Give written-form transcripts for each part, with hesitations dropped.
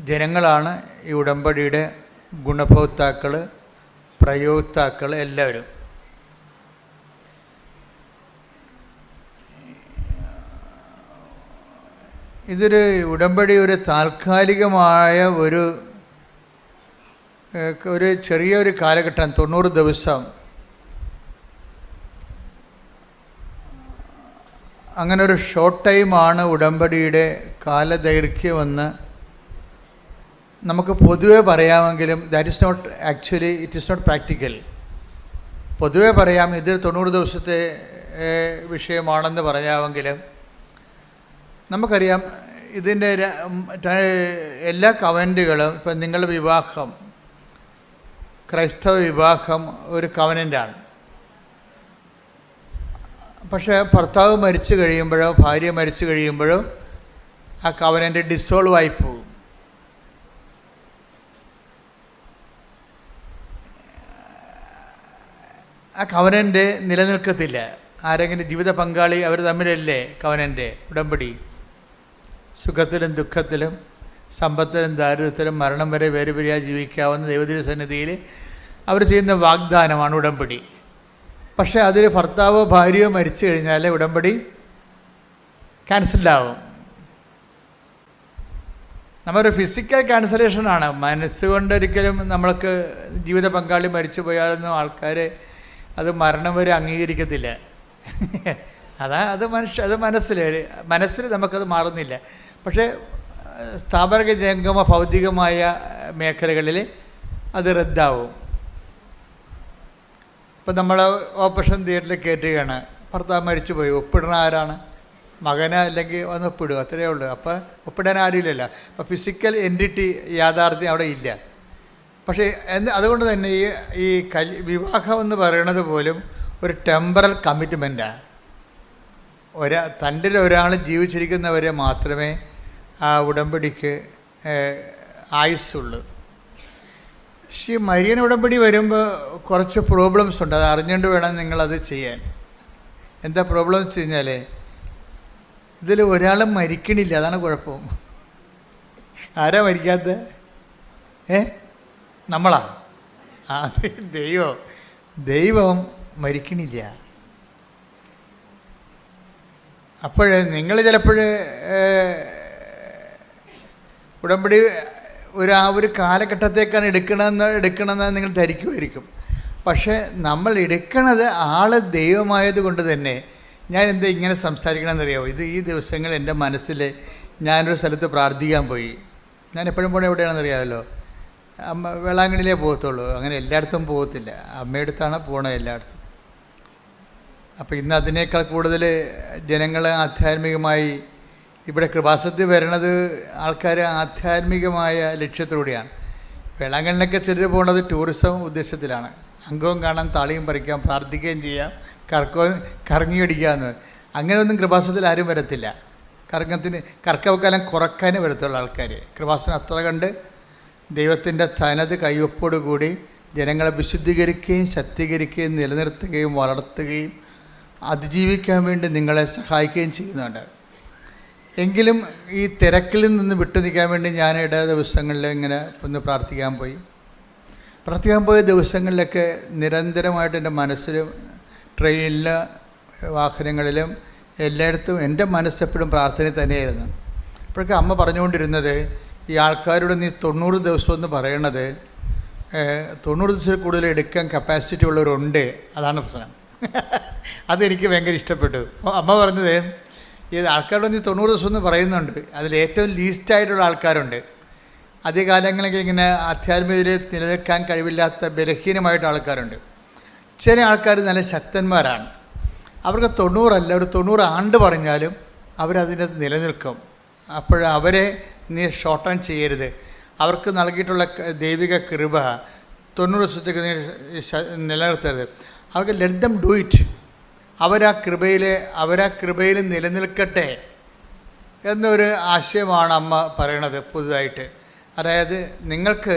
ജനങ്ങളാണ് ഈ ഉടമ്പടിയുടെ ഗുണഭോക്താക്കൾ, പ്രയോക്താക്കൾ എല്ലാവരും. ഇതൊരു ഉടമ്പടി ഒരു താൽക്കാലികമായ ഒരു ചെറിയൊരു കാലഘട്ടം, 90 ദിവസം. അങ്ങനെ ഒരു ഷോർട്ട് ടൈമാണ് ഉടമ്പടിയുടെ കാലദൈർഘ്യമെന്ന് നമുക്ക് പൊതുവെ പറയാമെങ്കിലും that is not actually, it is not practical. പൊതുവെ പറയാം ഇത് 90 ദിവസത്തെ വിഷയമാണെന്ന് പറയാമെങ്കിലും നമുക്കറിയാം ഇതിൻ്റെ എല്ലാ കവനൻറ്റുകളും, ഇപ്പം നിങ്ങളുടെ വിവാഹം, ക്രൈസ്തവ വിവാഹം ഒരു കവനൻ്റാണ്. പക്ഷേ ഭർത്താവ് മരിച്ചു കഴിയുമ്പോഴോ ഭാര്യ മരിച്ചു കഴിയുമ്പോഴോ ആ കവനൻ്റ് ഡിസോൾവ് ആയി പോകും. ആ കവനൻ്റ് നിലനിൽക്കത്തില്ല. ആരെങ്കിലും ജീവിത പങ്കാളി അവർ തമ്മിലല്ലേ കവനൻ്റ് ഉടമ്പടി. സുഖത്തിലും ദുഃഖത്തിലും സമ്പത്തിലും ദാരിദ്ര്യത്തിലും മരണം വരെ വേർപിരിയാതെ ജീവിക്കാവുന്ന ദൈവത്തിൻ്റെ സന്നിധിയിൽ അവർ ചെയ്യുന്ന വാഗ്ദാനമാണ് ഉടമ്പടി. പക്ഷേ അതിൽ ഭർത്താവോ ഭാര്യയോ മരിച്ചു കഴിഞ്ഞാൽ ഉടമ്പടി ക്യാൻസൽഡാവും. നമ്മളൊരു ഫിസിക്കൽ ക്യാൻസലേഷനാണ്. മനസ്സുകൊണ്ടൊരിക്കലും നമ്മൾക്ക് ജീവിത പങ്കാളി മരിച്ചു പോയാലൊന്നും ആൾക്കാർ അത് മരണം വരെ അംഗീകരിക്കത്തില്ല. അത് മനസ്സിൽ നമുക്കത് മാറുന്നില്ല. പക്ഷേ സ്ഥാപന ജംഗമ ഭൗതികമായ മേഖലകളിൽ അത് റദ്ദാവും. ഇപ്പം നമ്മൾ ഓപ്പറേഷൻ തിയേറ്ററിൽ കയറ്റുകയാണ്, ഭർത്താവ് മരിച്ചു പോയി, ഒപ്പിടുന്ന ആരാണ്? മകന്, അല്ലെങ്കിൽ ഒന്ന് ഒപ്പിടുക, അത്രയേ ഉള്ളൂ. അപ്പോൾ ഒപ്പിടാൻ ആരുമില്ലല്ലോ. അപ്പോൾ ഫിസിക്കൽ എൻറ്റിറ്റി യാഥാർത്ഥ്യം അവിടെ ഇല്ല. പക്ഷേ അതുകൊണ്ട് തന്നെ ഈ വിവാഹം എന്ന് പറയുന്നത് പോലും ഒരു ടെമ്പറൽ കമ്മിറ്റ്മെൻറ്റാണ്. തൻ്റെ ഒരാൾ ജീവിച്ചിരിക്കുന്നവരെ മാത്രമേ ആ ഉടമ്പടിക്ക് ആയുസ്സുള്ളൂ. പക്ഷേ മരിയൻ ഉടമ്പടി വരുമ്പോൾ കുറച്ച് പ്രോബ്ലംസ് ഉണ്ട്. അത് അറിഞ്ഞുകൊണ്ട് വേണം നിങ്ങളത് ചെയ്യാൻ. എന്താ പ്രോബ്ലം വെച്ച് കഴിഞ്ഞാൽ ഇതിൽ ഒരാളും മരിക്കണില്ല, അതാണ് കുഴപ്പം. ആരാ മരിക്കാത്ത? നമ്മളാ? അത് ദൈവം മരിക്കണില്ല. അപ്പോൾ നിങ്ങൾ ചിലപ്പോൾ ഉടമ്പടി ഒരു കാലഘട്ടത്തേക്കാണ് എടുക്കണമെന്ന് നിങ്ങൾ ധരിക്കുമായിരിക്കും. പക്ഷേ നമ്മൾ എടുക്കണത് ആൾ ദൈവമായത് കൊണ്ട് തന്നെ ഞാൻ എന്താ ഇങ്ങനെ സംസാരിക്കണമെന്നറിയാമോ? ഈ ദിവസങ്ങൾ എൻ്റെ മനസ്സിൽ ഞാനൊരു സ്ഥലത്ത് പ്രാർത്ഥിക്കാൻ പോയി. ഞാൻ എപ്പോഴും പോകണത് എവിടെയാണെന്നറിയാമല്ലോ? വേളാങ്കണ്ണിയിലേ പോകത്തുള്ളൂ. അങ്ങനെ എല്ലായിടത്തും പോകത്തില്ല. അമ്മയടുത്താണ് പോകണത് എല്ലായിടത്തും. അപ്പോൾ ഇന്ന് അതിനേക്കാൾ കൂടുതൽ ജനങ്ങൾ ആധ്യാത്മികമായി ഇവിടെ കൃപാസനത്തിൽ വരണത് ആൾക്കാർ ആധ്യാത്മികമായ ലക്ഷ്യത്തോടെയാണ്. വേളാങ്കണ്ണിലൊക്കെ ചിലർ പോകുന്നത് ടൂറിസം ഉദ്ദേശത്തിലാണ്. അംഗവും കാണാൻ, താളിയും പറിക്കാം, പ്രാർത്ഥിക്കുകയും ചെയ്യാം, കറങ്ങിയടിക്കാമെന്ന്. അങ്ങനെയൊന്നും കൃപാസനത്തിൽ ആരും വരത്തില്ല. കർക്കവക്കാലം കുറക്കാനേ വരത്തുള്ള ആൾക്കാർ. കൃപാസനം അത്ര കണ്ട് ദൈവത്തിൻ്റെ തനത് കയ്യൊപ്പോടുകൂടി ജനങ്ങളെ വിശുദ്ധീകരിക്കുകയും ശക്തീകരിക്കുകയും നിലനിർത്തുകയും വളർത്തുകയും അതിജീവിക്കാൻ വേണ്ടി നിങ്ങളെ സഹായിക്കുകയും ചെയ്യുന്നുണ്ട്. എങ്കിലും ഈ തിരക്കിൽ നിന്ന് വിട്ടു നിൽക്കാൻ വേണ്ടി ഞാൻ ദിവസങ്ങളിൽ ഇങ്ങനെ ഒന്ന് പ്രാർത്ഥിക്കാൻ പോയ ദിവസങ്ങളിലൊക്കെ നിരന്തരമായിട്ട് എൻ്റെ മനസ്സിലും ട്രെയിനിൽ, വാഹനങ്ങളിലും എല്ലായിടത്തും എൻ്റെ മനസ്സെപ്പോഴും പ്രാർത്ഥന തന്നെയായിരുന്നു. അപ്പോഴൊക്കെ അമ്മ പറഞ്ഞുകൊണ്ടിരുന്നത് ഈ ആൾക്കാരോട് നീ 90 ദിവസം എന്ന് പറയണത് 90 ദിവസത്തിൽ കൂടുതൽ എടുക്കാൻ കപ്പാസിറ്റി ഉള്ളവരുണ്ട്, അതാണ് പ്രശ്നം. അതെനിക്ക് ഭയങ്കര ഇഷ്ടപ്പെട്ടു. അമ്മ പറഞ്ഞത് ഈ ആൾക്കാരോട് നീ 90 ദിവസം എന്ന് പറയുന്നുണ്ട്, അതിൽ ഏറ്റവും ലീസ്റ്റായിട്ടുള്ള ആൾക്കാരുണ്ട്. അധികകാലങ്ങളൊക്കെ ഇങ്ങനെ ആധ്യാത്മികതയിൽ നിലനിൽക്കാൻ കഴിവില്ലാത്ത ബലഹീനമായിട്ട് ആൾക്കാരുണ്ട്. ചില ആൾക്കാർ നല്ല ശക്തന്മാരാണ്. അവർക്ക് 90 അല്ല, ഒരു 90 ആണ്ട് പറഞ്ഞാലും അവരതിനകത്ത് നിലനിൽക്കും. അപ്പോഴവരെ നീ ഷോർട്ട് ആൻഡ് ചെയ്യരുത്. അവർക്ക് നൽകിയിട്ടുള്ള ദൈവിക കൃപ 90 ദിവസത്തേക്ക് നീ നിലനിർത്തരുത്. അവർക്ക് ലെറ്റ് ദം ഡു ഇറ്റ്. അവരാ കൃപയിൽ നിലനിൽക്കട്ടെ എന്നൊരു ആശയമാണ് അമ്മ പറയണത് പുതുതായിട്ട്. അതായത് നിങ്ങൾക്ക്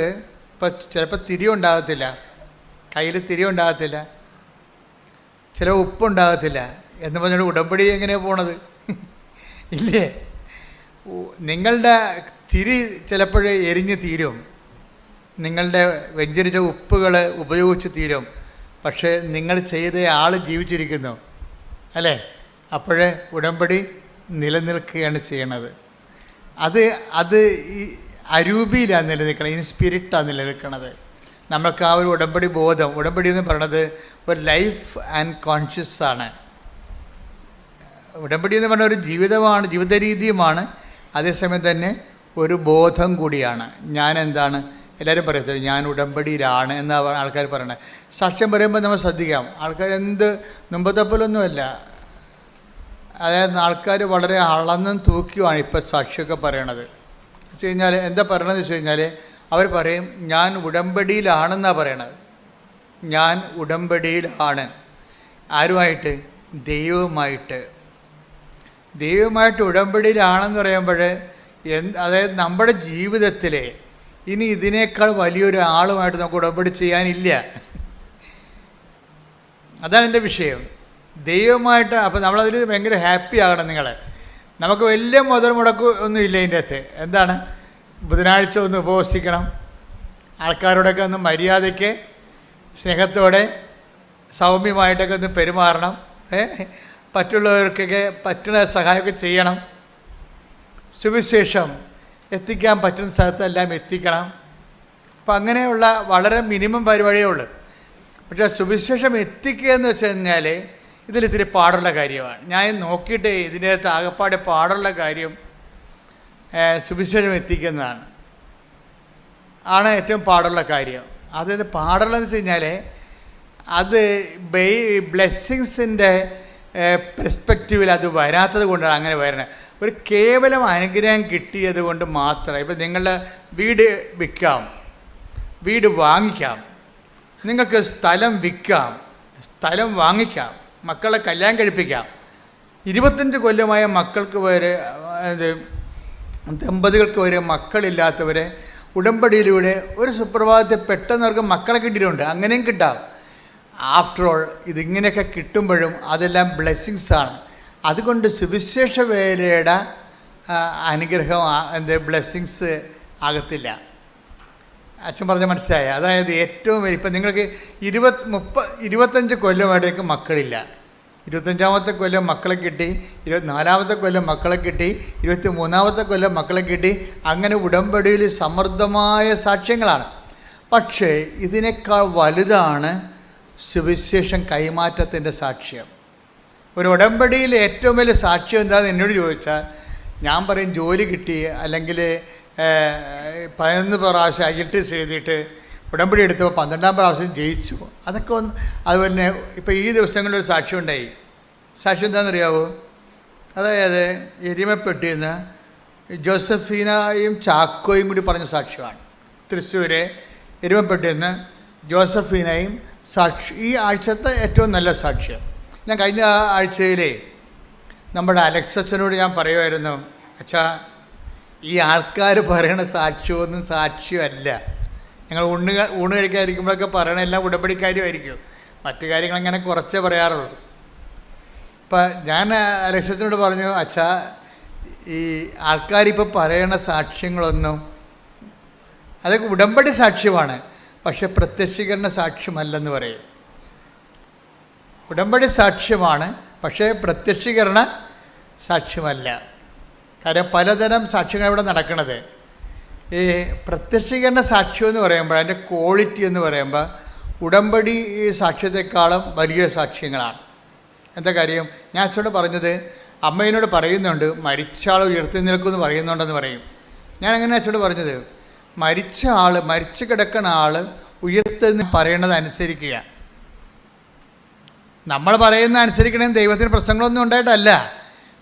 ഇപ്പോൾ ചിലപ്പോൾ തിരിയുണ്ടാകത്തില്ല, കയ്യിൽ തിരിയുണ്ടാകത്തില്ല, ചില ഉപ്പുണ്ടാകത്തില്ല എന്ന് പറഞ്ഞാൽ ഉടമ്പടി എങ്ങനെയാണ് പോണത്? ഇല്ലേ? നിങ്ങളുടെ തിരി ചിലപ്പോൾ എരിഞ്ഞ് തീരും, നിങ്ങളുടെ വ്യഞ്ജനിച്ച ഉപ്പുകൾ ഉപയോഗിച്ച് തീരും, പക്ഷേ നിങ്ങൾ ചെയ്ത ആൾ ജീവിച്ചിരിക്കുന്നു അല്ലേ? അപ്പോഴേ ഉടമ്പടി നിലനിൽക്കുകയാണ് ചെയ്യണത്. അത് ഈ അരൂപിയിലാണ് നിലനിൽക്കുന്നത്, ഇൻ സ്പിരിറ്റാണ് നിലനിൽക്കുന്നത്. നമുക്ക് ആ ഒരു ഉടമ്പടി ബോധം, ഉടമ്പടി എന്ന് പറയുന്നത് ഒരു ലൈഫ് ആൻഡ് കോൺഷ്യസ് ആണ്. ഉടമ്പടി എന്ന് പറഞ്ഞ ഒരു ജീവിതമാണ്, ജീവിത രീതിയുമാണ്, അതേസമയം തന്നെ ഒരു ബോധം കൂടിയാണ്. ഞാൻ എന്താണ്, എല്ലാവരും പറയത്തില്ല ഞാൻ ഉടമ്പടിയിലാണ് എന്നാ ആൾക്കാർ പറയണത്. സാക്ഷ്യം പറയുമ്പോൾ നമ്മൾ ശ്രദ്ധിക്കാം, ആൾക്കാർ എന്ത് മുമ്പത്തെ പോലൊന്നുമല്ല. അതായത് ആൾക്കാർ വളരെ അളന്നും തൂക്കിയുമാണ് ഇപ്പോൾ സാക്ഷിയൊക്കെ പറയണത്. വെച്ച് കഴിഞ്ഞാൽ എന്താ പറയണതെന്ന് വെച്ച് കഴിഞ്ഞാൽ അവർ പറയും ഞാൻ ഉടമ്പടിയിലാണെന്നാണ് പറയണത്. ഞാൻ ഉടമ്പടിയിലാണ്. ആരുമായിട്ട്? ദൈവമായിട്ട് ഉടമ്പടിയിലാണെന്ന് പറയുമ്പോൾ അതായത് നമ്മുടെ ജീവിതത്തിൽ ഇനി ഇതിനേക്കാൾ വലിയൊരു ആളുമായിട്ട് നമുക്ക് ഉടമ്പടി ചെയ്യാനില്ല. അതാണ് എൻ്റെ വിഷയം. ദൈവമായിട്ട് അപ്പോൾ നമ്മളതിൽ ഭയങ്കര ഹാപ്പി ആകണം നിങ്ങൾ. നമുക്ക് വലിയ മുതൽ മുടക്ക് ഒന്നും ഇല്ല ഇതിൻ്റെ അകത്ത്. എന്താണ്? ബുധനാഴ്ച ഒന്ന് ഉപവസിക്കണം, ആൾക്കാരോടൊക്കെ ഒന്ന് മര്യാദയ്ക്ക് സ്നേഹത്തോടെ സൗമ്യമായിട്ടൊക്കെ ഒന്ന് പെരുമാറണം, മറ്റുള്ളവർക്കൊക്കെ പറ്റുന്ന സഹായമൊക്കെ ചെയ്യണം, സുവിശേഷം എത്തിക്കാൻ പറ്റുന്ന സ്ഥലത്തെല്ലാം എത്തിക്കണം. അപ്പം അങ്ങനെയുള്ള വളരെ മിനിമം പരിപാടിയേ ഉള്ളൂ. പക്ഷേ സുവിശേഷം എത്തിക്കുക എന്ന് വെച്ച് കഴിഞ്ഞാൽ ഇതിലിത്തിരി പാടുള്ള കാര്യമാണ്. ഞാൻ നോക്കിയിട്ട് ഇതിനകത്ത് ആകപ്പാടെ പാടുള്ള കാര്യം സുവിശേഷം എത്തിക്കുന്നതാണ്, ആണ് ഏറ്റവും പാടുള്ള കാര്യം. അതായത് പാടുള്ളതെന്ന് വെച്ച് കഴിഞ്ഞാൽ അത് ബ്ലെസ്സിങ്സിൻ്റെ പെർസ്പെക്റ്റീവിൽ അത് വരാത്തത് കൊണ്ടാണ് അങ്ങനെ വരുന്നത്. ഒരു കേവലം അനുഗ്രഹം കിട്ടിയത് കൊണ്ട് മാത്രം. ഇപ്പം നിങ്ങളുടെ വീട് വിൽക്കാം, വീട് വാങ്ങിക്കാം, നിങ്ങൾക്ക് സ്ഥലം വിൽക്കാം, സ്ഥലം വാങ്ങിക്കാം, മക്കളെ കല്യാണം കഴിപ്പിക്കാം. 25 കൊല്ലമായ മക്കൾക്ക് വരെ ദമ്പതികൾക്ക് വരെ മക്കളില്ലാത്തവരെ ഉടമ്പടിയിലൂടെ ഒരു സുപ്രഭാതത്തിൽ പെട്ടെന്ന് അവർക്ക് മക്കളെ കിട്ടിയിട്ടുണ്ട്. അങ്ങനെയും കിട്ടാം. ആഫ്റ്റർ ഓൾ ഇതിങ്ങനെയൊക്കെ കിട്ടുമ്പോഴും അതെല്ലാം ബ്ലെസ്സിങ്സാണ്. അതുകൊണ്ട് സുവിശേഷ വേലയുടെ അനുഗ്രഹം ബ്ലെസ്സിങ്സ് ആകത്തില്ല. അച്ഛൻ പറഞ്ഞ മനസ്സിലായ? അതായത് ഏറ്റവും വലിയ ഇപ്പം നിങ്ങൾക്ക് 25 കൊല്ലമായിട്ടേക്ക് മക്കളില്ല, 25-ാമത്തെ കൊല്ലം മക്കളെ കിട്ടി, 24-ാമത്തെ കൊല്ലം മക്കളെ കിട്ടി, 23-ാമത്തെ കൊല്ലം മക്കളെ കിട്ടി. അങ്ങനെ ഉടമ്പടിയിൽ സമൃദ്ധമായ സാക്ഷ്യങ്ങളാണ്. പക്ഷേ ഇതിനേക്കാൾ വലുതാണ് സുവിശേഷം കൈമാറ്റത്തിൻ്റെ സാക്ഷ്യം. ഒരു ഉടമ്പടിയിൽ ഏറ്റവും വലിയ സാക്ഷ്യം എന്താണെന്ന് എന്നോട് ചോദിച്ചാൽ ഞാൻ പറയും ജോലി കിട്ടി, അല്ലെങ്കിൽ 11 പ്രാവശ്യം IELTS എഴുതിയിട്ട് ഉടമ്പടി എടുത്തപ്പോൾ 12-ാം പ്രാവശ്യം ജയിച്ചു. അതൊക്കെ അതുപോലെ തന്നെ ഇപ്പോൾ ഈ ദിവസങ്ങളിലൊരു സാക്ഷ്യം ഉണ്ടായി. സാക്ഷ്യം എന്താണെന്നറിയാവോ? അതായത് എരിമപ്പെട്ടിയിൽ നിന്ന് ജോസഫീനയും ചാക്കോയും കൂടി പറഞ്ഞ സാക്ഷ്യമാണ്. തൃശ്ശൂർ എരിമപ്പെട്ടിയിൽ നിന്ന് ജോസഫീനയും ഈ ആഴ്ചത്തെ ഏറ്റവും നല്ല സാക്ഷ്യം. ഞാൻ കഴിഞ്ഞ ആഴ്ചയിലെ നമ്മുടെ അലക്സച്ചനോട് ഞാൻ പറയുമായിരുന്നു, അച്ഛാ ഈ ആൾക്കാർ പറയണ സാക്ഷ്യമൊന്നും സാക്ഷ്യമല്ല. ഞങ്ങൾ ഊണ് കഴിക്കാതിരിക്കുമ്പോഴൊക്കെ പറയണ എല്ലാം ഉടമ്പടിക്കാരുമായിരിക്കും, മറ്റു കാര്യങ്ങൾ അങ്ങനെ കുറച്ചേ പറയാറുള്ളൂ. അപ്പം ഞാൻ അലക്സച്ചനോട് പറഞ്ഞു, അച്ഛാ ഈ ആൾക്കാരിപ്പോൾ പറയണ സാക്ഷ്യങ്ങളൊന്നും അതൊക്കെ ഉടമ്പടി സാക്ഷ്യമാണ്, പക്ഷെ പ്രത്യക്ഷീകരണ സാക്ഷ്യമല്ലെന്ന് പറയും. ഉടമ്പടി സാക്ഷ്യമാണ്, പക്ഷേ പ്രത്യക്ഷീകരണ സാക്ഷ്യമല്ല. കാര്യം പലതരം സാക്ഷ്യങ്ങൾ ഇവിടെ നടക്കുന്നത്. ഈ പ്രത്യക്ഷീകരണ സാക്ഷ്യം എന്ന് പറയുമ്പോൾ അതിൻ്റെ ക്വാളിറ്റി എന്ന് പറയുമ്പോൾ ഉടമ്പടി സാക്ഷ്യത്തെക്കാളും വലിയ സാക്ഷ്യങ്ങളാണ്. എന്താ കാര്യം? ഞാൻ അച്ഛനോട് പറഞ്ഞത്, അമ്മയോട് പറയുന്നുണ്ട് മരിച്ച ആൾ ഉയർത്തി നിൽക്കുമെന്ന് പറയുന്നുണ്ടെന്ന് പറയും. ഞാൻ അങ്ങനെ അച്ഛനോട് പറഞ്ഞത്, മരിച്ചു കിടക്കുന്ന ആൾ ഉയർത്തെന്ന് പറയണത് അനുസരിക്കുക. നമ്മൾ പറയുന്ന അനുസരിക്കണമെന്ന് ദൈവത്തിന് പ്രശ്നങ്ങളൊന്നും ഉണ്ടായിട്ടല്ല,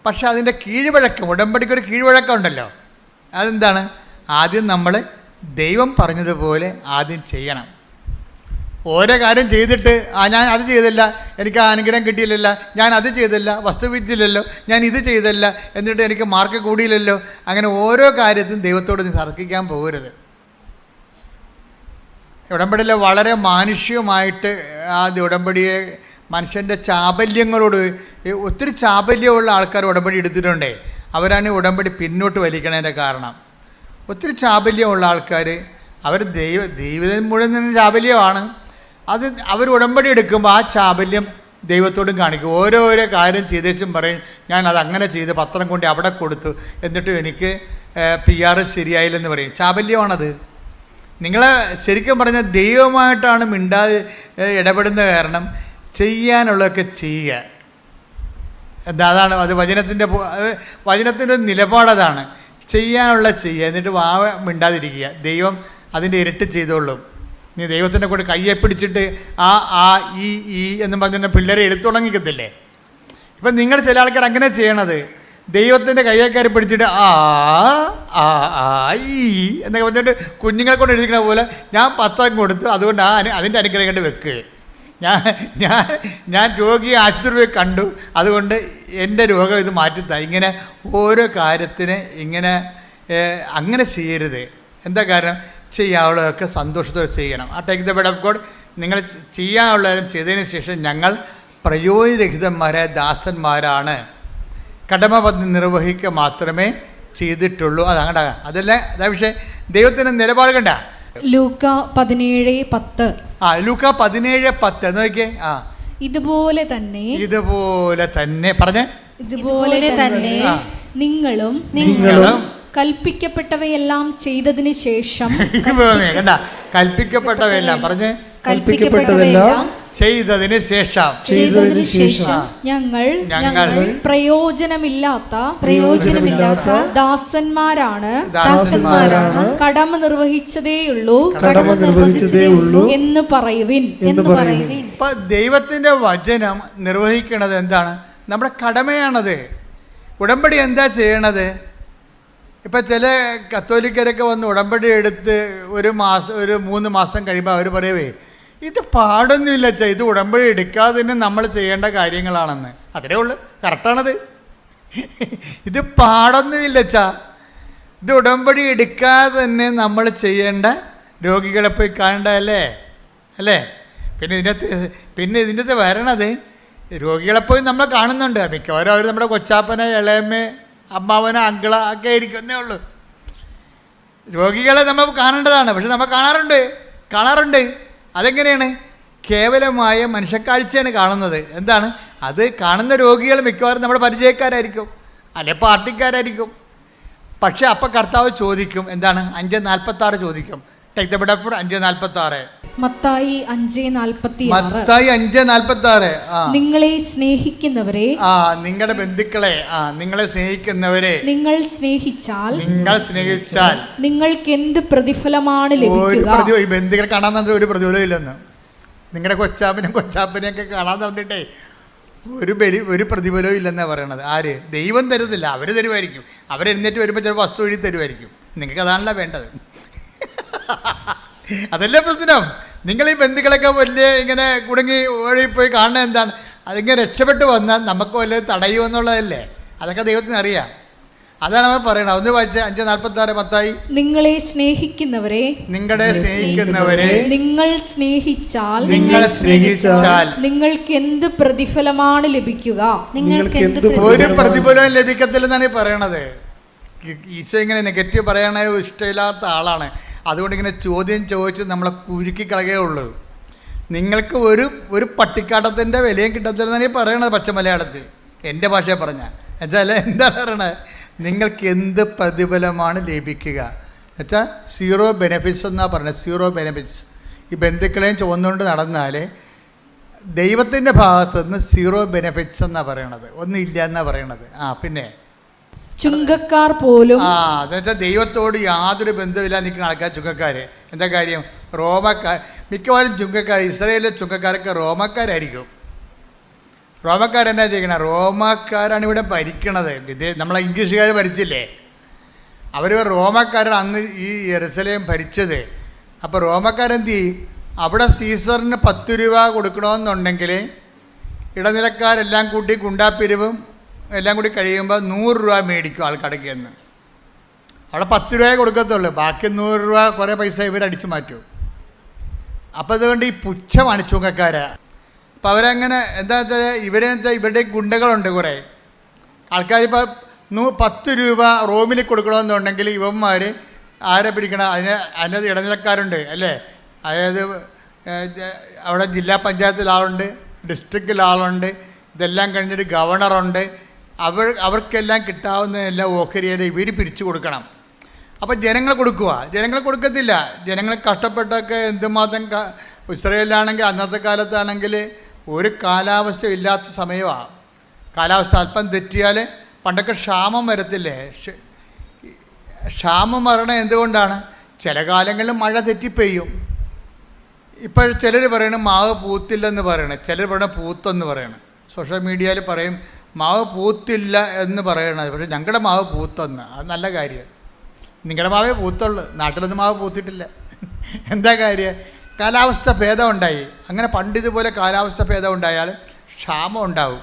പക്ഷെ അതിൻ്റെ കീഴ്വഴക്കം, ഉടമ്പടിക്കൊരു കീഴ്വഴക്കം ഉണ്ടല്ലോ. അതെന്താണ്? ആദ്യം നമ്മൾ ദൈവം പറഞ്ഞതുപോലെ ആദ്യം ചെയ്യണം. ഓരോ കാര്യം ചെയ്തിട്ട് ഞാൻ അത് ചെയ്തില്ല, എനിക്ക് ആ അനുഗ്രഹം കിട്ടിയില്ലല്ലോ, ഞാൻ അത് ചെയ്തില്ല, വസ്തുവിദ്യയില്ലല്ലോ, ഞാൻ ഇത് ചെയ്തില്ല, എന്നിട്ട് എനിക്ക് മാർക്ക് കൂടിയില്ലല്ലോ, അങ്ങനെ ഓരോ കാര്യത്തിനും ദൈവത്തോട് നീ തർക്കിക്കാൻ പോകരുത്. ഉടമ്പടിയിൽ വളരെ മാനുഷികമായിട്ട് ആ ഉടമ്പടിയെ മനുഷ്യൻ്റെ ചാബല്യങ്ങളോട് ഒത്തിരി ചാബല്യമുള്ള ആൾക്കാർ ഉടമ്പടി എടുത്തിട്ടുണ്ടേ, അവരാണ് ഉടമ്പടി പിന്നോട്ട് വലിക്കണതിൻ്റെ കാരണം. ഒത്തിരി ചാബല്യമുള്ള ആൾക്കാർ, അവർ ദൈവം മുഴുവൻ തന്നെ ചാബല്യമാണ്. അത് അവർ ഉടമ്പടി എടുക്കുമ്പോൾ ആ ചാബല്യം ദൈവത്തോടും കാണിക്കും. ഓരോരോ കാര്യം ചെയ്തേച്ചും പറയും, ഞാൻ അത് അങ്ങനെ ചെയ്ത് പത്രം കൊണ്ട് അവിടെ കൊടുത്തു, എന്നിട്ടും എനിക്ക് PR ശരിയായില്ലെന്ന് പറയും. ചാബല്യമാണത്. നിങ്ങളെ ശരിക്കും പറഞ്ഞാൽ ദൈവമായിട്ടാണ് മിണ്ടാതെ ഇടപെടുന്ന കാരണം ചെയ്യാനുള്ളതൊക്കെ ചെയ്യുക. അതാണ് അത് വചനത്തിൻ്റെ നിലപാടതാണ്. ചെയ്യാനുള്ള ചെയ്യുക, എന്നിട്ട് വാവ മിണ്ടാതിരിക്കുക. ദൈവം അതിൻ്റെ ഇരട്ടി ചെയ്തോളും. നീ ദൈവത്തിൻ്റെ കൂടെ കയ്യെ പിടിച്ചിട്ട് ആ ഈ എന്നും പറഞ്ഞ പിള്ളേരെ എടുത്തു തുടങ്ങിക്കത്തില്ലേ. ഇപ്പം നിങ്ങൾ ചില ആൾക്കാർ അങ്ങനെ ചെയ്യണത്, ദൈവത്തിൻ്റെ കയ്യേക്കാരി പിടിച്ചിട്ട് ഈ എന്നൊക്കെ പറഞ്ഞിട്ട് കുഞ്ഞുങ്ങളെ കൊണ്ട് എഴുതിക്കണ പോലെ ഞാൻ 10 കൊടുത്തു, അതുകൊണ്ട് അതിൻ്റെ അനുഗ്രഹം കണ്ട് വെക്കുക. ഞാൻ രോഗിയെ ആശുപത്രി പോയി കണ്ടു, അതുകൊണ്ട് എൻ്റെ രോഗം ഇത് മാറ്റിത്താ. ഇങ്ങനെ ഓരോ കാര്യത്തിന് ഇങ്ങനെ അങ്ങനെ ചെയ്യരുത്. എന്താ കാരണം? ചെയ്യാനുള്ളതൊക്കെ സന്തോഷത്തോടെ ചെയ്യണം. ആ take the word of God. നിങ്ങൾ ചെയ്യാനുള്ളതും ചെയ്തതിന് ശേഷം ഞങ്ങൾ പ്രയോജനരഹിതന്മാരായ ദാസന്മാരാണ്, കടമ നിർവഹിക്കുക മാത്രമേ ചെയ്തിട്ടുള്ളൂ. അതങ്ങട അതല്ല അതാ വിഷയം. ദൈവത്തിൻ്റെ നിലപാട് കണ്ട ലൂക്ക 17:10. ലൂക്ക 17:10 നോക്കിയേ. ഇതുപോലെ തന്നെ പറഞ്ഞേ. ഇതുപോലെ തന്നെ നിങ്ങളും കൽപ്പിക്കപ്പെട്ടവയെല്ലാം ചെയ്തതിന് ശേഷം കണ്ട കൽപ്പിക്കപ്പെട്ടവയെല്ലാം പറഞ്ഞേ. കൽപ്പിക്കപ്പെട്ടതെല്ലാം ചെയ്തതിന് ശേഷം ഞങ്ങൾ പ്രയോജനമില്ലാത്ത ദാസന്മാരാണ് കടമ നിർവഹിച്ചതേയുള്ളൂ എന്ന് പറയുവിൻ. ഇപ്പൊ ദൈവത്തിന്റെ വചനം നിർവഹിക്കണത് എന്താണ്? നമ്മുടെ കടമയാണത്. ഉടമ്പടി എന്താ ചെയ്യണത്? ഇപ്പം ചില കത്തോലിക്കരൊക്കെ വന്ന് ഉടമ്പടി എടുത്ത് ഒരു 3 മാസം കഴിയുമ്പോൾ അവർ പറയുവേ, ഇത് പാടൊന്നുമില്ല അച്ഛാ, ഇത് ഉടമ്പടി എടുക്കാതെ തന്നെ നമ്മൾ ചെയ്യേണ്ട കാര്യങ്ങളാണെന്ന്. അത്രേ ഉള്ളു, കറക്റ്റാണത്. ഇത് പാടൊന്നുമില്ല അച്ഛാ, ഇത് ഉടമ്പടി എടുക്കാതെ തന്നെ നമ്മൾ ചെയ്യേണ്ട, രോഗികളെ പോയി കാണണ്ടല്ലേ അല്ലേ? പിന്നെ ഇതിൻ്റെ വരണത് രോഗികളെപ്പോയി നമ്മൾ കാണുന്നുണ്ട്. മിക്കവാറും അവർ നമ്മുടെ കൊച്ചാപ്പന, ഇളയമ്മ, അമ്മാവന, അങ്കിള ഒക്കെ ആയിരിക്കുന്നേ ഉള്ളൂ. രോഗികളെ നമ്മൾ കാണേണ്ടതാണ്, പക്ഷെ നമ്മൾ കാണാറുണ്ട്. അതെങ്ങനെയാണ്? കേവലമായ മനുഷ്യക്കാഴ്ചയാണ് കാണുന്നത്. എന്താണ് അത്? കാണുന്ന രോഗികൾ മിക്കവാറും നമ്മുടെ പരിചയക്കാരായിരിക്കും, അല്ലെ പാർട്ടിക്കാരായിരിക്കും. പക്ഷെ അപ്പം കർത്താവ് ചോദിക്കും, എന്താണ്? 5:46 ചോദിക്കും. Take the word of 5:46. Mathai 5:46. നിങ്ങളെ സ്നേഹിക്കുന്നവരെ, നിങ്ങളുടെ ബന്ധുക്കളെ, നിങ്ങളെ സ്നേഹിക്കുന്നവരെ നിങ്ങൾ സ്നേഹിച്ചാൽ നിങ്ങൾക്ക് എന്ത് പ്രതിഫലമാണ് ലഭിക്കുക? ഈ ബന്ധുക്കളെ കാണാൻ നടന്നിട്ട് ഒരു പ്രതിഫലവും ഇല്ലെന്ന്. നിങ്ങളുടെ കൊച്ചാപ്പനെയൊക്കെ കാണാൻ നടന്നിട്ടേ ഒരു പ്രതിഫലവും ഇല്ലെന്നാ പറയണത്. ആര്? ദൈവം തരുന്നില്ല, അവർ തരുമായിരിക്കും. അവരെഴുന്നേറ്റ് വരുമ്പോൾ ചിലപ്പോൾ വസ്തു എഴുതി തരുമായിരിക്കും. നിങ്ങൾക്ക് അതാണല്ലോ വേണ്ടത്. അതല്ലേ പ്രശ്നം. നിങ്ങൾ ഈ ബന്ധുക്കളൊക്കെ വലിയ ഇങ്ങനെ കുടുങ്ങി ഓടിപ്പോയി കാണുന്നത് എന്താണ്? അതിങ്ങനെ രക്ഷപ്പെട്ട് വന്നാൽ നമുക്ക് വല്ല തടയുമെന്നുള്ളതല്ലേ? അതൊക്കെ ദൈവത്തിന് അറിയാം. അതാണ് അവൻ പറയണത്. ഒന്ന് വായിച്ച 5:46 മത്തായി. നിങ്ങളെ സ്നേഹിക്കുന്നവരെ നിങ്ങൾ സ്നേഹിച്ചാൽ നിങ്ങൾക്ക് എന്ത് പ്രതിഫലമാണ് ലഭിക്കുക? ഒരു പ്രതിഫലവും ലഭിക്കത്തില്ലെന്നാണ് ഈ പറയണത്. ഈശോ ഇങ്ങനെ നെഗറ്റീവ് പറയണ ഇഷ്ടമില്ലാത്ത ആളാണ്. അതുകൊണ്ട് ഇങ്ങനെ ചോദ്യം ചോദിച്ച് നമ്മളെ കുരുക്കി കളയുകയുള്ളൂ. നിങ്ങൾക്ക് ഒരു പട്ടിക്കാട്ടത്തിൻ്റെ വിലയും കിട്ടത്തില്ലെന്നാണ് ഈ പറയണത് പച്ച മലയാളത്തിൽ, എൻ്റെ ഭാഷയെ പറഞ്ഞാൽ. എന്നുവെച്ചാൽ എന്താണ് പറയണത്? നിങ്ങൾക്ക് എന്ത് പ്രതിഫലമാണ് ലഭിക്കുക എന്നുവെച്ചാൽ സീറോ ബെനിഫിറ്റ്സ് എന്നാണ് പറയുന്നത്. Zero benefits. ഈ ബന്ധുക്കളെയും ചുവന്നുകൊണ്ട് നടന്നാൽ ദൈവത്തിൻ്റെ ഭാഗത്തുനിന്ന് സീറോ ബെനിഫിറ്റ്സ് എന്നാണ് പറയണത്, ഒന്നും ഇല്ല എന്നാണ് പറയണത്. പിന്നെ ചുങ്കക്കാർ പോലും, എന്നുവെച്ചാൽ ദൈവത്തോട് യാതൊരു ബന്ധമില്ല നിൽക്കുന്ന ആൾക്കാർ ചുങ്കക്കാർ. എന്താ കാര്യം? റോമക്കാർ. മിക്കവാറും ചുങ്കക്കാർ, ഇസ്രായേലിലെ ചുങ്കക്കാരൊക്കെ റോമക്കാരായിരിക്കും. റോമക്കാരെന്നാ ചെയ്യണം? റോമക്കാരാണ് ഇവിടെ ഭരിക്കണത്. നമ്മളെ ഇംഗ്ലീഷുകാർ ഭരിച്ചില്ലേ, അവർ റോമക്കാരാണ് അന്ന് ഈ യെരുശലേം ഭരിച്ചത്. അപ്പോൾ റോമക്കാരെന്ത് ചെയ്യും? അവിടെ സീസറിന് 10 രൂപ കൊടുക്കണമെന്നുണ്ടെങ്കിൽ ഇടനിലക്കാരെല്ലാം കൂട്ടി ഗുണ്ടാപ്പിരിവും എല്ലാം കൂടി കഴിയുമ്പോൾ 100 രൂപ മേടിക്കും ആൾക്കടയ്ക്ക് എന്ന്. അവിടെ 10 രൂപയെ കൊടുക്കത്തുള്ളൂ, ബാക്കി 100 രൂപ കുറേ പൈസ ഇവരടിച്ചു മാറ്റും. അപ്പോൾ അതുകൊണ്ട് ഈ പുച്ഛമാണ് ചുങ്കക്കാര്. അപ്പോൾ അവരങ്ങനെ എന്താ വെച്ചാൽ ഇവരുടെ ഗുണ്ടകളുണ്ട് കുറേ ആൾക്കാർ. ഇപ്പോൾ 10 രൂപ റോമിൽ കൊടുക്കണമെന്നുണ്ടെങ്കിൽ ഇവന്മാർ ആരെ പിരിക്കണം? അതിനകത്ത് ഇടനിലക്കാരുണ്ട് അല്ലേ? അതായത് അവിടെ ജില്ലാ പഞ്ചായത്തിൽ ആളുണ്ട്, ഡിസ്ട്രിക്റ്റിൽ ആളുണ്ട്, ഇതെല്ലാം കഴിഞ്ഞിട്ട് ഗവർണറുണ്ട്. അവർക്കെല്ലാം കിട്ടാവുന്നതെല്ലാം ഓഹരിയിൽ ഇവർ പിരിച്ചു കൊടുക്കണം. അപ്പം ജനങ്ങൾ കൊടുക്കുക? ജനങ്ങൾ കൊടുക്കത്തില്ല. ജനങ്ങൾ കഷ്ടപ്പെട്ടൊക്കെ എന്തുമാത്രം ഇസ്രയേലിലാണെങ്കിൽ അന്നത്തെ കാലത്താണെങ്കിൽ ഒരു കാലാവസ്ഥ ഇല്ലാത്ത സമയമാണ്. കാലാവസ്ഥ അല്പം തെറ്റിയാൽ പണ്ടൊക്കെ ക്ഷാമം വരത്തില്ലേ? ക്ഷാമം വരണത് എന്തുകൊണ്ടാണ്? ചില കാലങ്ങളിൽ മഴ തെറ്റിപ്പെയ്യും. ഇപ്പോൾ ചിലർ പറയണം മാവ് പൂത്തില്ലെന്ന് പറയണം, ചിലർ പറയണ പൂത്തെന്ന് പറയണം. സോഷ്യൽ മീഡിയയിൽ പറയും മാവ് പൂത്തില്ല എന്ന് പറയണത്, പക്ഷേ ഞങ്ങളുടെ മാവ് പൂത്തെന്ന്. അത് നല്ല കാര്യം. നിങ്ങളുടെ മാവേ പൂത്തുള്ളൂ, നാട്ടിലൊന്നും മാവ് പൂത്തിട്ടില്ല. എന്താ കാര്യം? കാലാവസ്ഥ ഭേദം ഉണ്ടായി. അങ്ങനെ പണ്ടിതുപോലെ കാലാവസ്ഥ ഭേദം ഉണ്ടായാൽ ക്ഷാമം ഉണ്ടാവും.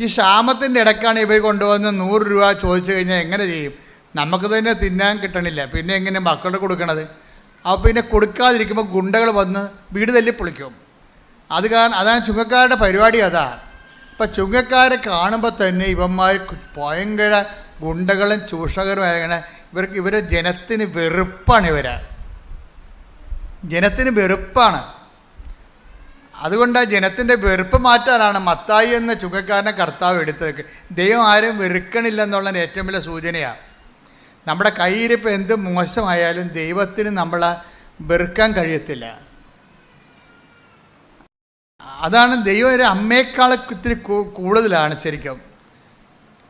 ഈ ക്ഷാമത്തിൻ്റെ ഇടയ്ക്കാണ് ഇവർ കൊണ്ടുവന്ന് 100 രൂപ ചോദിച്ചു കഴിഞ്ഞാൽ എങ്ങനെ ചെയ്യും? നമുക്ക് തന്നെ തിന്നാൻ കിട്ടണില്ല, പിന്നെ എങ്ങനെ മക്കളുടെ കൊടുക്കണത്? അപ്പോൾ പിന്നെ കൊടുക്കാതിരിക്കുമ്പോൾ ഗുണ്ടകൾ വന്ന് വീട് തല്ലി പൊളിക്കും. അതാണ് ചുങ്കക്കാരുടെ പരിപാടി. അതാ ഇപ്പം ചുങ്കക്കാരെ കാണുമ്പോൾ തന്നെ ഇവന്മാർ ഭയങ്കര ഗുണ്ടകളും ചൂഷകരുമായ ഇവരെ ജനത്തിന് വെറുപ്പാണ്. ജനത്തിന് വെറുപ്പാണ്. അതുകൊണ്ട് ജനത്തിൻ്റെ വെറുപ്പ് മാറ്റാനാണ് മത്തായി എന്ന ചുങ്കക്കാരനെ കർത്താവ് എടുത്തത്. ദൈവം ആരും വെറുക്കണില്ലെന്നുള്ളതിന് ഏറ്റവും വലിയ സൂചനയാണ്. നമ്മുടെ കയ്യിരിപ്പോൾ എന്ത് മോശമായാലും ദൈവത്തിന് നമ്മളെ വെറുക്കാൻ കഴിയത്തില്ല. അതാണ് ദൈവം ഒരു അമ്മയേക്കാൾ ഇത്തിരി കൂടുതലാണ് ശരിക്കും.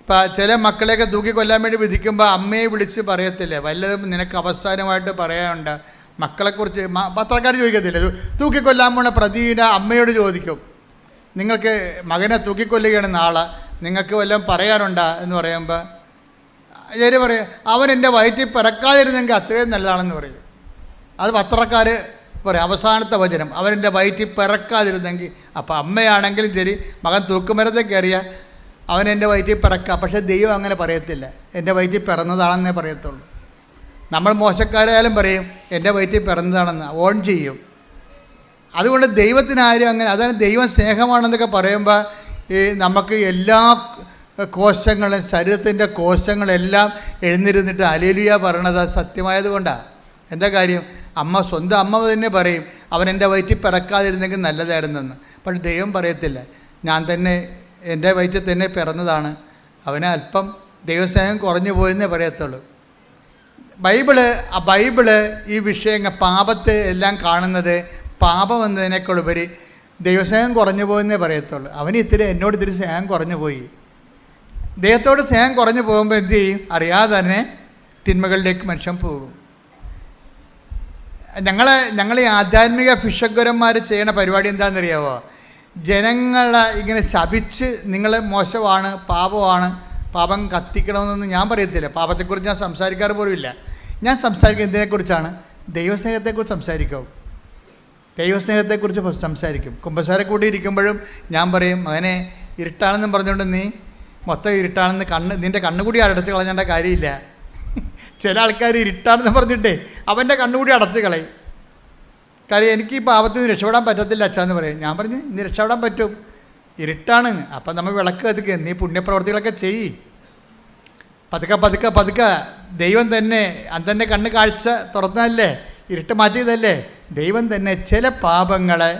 ഇപ്പം ചില മക്കളെയൊക്കെ തൂക്കിക്കൊല്ലാൻ വേണ്ടി വിധിക്കുമ്പോൾ അമ്മയെ വിളിച്ച് പറയത്തില്ലേ, വല്ലതും നിനക്ക് അവസാനമായിട്ട് പറയാനുണ്ട്? മക്കളെക്കുറിച്ച് പത്രക്കാർ ചോദിക്കത്തില്ല. തൂക്കിക്കൊല്ലാൻ പോണ പ്രതിയുടെ അമ്മയോട് ചോദിക്കും, നിങ്ങൾക്ക് മകനെ തൂക്കിക്കൊല്ലുകയാണ് നാളെ, നിങ്ങൾക്ക് വല്ലതും പറയാനുണ്ടോ എന്ന് പറയുമ്പോൾ ശരി പറയും, അവൻ എൻ്റെ വയറ്റിൽ പിറക്കാതിരുന്നെങ്കിൽ അത്രയും നല്ലതാണെന്ന് പറയും. അത് പത്രക്കാർ പറയും അവസാനത്തെ വചനം, അവനെൻ്റെ വയറ്റിൽ പിറക്കാതിരുന്നെങ്കിൽ. അപ്പോൾ അമ്മയാണെങ്കിലും ശരി, മകൻ തൂക്കുമരത്തെ കയറിയ അവൻ എൻ്റെ വയറ്റിൽ പിറക്കാം. പക്ഷേ ദൈവം അങ്ങനെ പറയത്തില്ല, എൻ്റെ വയറ്റിൽ പിറന്നതാണെന്നേ പറയത്തുള്ളൂ. നമ്മൾ മോശക്കാരായാലും പറയും എൻ്റെ വയറ്റിൽ പിറന്നതാണെന്ന്, ഓൺ ചെയ്യും. അതുകൊണ്ട് ദൈവത്തിനാരും അങ്ങനെ, അതാണ് ദൈവം സ്നേഹമാണെന്നൊക്കെ പറയുമ്പോൾ ഈ നമുക്ക് എല്ലാ കോശങ്ങളും, ശരീരത്തിൻ്റെ കോശങ്ങളെല്ലാം എഴുന്നിരുന്നിട്ട് ഹല്ലേലൂയ പറയണത് സത്യമായത് കൊണ്ടാണ്. എന്താ കാര്യം? സ്വന്തം അമ്മ തന്നെ പറയും അവൻ എൻ്റെ വയറ്റിൽ പിറക്കാതിരുന്നെങ്കിൽ നല്ലതായിരുന്നെന്ന്. പക്ഷെ ദൈവം പറയത്തില്ല, ഞാൻ തന്നെ എൻ്റെ വയറ്റിൽ തന്നെ പിറന്നതാണ്, അവനെ അല്പം ദൈവസ്നേഹം കുറഞ്ഞു പോയെന്നേ പറയത്തുള്ളൂ. ബൈബിള് ഈ വിഷയങ്ങൾ പാപത്തെ എല്ലാം കാണുന്നത് പാപം എന്നതിനേക്കാളുപരി ദൈവസ്നേഹം കുറഞ്ഞു പോയെന്നേ പറയത്തുള്ളൂ. അവന് എന്നോട് ഇത്തിരി സ്നേഹം കുറഞ്ഞു പോയി. ദൈവത്തോട് സ്നേഹം കുറഞ്ഞു പോകുമ്പോൾ എന്ത് ചെയ്യും? അറിയാതെ തന്നെ തിന്മകളിലേക്ക് മനുഷ്യൻ പോകും. ഞങ്ങൾ ഈ ആധ്യാത്മിക ഭിഷഗ്വരന്മാർ ചെയ്യണ പരിപാടി എന്താണെന്നറിയാമോ? ജനങ്ങളെ ഇങ്ങനെ ശപിച്ച് നിങ്ങൾ മോശമാണ്, പാപമാണ്, പാപം കത്തിക്കണമെന്നൊന്നും ഞാൻ പറയത്തില്ല. പാപത്തെക്കുറിച്ച് ഞാൻ സംസാരിക്കാറ് പോലുമില്ല. ഞാൻ സംസാരിക്കുക എന്തിനെക്കുറിച്ചാണ്? ദൈവസ്നേഹത്തെക്കുറിച്ച് സംസാരിക്കും. ദൈവസ്നേഹത്തെക്കുറിച്ച് സംസാരിക്കും. കുമ്പസാരക്കൂടി ഇരിക്കുമ്പോഴും ഞാൻ പറയും, മകനെ ഇരുട്ടാണെന്നും പറഞ്ഞുകൊണ്ട് നീ മൊത്തം ഇരുട്ടാണെന്ന് നിൻ്റെ കണ്ണുകൂടി അടച്ച് കളഞ്ഞേണ്ട കാര്യമില്ല. ചില ആൾക്കാർ ഇരുട്ടാണെന്ന് പറഞ്ഞിട്ടേ അവൻ്റെ കണ്ണുകൂടി അടച്ച് കളയും. കാര്യം എനിക്ക് ഈ പാപത്തിൽ നിന്ന് രക്ഷപ്പെടാൻ പറ്റത്തില്ല അച്ഛാന്ന് പറയും. ഞാൻ പറഞ്ഞു ഇന്ന് രക്ഷപ്പെടാൻ പറ്റും, ഇരുട്ടാണ്. അപ്പം നമ്മൾ വിളക്ക് കത്തിക്കുക, നീ പുണ്യപ്രവർത്തികളൊക്കെ ചെയ്യ്. പതുക്കെ ദൈവം തന്നെ അന്നെ കണ്ണ് കാഴ്ച തുറന്നതല്ലേ, ഇരുട്ട് മാറ്റിയതല്ലേ. ദൈവം തന്നെ ചില പാപങ്ങളെ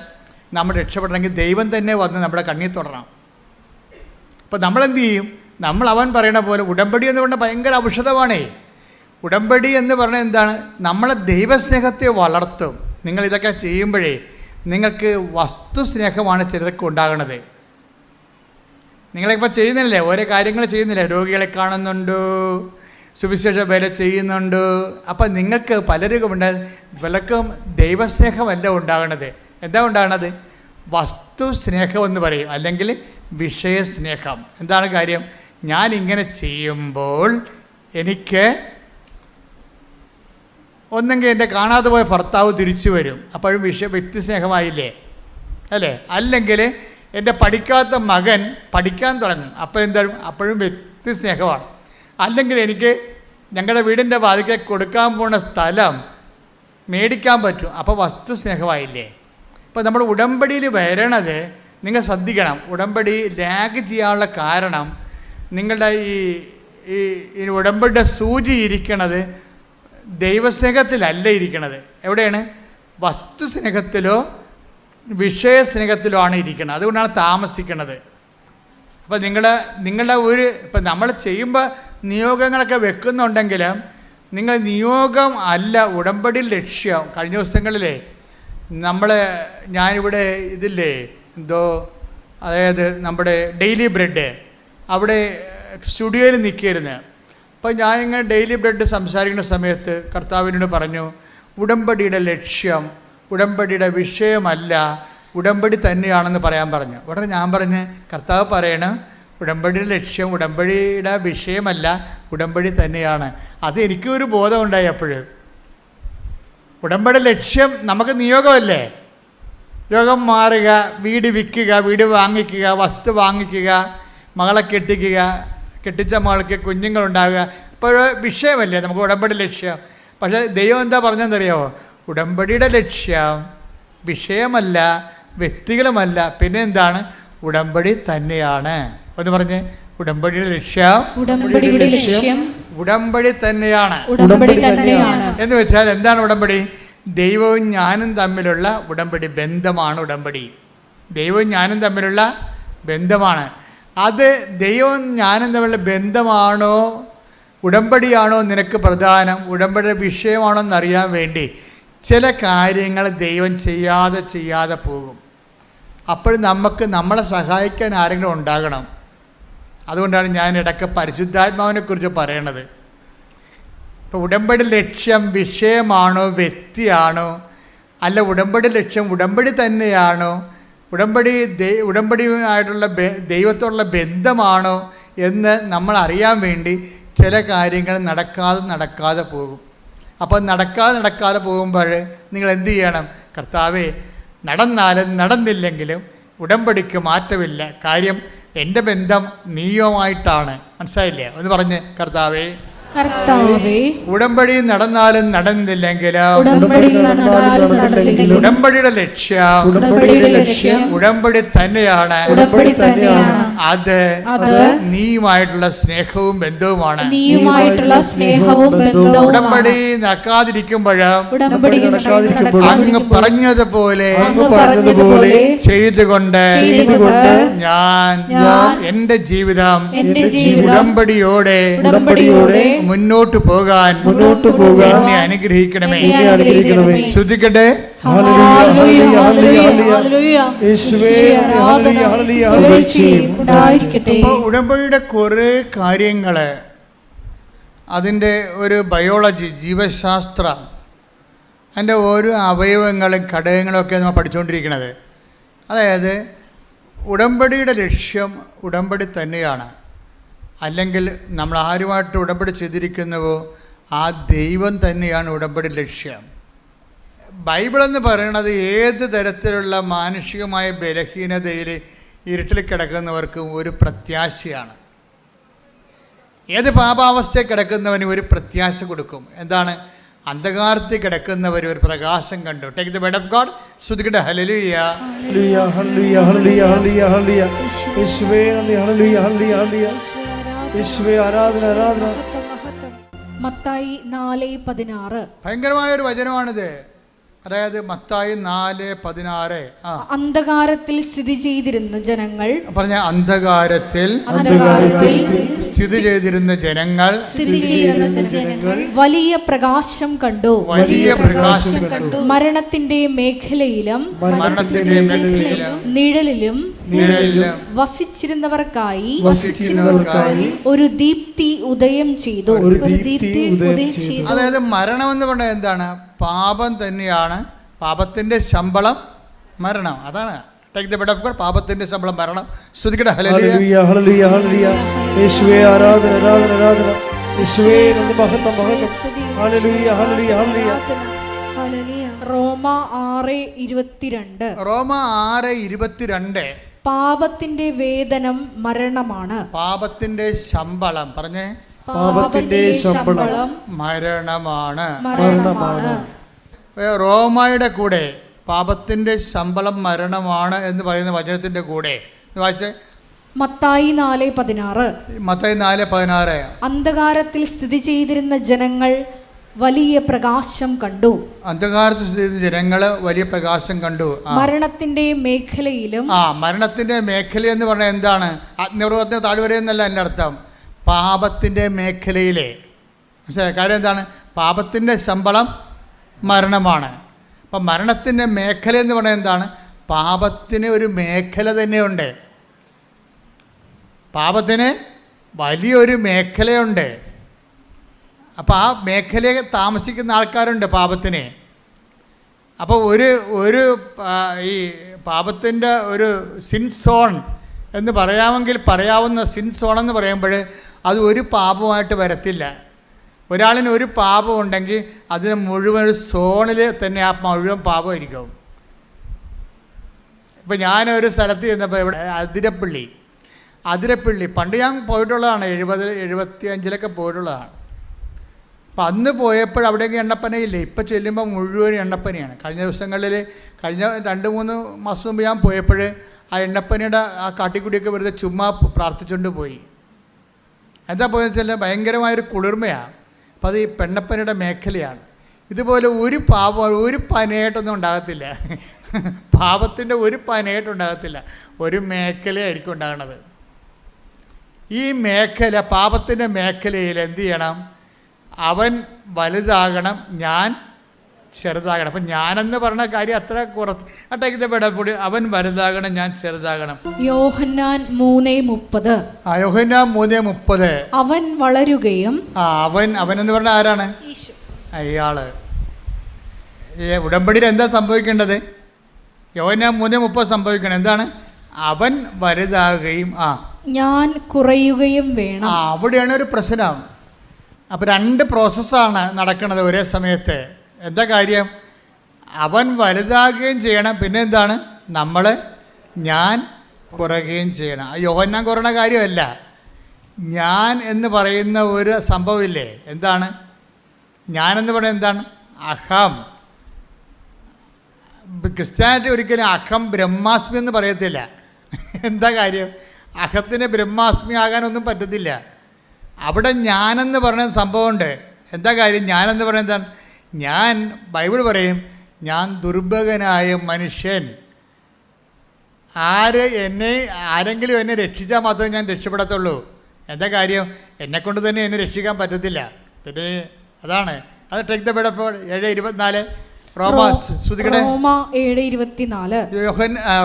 നമ്മൾ രക്ഷപ്പെടണമെങ്കിൽ ദൈവം തന്നെ വന്ന് നമ്മുടെ കണ്ണിൽ തൊടണം. അപ്പോൾ നമ്മളെന്ത് ചെയ്യും? അവൻ പറയണ പോലെ ഉടമ്പടി എന്ന് പറഞ്ഞാൽ ഭയങ്കര ഔഷധമാണേ. ഉടമ്പടി എന്ന് പറഞ്ഞാൽ എന്താണ്? നമ്മളെ ദൈവസ്നേഹത്തെ വളർത്തും. നിങ്ങളിതൊക്കെ ചെയ്യുമ്പോഴേ നിങ്ങൾക്ക് വസ്തുസ്നേഹമാണ് ചിലർക്ക് ഉണ്ടാകണത്. നിങ്ങളിപ്പോൾ ചെയ്യുന്നില്ലേ, ഓരോ കാര്യങ്ങൾ ചെയ്യുന്നില്ലേ? രോഗികളെ കാണുന്നുണ്ട്, സുവിശേഷ വേല ചെയ്യുന്നുണ്ട്. അപ്പം നിങ്ങൾക്ക് പലർക്കും ദൈവസ്നേഹമല്ല ഉണ്ടാകണത്. എന്താ ഉണ്ടാകണത്? വസ്തുസ്നേഹം എന്ന് പറയും, അല്ലെങ്കിൽ വിഷയസ്നേഹം. എന്താണ് കാര്യം? ഞാനിങ്ങനെ ചെയ്യുമ്പോൾ എനിക്ക് ഒന്നെങ്കിൽ എൻ്റെ കാണാതെ പോയ ഭർത്താവ് തിരിച്ചു വരും, അപ്പോഴും വ്യക്തിസ്നേഹമായില്ലേ അല്ലേ? അല്ലെങ്കിൽ എൻ്റെ പഠിക്കാത്ത മകൻ പഠിക്കാൻ തുടങ്ങും, അപ്പോൾ എന്തായാലും അപ്പോഴും വ്യക്തിസ്നേഹമാണ്. അല്ലെങ്കിൽ എനിക്ക് ഞങ്ങളുടെ വീടിൻ്റെ വാതിക്കൽ കൊടുക്കാൻ പോകുന്ന സ്ഥലം മേടിക്കാൻ പറ്റും, അപ്പോൾ വസ്തുസ്നേഹമായില്ലേ? അപ്പോൾ നമ്മൾ ഉടമ്പടിയിൽ വരണത് നിങ്ങൾ ശ്രദ്ധിക്കണം. ഉടമ്പടി ലാഗ് ചെയ്യാനുള്ള കാരണം നിങ്ങളുടെ ഈ ഉടമ്പടിയുടെ സൂചി ഇരിക്കണത് ദൈവസ്നേഹത്തിലല്ല ഇരിക്കണത്. എവിടെയാണ്? വസ്തുസ്നേഹത്തിലോ വിഷയസ്നേഹത്തിലോ ആണ് ഇരിക്കുന്നത്. അതുകൊണ്ടാണ് താമസിക്കുന്നത്. അപ്പോൾ നിങ്ങളുടെ ഇപ്പം നമ്മൾ ചെയ്യുമ്പോൾ നിയോഗങ്ങളൊക്കെ വെക്കുന്നുണ്ടെങ്കിൽ നിങ്ങൾ നിയോഗം അല്ല ഉടമ്പടി ലക്ഷ്യം. കഴിഞ്ഞ ദിവസങ്ങളിലേ ഞാനിവിടെ ഇതില്ലേ അതായത് നമ്മുടെ ഡെയിലി ബ്രെഡ് അവിടെ സ്റ്റുഡിയോയിൽ നിൽക്കിയിരുന്നു. അപ്പോൾ ഞാനിങ്ങനെ ഡെയിലി ബ്രെഡ് സംസാരിക്കുന്ന സമയത്ത് കർത്താവിനോട് പറഞ്ഞു, ഉടമ്പടിയുടെ ലക്ഷ്യം ഉടമ്പടിയുടെ വിഷയമല്ല, ഉടമ്പടി തന്നെയാണെന്ന് പറയാൻ പറഞ്ഞു. ഉടനെ ഞാൻ പറഞ്ഞ്, കർത്താവ് പറയണം ഉടമ്പടിയുടെ ലക്ഷ്യം ഉടമ്പടിയുടെ വിഷയമല്ല, ഉടമ്പടി തന്നെയാണ്. അത് എനിക്കൊരു ബോധം ഉണ്ടായി. അപ്പോഴ് ഉടമ്പടി ലക്ഷ്യം നമുക്ക് നിയോഗമല്ലേ? രോഗം മാറുക, വീട് വിൽക്കുക, വീട് വാങ്ങിക്കുക, വസ്തു വാങ്ങിക്കുക, മകളെ കെട്ടിച്ച മകൾക്ക് കുഞ്ഞുങ്ങളുണ്ടാകുക. ഇപ്പോൾ വിഷയമല്ലേ നമുക്ക് ഉടമ്പടി ലക്ഷ്യം? പക്ഷേ ദൈവം എന്താ പറഞ്ഞതെന്നറിയാമോ? ഉടമ്പടിയുടെ ലക്ഷ്യം വിഷയമല്ല, വ്യക്തികളുമല്ല, പിന്നെ എന്താണ്? ഉടമ്പടി തന്നെയാണ്. ഒന്ന് പറഞ്ഞ്, ഉടമ്പടിയുടെ ലക്ഷ്യം ഉടമ്പടി തന്നെയാണ്. എന്ന് വെച്ചാൽ എന്താണ് ഉടമ്പടി? ദൈവവും ഞാനും തമ്മിലുള്ള ഉടമ്പടി ബന്ധമാണ് ഉടമ്പടി. ദൈവവും ഞാനും തമ്മിലുള്ള ബന്ധമാണ്. അത് ദൈവവും ഞാനും തമ്മിലുള്ള ബന്ധമാണോ ഉടമ്പടിയാണോ നിനക്ക് പ്രധാനം, ഉടമ്പടിയുടെ വിഷയമാണോ എന്നറിയാൻ വേണ്ടി ചില കാര്യങ്ങൾ ദൈവം ചെയ്യാതെ പോകും. അപ്പോൾ നമ്മളെ സഹായിക്കാൻ ആരെങ്കിലും ഉണ്ടാകണം. അതുകൊണ്ടാണ് ഞാൻ ഇടയ്ക്ക് പരിശുദ്ധാത്മാവിനെക്കുറിച്ച് പറയണത്. ഇപ്പോൾ ഉടമ്പടി ലക്ഷ്യം വിഷയമാണോ വ്യക്തിയാണോ, അല്ല ഉടമ്പടി ലക്ഷ്യം ഉടമ്പടി തന്നെയാണോ, ഉടമ്പടിയുമായിട്ടുള്ള ദൈവത്തോടുള്ള ബന്ധമാണോ എന്ന് നമ്മൾ അറിയാൻ വേണ്ടി ചില കാര്യങ്ങൾ നടക്കാതെ പോകും. അപ്പോൾ നടക്കാതെ പോകുമ്പോൾ നിങ്ങൾ എന്ത് ചെയ്യണം? കർത്താവേ, നടന്നാലും നടന്നില്ലെങ്കിലും ഉടമ്പടിക്ക് മാറ്റമില്ല. കാര്യം എൻ്റെ ബന്ധം നീയുമായിട്ടാണ്. മനസ്സിലായില്ലേ? ഒന്ന് പറഞ്ഞ്, കർത്താവേ ഉടമ്പടി നടന്നാലും നടന്നില്ലെങ്കിലും ഉടമ്പടിയുടെ ലക്ഷ്യം ഉടമ്പടി തന്നെയാണ്. അത് നീയുമായിട്ടുള്ള സ്നേഹവും ബന്ധവുമാണ്. ഉടമ്പടി നടക്കാതിരിക്കുമ്പോഴും അങ്ങ് പറഞ്ഞതുപോലെ ചെയ്തുകൊണ്ട് ഞാൻ എൻ്റെ ജീവിതം ഉടമ്പടിയോടെ മുന്നോട്ട് പോകാൻ എന്നെ അനുഗ്രഹിക്കണമേ. ശ്രദ്ധിക്കട്ടെ. ഉടമ്പടിയുടെ കുറേ കാര്യങ്ങള്, അതിൻ്റെ ഒരു ബയോളജി, ജീവശാസ്ത്രം, അതിൻ്റെ ഓരോ അവയവങ്ങളും ഘടകങ്ങളും ഒക്കെ നമ്മൾ പഠിച്ചുകൊണ്ടിരിക്കുന്നത്. അതായത് ഉടമ്പടിയുടെ ലക്ഷ്യം ഉടമ്പടി തന്നെയാണ്. അല്ലെങ്കിൽ നമ്മൾ ആരുമായിട്ട് ഉടമ്പടി ചെയ്തിരിക്കുന്നുവോ ആ ദൈവം തന്നെയാണ് ഉടമ്പടി ലക്ഷ്യം. ബൈബിളെന്ന് പറയുന്നത് ഏത് തരത്തിലുള്ള മാനുഷികമായ ബലഹീനതയിൽ ഇരുട്ടിൽ കിടക്കുന്നവർക്കും ഒരു പ്രത്യാശയാണ്. ഏത് പാപാവസ്ഥയിൽ കിടക്കുന്നവനും ഒരു പ്രത്യാശ കൊടുക്കും. എന്താണ്? അന്ധകാരത്തിൽ കിടക്കുന്നവർ ഒരു പ്രകാശം കണ്ടു. Take the word of God. സ്തുതിക്കട്ടെ. Hallelujah, hallelujah, hallelujah, hallelujah, hallelujah, യേശുവേ നന്ദി, ഹല്ലേലൂയ, ഹല്ലേലൂയ, ഹല്ലേലൂയ, യേശുവേ ആരാധന. മത്തായി 4:16 ഭയങ്കരമായ ഒരു വചനമാണിത്. അതായത് മത്തായി 4:16. അന്ധകാരത്തിൽ സ്ഥിതി ചെയ്തിരുന്ന ജനങ്ങൾ പറഞ്ഞ അന്ധകാരത്തിൽ സ്ഥിതി ചെയ്തിരുന്ന ജനങ്ങൾ വലിയ പ്രകാശം കണ്ടു. മരണത്തിന്റെ മേഖലയിലും നിഴലിലും വസിച്ചിരുന്നവർക്കായി ഒരു ദീപ്തി ഉദയം ചെയ്തു. അതായത് മരണം എന്ന് പറഞ്ഞാൽ എന്താണ്? പാപം തന്നെയാണ്. പാപത്തിന്റെ ശമ്പളം മരണം. അതാണ് take the word of God. പാപത്തിന്റെ ശമ്പളം മരണം. സ്തുതിക്കട്ടെ. ഹല്ലേലൂയ, ഹല്ലേലൂയ, ഹല്ലേലൂയ, യേശുവേ ആരാധന, ആരാധന, ആരാധന, യേശുവേ നന്ദി, മഹത്വം, മഹത്വം, ഹല്ലേലൂയ, ഹല്ലേലൂയ, ഹല്ലേലൂയ. റോമ 6:22. റോമ 6:22. പാപത്തിന്റെ വേതനം മരണമാണ്. പാപത്തിന്റെ ശമ്പളം പറഞ്ഞേ. പാപത്തിന്റെ ശമ്പളം മരണമാണ്. മരണമാണ്. റോമയുടെ കൂടെ പാപത്തിന്റെ ശമ്പളം മരണമാണ് എന്ന് പറയുന്ന വചനത്തിന്റെ കൂടെ വായിച്ചേ. മത്തായി 4:16. മത്തായി 4:16. അന്ധകാരത്തിൽ സ്ഥിതി ചെയ്തിരുന്ന ജനങ്ങൾ വലിയ പ്രകാശം കണ്ടു. അന്ധകാരത്തിൽ സ്ഥിതി ചെയ്യുന്ന ജനങ്ങൾ വലിയ പ്രകാശം കണ്ടു. മരണത്തിന്റെ മേഖലയിലും. മരണത്തിന്റെ മേഖല എന്ന് പറഞ്ഞാൽ എന്താണ്? അഗ്നിപർവ്വതത്തിന് താഴ്വര എന്നല്ല എൻ്റെ അർത്ഥം. പാപത്തിന്റെ മേഖലയിലെ കാര്യം എന്താണ്? പാപത്തിന്റെ ശമ്പളം മരണമാണ്. അപ്പം മരണത്തിന്റെ മേഖല എന്ന് പറഞ്ഞാൽ എന്താണ്? പാപത്തിന് ഒരു മേഖല തന്നെയുണ്ട്. പാപത്തിന് വലിയൊരു മേഖലയുണ്ട്. അപ്പോൾ ആ മേഖലയിൽ താമസിക്കുന്ന ആൾക്കാരുണ്ട് പാപത്തിന്. അപ്പോൾ ഒരു ഈ പാപത്തിൻ്റെ ഒരു സിൻ സോൺ എന്ന് പറയാമെങ്കിൽ പറയാവുന്ന സിൻ സോൺ എന്ന് പറയുമ്പോൾ അത് ഒരു പാപമായിട്ട് വരത്തില്ല. ഒരാളിന് ഒരു പാപം ഉണ്ടെങ്കിൽ അതിന് മുഴുവൻ ഒരു സോണിൽ തന്നെ ആ മുഴുവൻ പാപമായിരിക്കും. ഇപ്പം ഞാനൊരു സ്ഥലത്ത് ചെന്നപ്പോൾ ഇവിടെ അതിരപ്പള്ളി പണ്ട് ഞാൻ പോയിട്ടുള്ളതാണ്. 70-75 പോയിട്ടുള്ളതാണ്. അപ്പം അന്ന് പോയപ്പോൾ അവിടെയൊക്കെ എണ്ണപ്പനയില്ലേ. ഇപ്പം ചെല്ലുമ്പോൾ മുഴുവൻ എണ്ണപ്പനയാണ്. കഴിഞ്ഞ ദിവസങ്ങളിൽ കഴിഞ്ഞ 2-3 മാസം മുമ്പ് ഞാൻ പോയപ്പോൾ ആ എണ്ണപ്പനയുടെ ആ കാട്ടിക്കുടിയൊക്കെ വെറുതെ ചുമ്മാ പ്രാർത്ഥിച്ചുകൊണ്ട് പോയി. എന്താ പോയെന്ന് വെച്ചാൽ ഭയങ്കരമായൊരു കുളിർമയാണ്. അപ്പം അത് ഈ പെണ്ണപ്പനയുടെ മേഖലയാണ്. ഇതുപോലെ ഒരു പനയായിട്ടൊന്നും ഉണ്ടാകത്തില്ല. പാപത്തിൻ്റെ ഒരു പനയായിട്ടുണ്ടാകത്തില്ല. ഒരു മേഖലയായിരിക്കും ഉണ്ടാകുന്നത്. ഈ മേഖല, പാപത്തിൻ്റെ മേഖലയിൽ എന്ത് ചെയ്യണം? അവൻ വലുതാകണം, ഞാൻ ചെറുതാകണം. അപ്പം ഞാനെന്ന് പറഞ്ഞ കാര്യം അത്ര കുറച്ച് അട്ടേക്കപ്പെടക്കൂടി. അവൻ വലുതാകണം, ഞാൻ ചെറുതാകണം. യോഹന്നാൻ 3:30. യോഹന്നാൻ 3:30. അവൻ വളരുകയും. അവൻ എന്ന് പറഞ്ഞാൽ ആരാണ്? അയാള്. ഉടമ്പടിയിൽ എന്താ സംഭവിക്കേണ്ടത്? യോഹന്നാൻ 3:30 സംഭവിക്കണം. എന്താണ്? അവൻ വലുതാകുകയും ഞാൻ കുറയുകയും വേണം. അവിടെയാണ് ഒരു പ്രശ്നം. അപ്പോൾ 2 പ്രോസസ്സാണ് നടക്കുന്നത് ഒരേ സമയത്ത്. എന്താ കാര്യം? അവൻ വലുതാകുകയും ചെയ്യണം. പിന്നെ എന്താണ്? ഞാൻ കുറയുകയും ചെയ്യണം. യോഹന്നാൻ കുറയണ കാര്യമല്ല. ഞാൻ എന്ന് പറയുന്ന ഒരു സംഭവമില്ലേ? എന്താണ് ഞാനെന്ന് പറയുന്നത്? എന്താണ്? അഹം. ക്രിസ്ത്യാനിറ്റി ഒരിക്കലും അഹം ബ്രഹ്മാസ്മി എന്ന് പറയത്തില്ല. എന്താ കാര്യം? അഹത്തിന് ബ്രഹ്മാസ്മി ആകാനൊന്നും പറ്റത്തില്ല. അവിടെ ഞാനെന്ന് പറയുന്ന സംഭവമുണ്ട്. എന്താ കാര്യം? ഞാനെന്ന് പറയുന്നത് എന്താണ്? ഞാൻ ബൈബിൾ പറയും, ഞാൻ ദുർഭകനായ മനുഷ്യൻ. ആരെങ്കിലും എന്നെ രക്ഷിച്ചാൽ മാത്രമേ ഞാൻ രക്ഷപ്പെടത്തുള്ളൂ. എന്താ കാര്യം? എന്നെക്കൊണ്ട് തന്നെ എന്നെ രക്ഷിക്കാൻ പറ്റത്തില്ല. പിന്നെ അതാണ് അത്. Take the word of 7:24.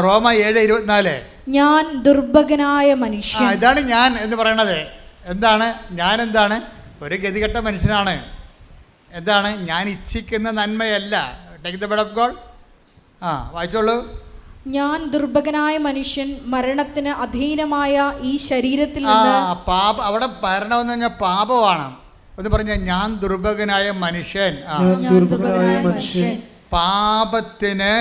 റോമ 7:24. ഞാൻ ദുർഭകനായ മനുഷ്യൻ. ഇതാണ് ഞാൻ എന്ന് പറയണത്. എന്താണ് ഞാൻ? എന്താണ്? ഒരു ഗതികെട്ട മനുഷ്യനാണ്. എന്താണ്? ഞാൻ ഇച്ഛിക്കുന്ന നന്മയല്ല. Take the word of God. വായിച്ചോളൂ. ഞാൻ ദുർഭകനായ മനുഷ്യൻ, മരണത്തിന് അധീനമായ ഈ ശരീരത്തിൽ നിന്ന്. അവിടെ മരണമെന്ന് പറഞ്ഞാൽ പാപമാണ് എന്ന് പറഞ്ഞാൽ ഞാൻ ദുർഭകനായ മനുഷ്യൻ. പാപത്തിന്.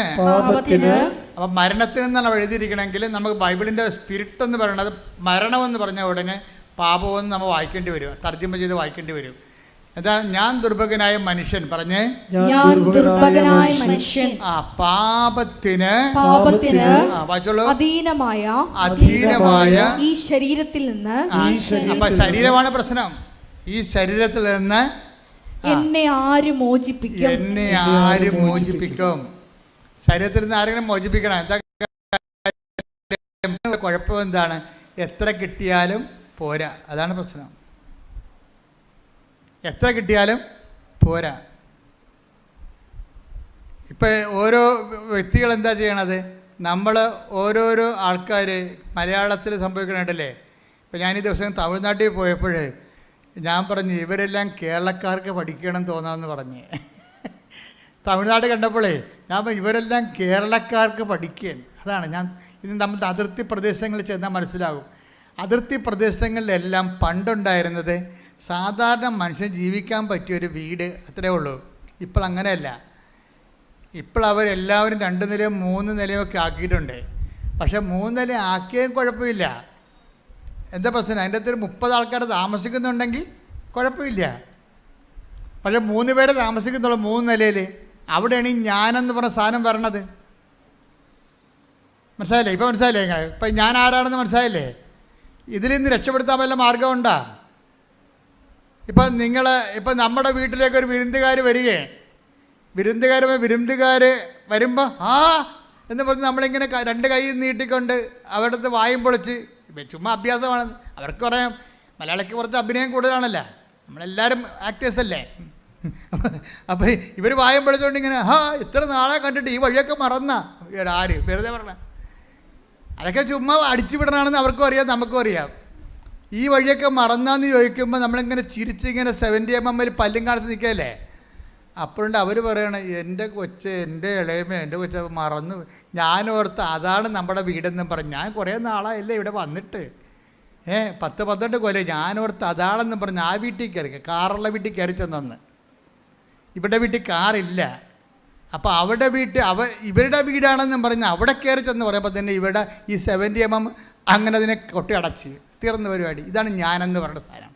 അപ്പം മരണത്തിന് എന്നാണ് എഴുതിയിരിക്കണമെങ്കിൽ നമുക്ക് ബൈബിളിൻ്റെ സ്പിരിറ്റ് എന്ന് പറയുന്നത് മരണമെന്ന് പറഞ്ഞ ഉടനെ പാപമെന്ന് നമ്മൾ വായിക്കേണ്ടി വരും. തർജ്ജമ ചെയ്ത് വായിക്കേണ്ടി വരും. എന്താ? ഞാൻ ദുർഭകനായ മനുഷ്യൻ. പറഞ്ഞേ, പാപത്തിന് അധീനമായ ഈ ശരീരത്തിൽ നിന്ന്. അപ്പൊ ശരീരമാണ് പ്രശ്നം. ഈ ശരീരത്തിൽ നിന്ന് എന്നെ ആര് മോചിപ്പിക്കും? ശരീരത്തിൽ നിന്ന് ആരെങ്കിലും മോചിപ്പിക്കണം. എന്താ കുഴപ്പം? എന്താണ്? എത്ര കിട്ടിയാലും പോരാ. അതാണ് പ്രശ്നം. എത്ര കിട്ടിയാലും പോരാ. ഇപ്പം ഓരോ വ്യക്തികൾ എന്താ ചെയ്യണത്? നമ്മൾ ഓരോരോ ആൾക്കാർ മലയാളത്തിൽ സംഭവിക്കണുണ്ടല്ലേ. ഇപ്പം ഞാൻ ഈ ദിവസം തമിഴ്നാട്ടിൽ പോയപ്പോൾ ഞാൻ പറഞ്ഞു, ഇവരെല്ലാം കേരളക്കാർക്ക് പഠിക്കണം തോന്നാമെന്ന് പറഞ്ഞ്. തമിഴ്നാട് കണ്ടപ്പോഴേ ഞാൻ ഇവരെല്ലാം കേരളക്കാർക്ക് പഠിക്കുകയാണ്. അതാണ് ഇത് നമ്മുടെ അതിർത്തി പ്രദേശങ്ങളിൽ ചെന്നാൽ മനസ്സിലാകും. അതിർത്തി പ്രദേശങ്ങളിലെല്ലാം പണ്ടുണ്ടായിരുന്നത് സാധാരണ മനുഷ്യൻ ജീവിക്കാൻ പറ്റിയൊരു വീട്, അത്രേ ഉള്ളൂ. ഇപ്പോൾ അങ്ങനെയല്ല. ഇപ്പോൾ അവരെല്ലാവരും 2 നിലയും 3 നിലയും ഒക്കെ ആക്കിയിട്ടുണ്ട്. പക്ഷേ 3 നില ആക്കിയാലും കുഴപ്പമില്ല. എന്താ പ്രശ്നം? അതിൻ്റെ അകത്തൊരു 30 ആൾക്കാർ താമസിക്കുന്നുണ്ടെങ്കിൽ കുഴപ്പമില്ല. പക്ഷേ 3 പേരെ താമസിക്കുന്നുള്ളൂ 3 നിലയിൽ. അവിടെയാണ് ഈ ഞാനെന്ന് പറഞ്ഞ സാധനം വരണത്. മനസ്സിലായില്ലേ? ഇപ്പോൾ മനസ്സിലായില്ലേ? ഇപ്പം ഞാൻ ആരാണെന്ന് മനസ്സിലായില്ലേ? ഇതിൽ നിന്ന് രക്ഷപ്പെടുത്താൻ വല്ല മാർഗമുണ്ടോ? ഇപ്പം നമ്മുടെ വീട്ടിലേക്ക് ഒരു വിരുന്നുകാർ വരികയെ, വിരുന്നുകാർ വരുമ്പോൾ ആ എന്ന് പറഞ്ഞ് നമ്മളിങ്ങനെ രണ്ട് കൈ നീട്ടിക്കൊണ്ട് അവിടുത്തെ വായും പൊളിച്ച്, ചുമ്മാ അഭ്യാസമാണ്. അവർക്ക് പറയാം, മലയാളിക്ക് കുറച്ച് അഭിനയം കൂടുതലാണല്ലോ, നമ്മളെല്ലാവരും ആക്ടേഴ്സ് അല്ലേ. അപ്പോൾ ഇവർ വായും പൊളിച്ചുകൊണ്ട് ഇങ്ങനെ ഇത്ര നാളെ കണ്ടിട്ട് ഈ വഴിയൊക്കെ മറന്നാ ആര് വെറുതെ പറഞ്ഞ, അതൊക്കെ ചുമ്മാ അടിച്ചു വിടണമെന്ന് അവർക്കും അറിയാം, നമുക്കും അറിയാം. ഈ വഴിയൊക്കെ മറന്നാന്ന് ചോദിക്കുമ്പോൾ നമ്മളിങ്ങനെ ചിരിച്ചിങ്ങനെ 70mm പല്ലും കാണിച്ച് നിൽക്കുകയല്ലേ. അപ്പോഴുണ്ട് അവർ പറയണ, എൻ്റെ കൊച്ച്, എൻ്റെ ഇളയമ, എൻ്റെ കൊച്ച് മറന്നു. ഞാനോർത്ത് അതാണ് നമ്മുടെ വീടെന്നും പറഞ്ഞു. ഞാൻ കുറേ നാളായല്ലേ ഇവിടെ വന്നിട്ട്, 10-12 കൊല്ലം. ഞാനോർത്ത് അതാണെന്നും പറഞ്ഞ് ആ വീട്ടിൽ കയറി, കാറുള്ള വീട്ടിൽ കയറി ചെന്നു. ഇവിടെ വീട്ടിൽ കാറില്ല. അപ്പോൾ അവിടെ ഇവരുടെ വീടാണെന്നും പറഞ്ഞ് അവിടെ കയറി ചെന്ന് പറയുമ്പോൾ തന്നെ ഇവിടെ ഈ 70mm അങ്ങനെ അതിനെ കൊട്ടി അടച്ച് തീർന്ന പരിപാടി. ഇതാണ് ഞാനെന്ന് പറയുന്ന സാധനം.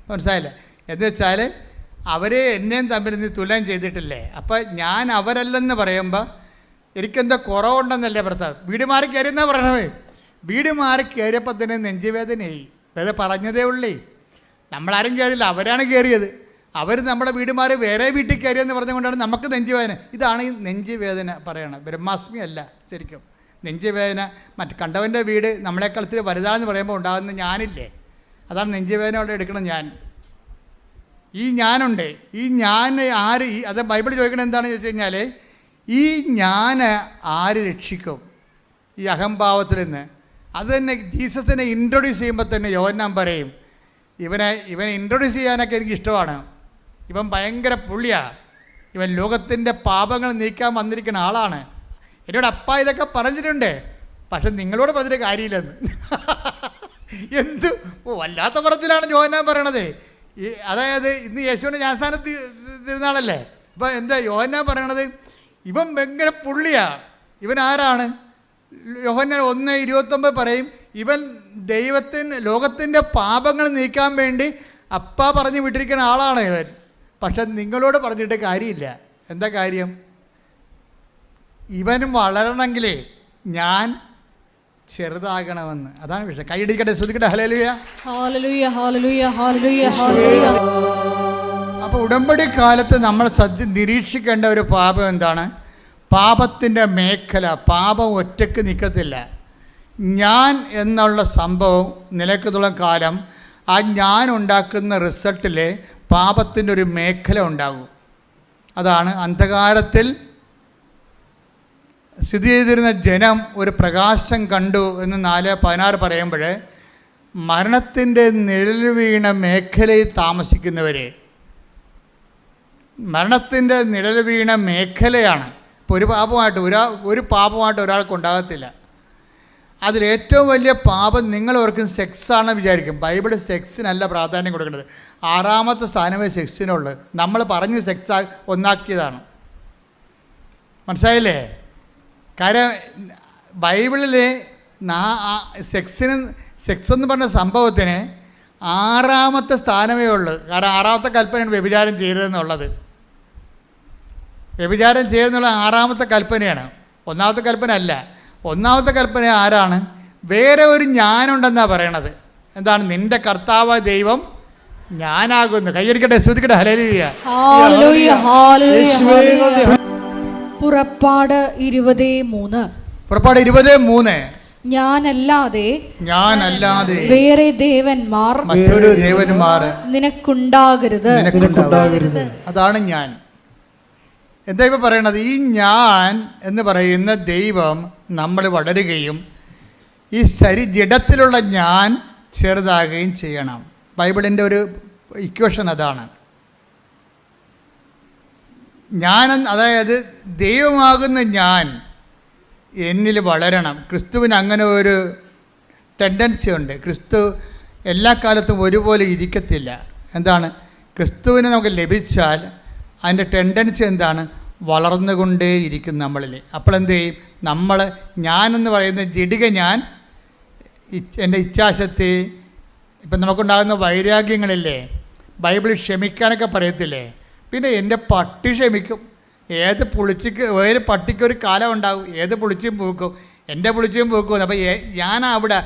മനസ്സിലായില്ലേ? എന്ന് വെച്ചാൽ അവരെ എന്നെയും തമ്മിൽ നീ തുലനം ചെയ്തിട്ടില്ലേ. അപ്പം ഞാൻ അവരല്ലെന്ന് പറയുമ്പോൾ എനിക്കെന്താ കുറവുണ്ടെന്നല്ലേ ഭർത്താവ്. വീട് മാറി കയറിയെന്നാ പറയണവേ. വീട് മാറി കയറിയപ്പോൾ തന്നെ നെഞ്ചുവേദനയായി. വേറെ പറഞ്ഞതേ ഉള്ളേ, നമ്മളാരും കയറിയില്ല, അവരാണ് കയറിയത്. അവർ നമ്മുടെ വീട് മാറി വേറെ വീട്ടിൽ കയറിയെന്ന് പറഞ്ഞുകൊണ്ടാണ് നമുക്ക് നെഞ്ചുവേദന. ഇതാണ് ഈ നെഞ്ചുവേദന പറയണത്. ബ്രഹ്മാസ്മി അല്ല ശരിക്കും നെഞ്ചുവേദന. കണ്ടവൻ്റെ വീട് നമ്മളെക്കാൾ ഇത്തിരി വലുതാണെന്ന് പറയുമ്പോൾ ഉണ്ടാകുന്ന ഞാനില്ലേ, അതാണ് നെഞ്ചുവേദന അവിടെ എടുക്കണം. ഈ ഞാനുണ്ട്. ഈ ഞാൻ ആര്? അത് ബൈബിൾ ചോദിക്കണത് എന്താണെന്ന് ചോദിച്ചു കഴിഞ്ഞാൽ, ഈ ഞാൻ ആര് രക്ഷിക്കും ഈ അഹംഭാവത്തിൽ നിന്ന്? അത് തന്നെ ജീസസിനെ ഇൻട്രൊഡ്യൂസ് ചെയ്യുമ്പോൾ തന്നെ യോഹന്നാൻ പറയും, ഇവനെ ഇൻട്രൊഡ്യൂസ് ചെയ്യാനൊക്കെ എനിക്ക് ഇഷ്ടമാണ്. ഇവൻ ഭയങ്കര പുള്ളിയാണ്. ഇവൻ ലോകത്തിൻ്റെ പാപങ്ങൾ നീക്കാൻ വന്നിരിക്കുന്ന ആളാണ്. എന്നോട് അപ്പ ഇതൊക്കെ പറഞ്ഞിട്ടുണ്ട്, പക്ഷെ നിങ്ങളോട് പറഞ്ഞിട്ട് കാര്യമില്ലെന്ന്. എന്ത് വല്ലാത്ത പറച്ചിലാണ് യോഹന്നാൻ പറയണത്. അതായത് ഇന്ന് യേശുവിൻ്റെ ജ്ഞാനസ്നാനത്തിൽ തിരുനാളല്ലേ. ഇപ്പം എന്താ യോഹന്നാൻ പറയണത്? ഇവൻ ഭയങ്കര പുള്ളിയാണ്. ഇവൻ ആരാണ്? യോഹന്നാൻ 1:29 പറയും, ഇവൻ ലോകത്തിൻ്റെ പാപങ്ങൾ നീക്കാൻ വേണ്ടി അപ്പ പറഞ്ഞു വിട്ടിരിക്കുന്ന ആളാണ് ഇവൻ. പക്ഷെ നിങ്ങളോട് പറഞ്ഞിട്ട് കാര്യമില്ല. എന്താ കാര്യം? ഇവനും വളരണമെങ്കിലേ ഞാൻ ചെറുതാകണമെന്ന്. അതാണ് വിഷയം. കൈയടിക്കട്ടെ, ശ്രദ്ധിക്കട്ടെ. Hallelujah, hallelujah, hallelujah, hallelujah, hallelujah. അപ്പോൾ ഉടമ്പടി കാലത്ത് നമ്മൾ നിരീക്ഷിക്കേണ്ട ഒരു പാപം എന്താണ്? പാപത്തിൻ്റെ മേഖല. പാപം ഒറ്റയ്ക്ക് നിൽക്കത്തില്ല. ഞാൻ എന്നുള്ള സംഭവം നിലയ്ക്കുള്ള കാലം ആ ഞാൻ ഉണ്ടാക്കുന്ന റിസൾട്ടിൽ പാപത്തിൻ്റെ ഒരു മേഖല ഉണ്ടാകും. അതാണ് അന്ധകാരത്തിൽ സ്ഥിതി ചെയ്തിരുന്ന ജനം ഒരു പ്രകാശം കണ്ടു എന്ന് 4:16 പറയുമ്പോൾ, മരണത്തിൻ്റെ നിഴൽ വീണ മേഖലയിൽ താമസിക്കുന്നവർ, മരണത്തിൻ്റെ നിഴൽ വീണ മേഖലയാണ്. ഇപ്പോൾ ഒരു പാപമായിട്ട് ഒരാൾക്കുണ്ടാകത്തില്ല. അതിലേറ്റവും വലിയ പാപം നിങ്ങൾ ഓർക്കും സെക്സാണെന്ന് വിചാരിക്കും. ബൈബിൾ സെക്സിനല്ല പ്രാധാന്യം കൊടുക്കുന്നത്. 6ാമത്തെ സ്ഥാനമേ സെക്സിനുള്ളത്. നമ്മൾ പറഞ്ഞ് സെക്സ് ഒന്നാക്കിയതാണ്. മനസ്സിലായില്ലേ? കാര്യം ബൈബിളിൽ സെക്സ് എന്ന് പറഞ്ഞ സംഭവത്തിന് 6ാമത്തെ സ്ഥാനമേ ഉള്ളൂ. കാരണം 6ാമത്തെ കൽപ്പനയാണ് വ്യഭിചാരം ചെയ്തതെന്നുള്ളത്. വ്യഭിചാരം ചെയ്തെന്നുള്ള 6ാമത്തെ കൽപ്പനയാണ്. 1ാമത്തെ കൽപ്പന അല്ല. 1ാമത്തെ കൽപ്പന ആരാണ്? വേറെ ഒരു ഞാനുണ്ടെന്നാണ് പറയണത്. എന്താണ്? നിന്റെ കർത്താവ് ദൈവം ഞാനാകുന്നു. കയ്യടിക്കട്ടെ, ശ്രദ്ധിക്കട്ടെ. Hallelujah, hallelujah, hallelujah. പുറപ്പാട് 20:3. പുറപ്പാട് 20:3. ഞാനല്ലാതെ വേറെ ദേവന്മാർ മറ്റൊരു ദേവന്മാർ നിനക്കുണ്ടാകരുത്. അതാണ് ഞാൻ. എന്താ ഇപ്പം പറയണത്? ഈ ഞാൻ എന്ന് പറയുന്ന ദൈവം നമ്മൾ വളരുകയും ഈ ജഡത്തിലുള്ള ഞാൻ ചെറുതാകുകയും ചെയ്യണം. ബൈബിളിൻ്റെ ഒരു ഇക്വേഷൻ അതാണ്. അതായത് ദൈവമാകുന്ന ഞാൻ എന്നിൽ വളരണം. ക്രിസ്തുവിന് അങ്ങനെ ഒരു ടെൻഡൻസി ഉണ്ട്. ക്രിസ്തു എല്ലാ കാലത്തും ഒരുപോലെ ഇരിക്കത്തില്ല. എന്താണ്? ക്രിസ്തുവിനെ നമുക്ക് ലഭിച്ചാൽ അതിൻ്റെ ടെൻഡൻസി എന്താണ്? വളർന്നുകൊണ്ടേയിരിക്കും നമ്മളിൽ. അപ്പോൾ എന്ത് ചെയ്യും? ഞാനെന്ന് പറയുന്ന ജഡിക ഞാൻ, എൻ്റെ ഇച്ഛാശക്തി, ഇപ്പം നമുക്കുണ്ടാകുന്ന വൈരാഗ്യങ്ങളില്ലേ, ബൈബിൾ ക്ഷമിക്കാനൊക്കെ പറയത്തില്ലേ? പിന്നെ എൻ്റെ പട്ടി ക്ഷമിക്കും. ഏത് പട്ടിക്കൊരു കാലം ഉണ്ടാകും. ഏത് പുളിച്ചും പൂക്കും. എൻ്റെ പുളിച്ചും പൂക്കും. അപ്പോൾ ഞാൻ അവിടെ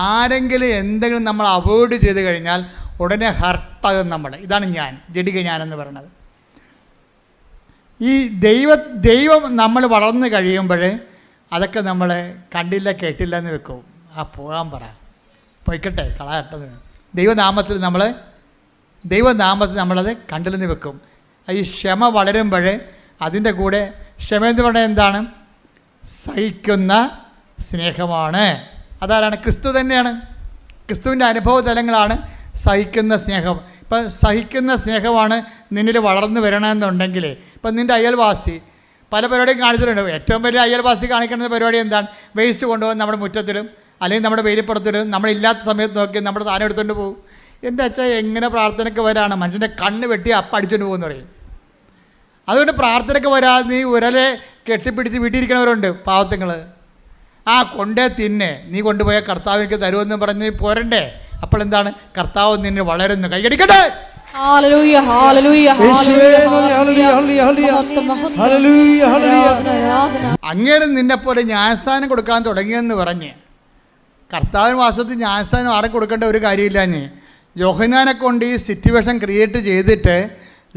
ആരെങ്കിലും എന്തെങ്കിലും നമ്മൾ അവോയ്ഡ് ചെയ്ത് കഴിഞ്ഞാൽ ഉടനെ ഹർട്ടാകും നമ്മൾ. ഇതാണ് ഞാൻ, ജഡിക ഞാനെന്ന് പറയുന്നത്. ഈ ദൈവം നമ്മൾ വളർന്നു കഴിയുമ്പോൾ അതൊക്കെ നമ്മൾ കണ്ടില്ല കേട്ടില്ല എന്ന് വെക്കും. ആ പോകാൻ പറ, പൊയ്ക്കട്ടെ, കളയട്ടെ. ദൈവനാമത്തിൽ നമ്മളത് കണ്ടില്ലെന്ന് വെക്കും. ഈ ക്ഷമ വളരുമ്പോൾ അതിൻ്റെ കൂടെ ക്ഷമ എന്ന് പറയുന്നത് എന്താണ്? സഹിക്കുന്ന സ്നേഹമാണ്. അതാരാണ്? ക്രിസ്തു തന്നെയാണ്. ക്രിസ്തുവിൻ്റെ അനുഭവ തലങ്ങളാണ് സഹിക്കുന്ന സ്നേഹം. ഇപ്പം സഹിക്കുന്ന സ്നേഹമാണ് നിന്നിൽ വളർന്നു വരണമെന്നുണ്ടെങ്കിൽ, ഇപ്പം നിൻ്റെ അയൽവാസി പല പരിപാടിയും കാണിച്ചിട്ടുണ്ട്. ഏറ്റവും വലിയ അയൽവാസി കാണിക്കുന്ന പരിപാടി എന്താണ്? വേസ്റ്റ് കൊണ്ടുപോകും നമ്മുടെ മുറ്റത്തിലും അല്ലെങ്കിൽ നമ്മുടെ വെയിലിപ്പുറത്തിലും. നമ്മളില്ലാത്ത സമയത്ത് നോക്കി നമ്മുടെ സാധനം എടുത്തുകൊണ്ട് പോകും. എൻ്റെ അച്ഛൻ എങ്ങനെ പ്രാർത്ഥനയ്ക്ക് വരാണ്? മനുഷ്യൻ്റെ കണ്ണ് വെട്ടി അപ്പം അടിച്ചുകൊണ്ട് പോകുമെന്ന് പറയും. അതുകൊണ്ട് പ്രാർത്ഥനയ്ക്ക് വരാതെ നീ ഉരലെ കെട്ടിപ്പിടിച്ച് വീട്ടിയിരിക്കണവരുണ്ട് പാവത്തുങ്ങൾ. ആ കൊണ്ടേ തിന്നെ, നീ കൊണ്ടുപോയ കർത്താവ് എനിക്ക് തരുമെന്ന് പറഞ്ഞ് പോരണ്ടേ? അപ്പോൾ എന്താണ്? കർത്താവ് നിന്നെ വളരുന്നു. കൈയടിക്കട്ടെ. അങ്ങേരും നിന്നെപ്പോലെ ജ്ഞാനസ്ഥാനം കൊടുക്കാൻ തുടങ്ങിയെന്ന് പറഞ്ഞ് കർത്താവിന് വാസ്തവത്തിൽ ജ്ഞാനസ്ഥാനം ആരും കൊടുക്കേണ്ട ഒരു കാര്യമില്ല. യോഹന്നാനെ കൊണ്ട് ഈ സിറ്റുവേഷൻ ക്രിയേറ്റ് ചെയ്തിട്ട്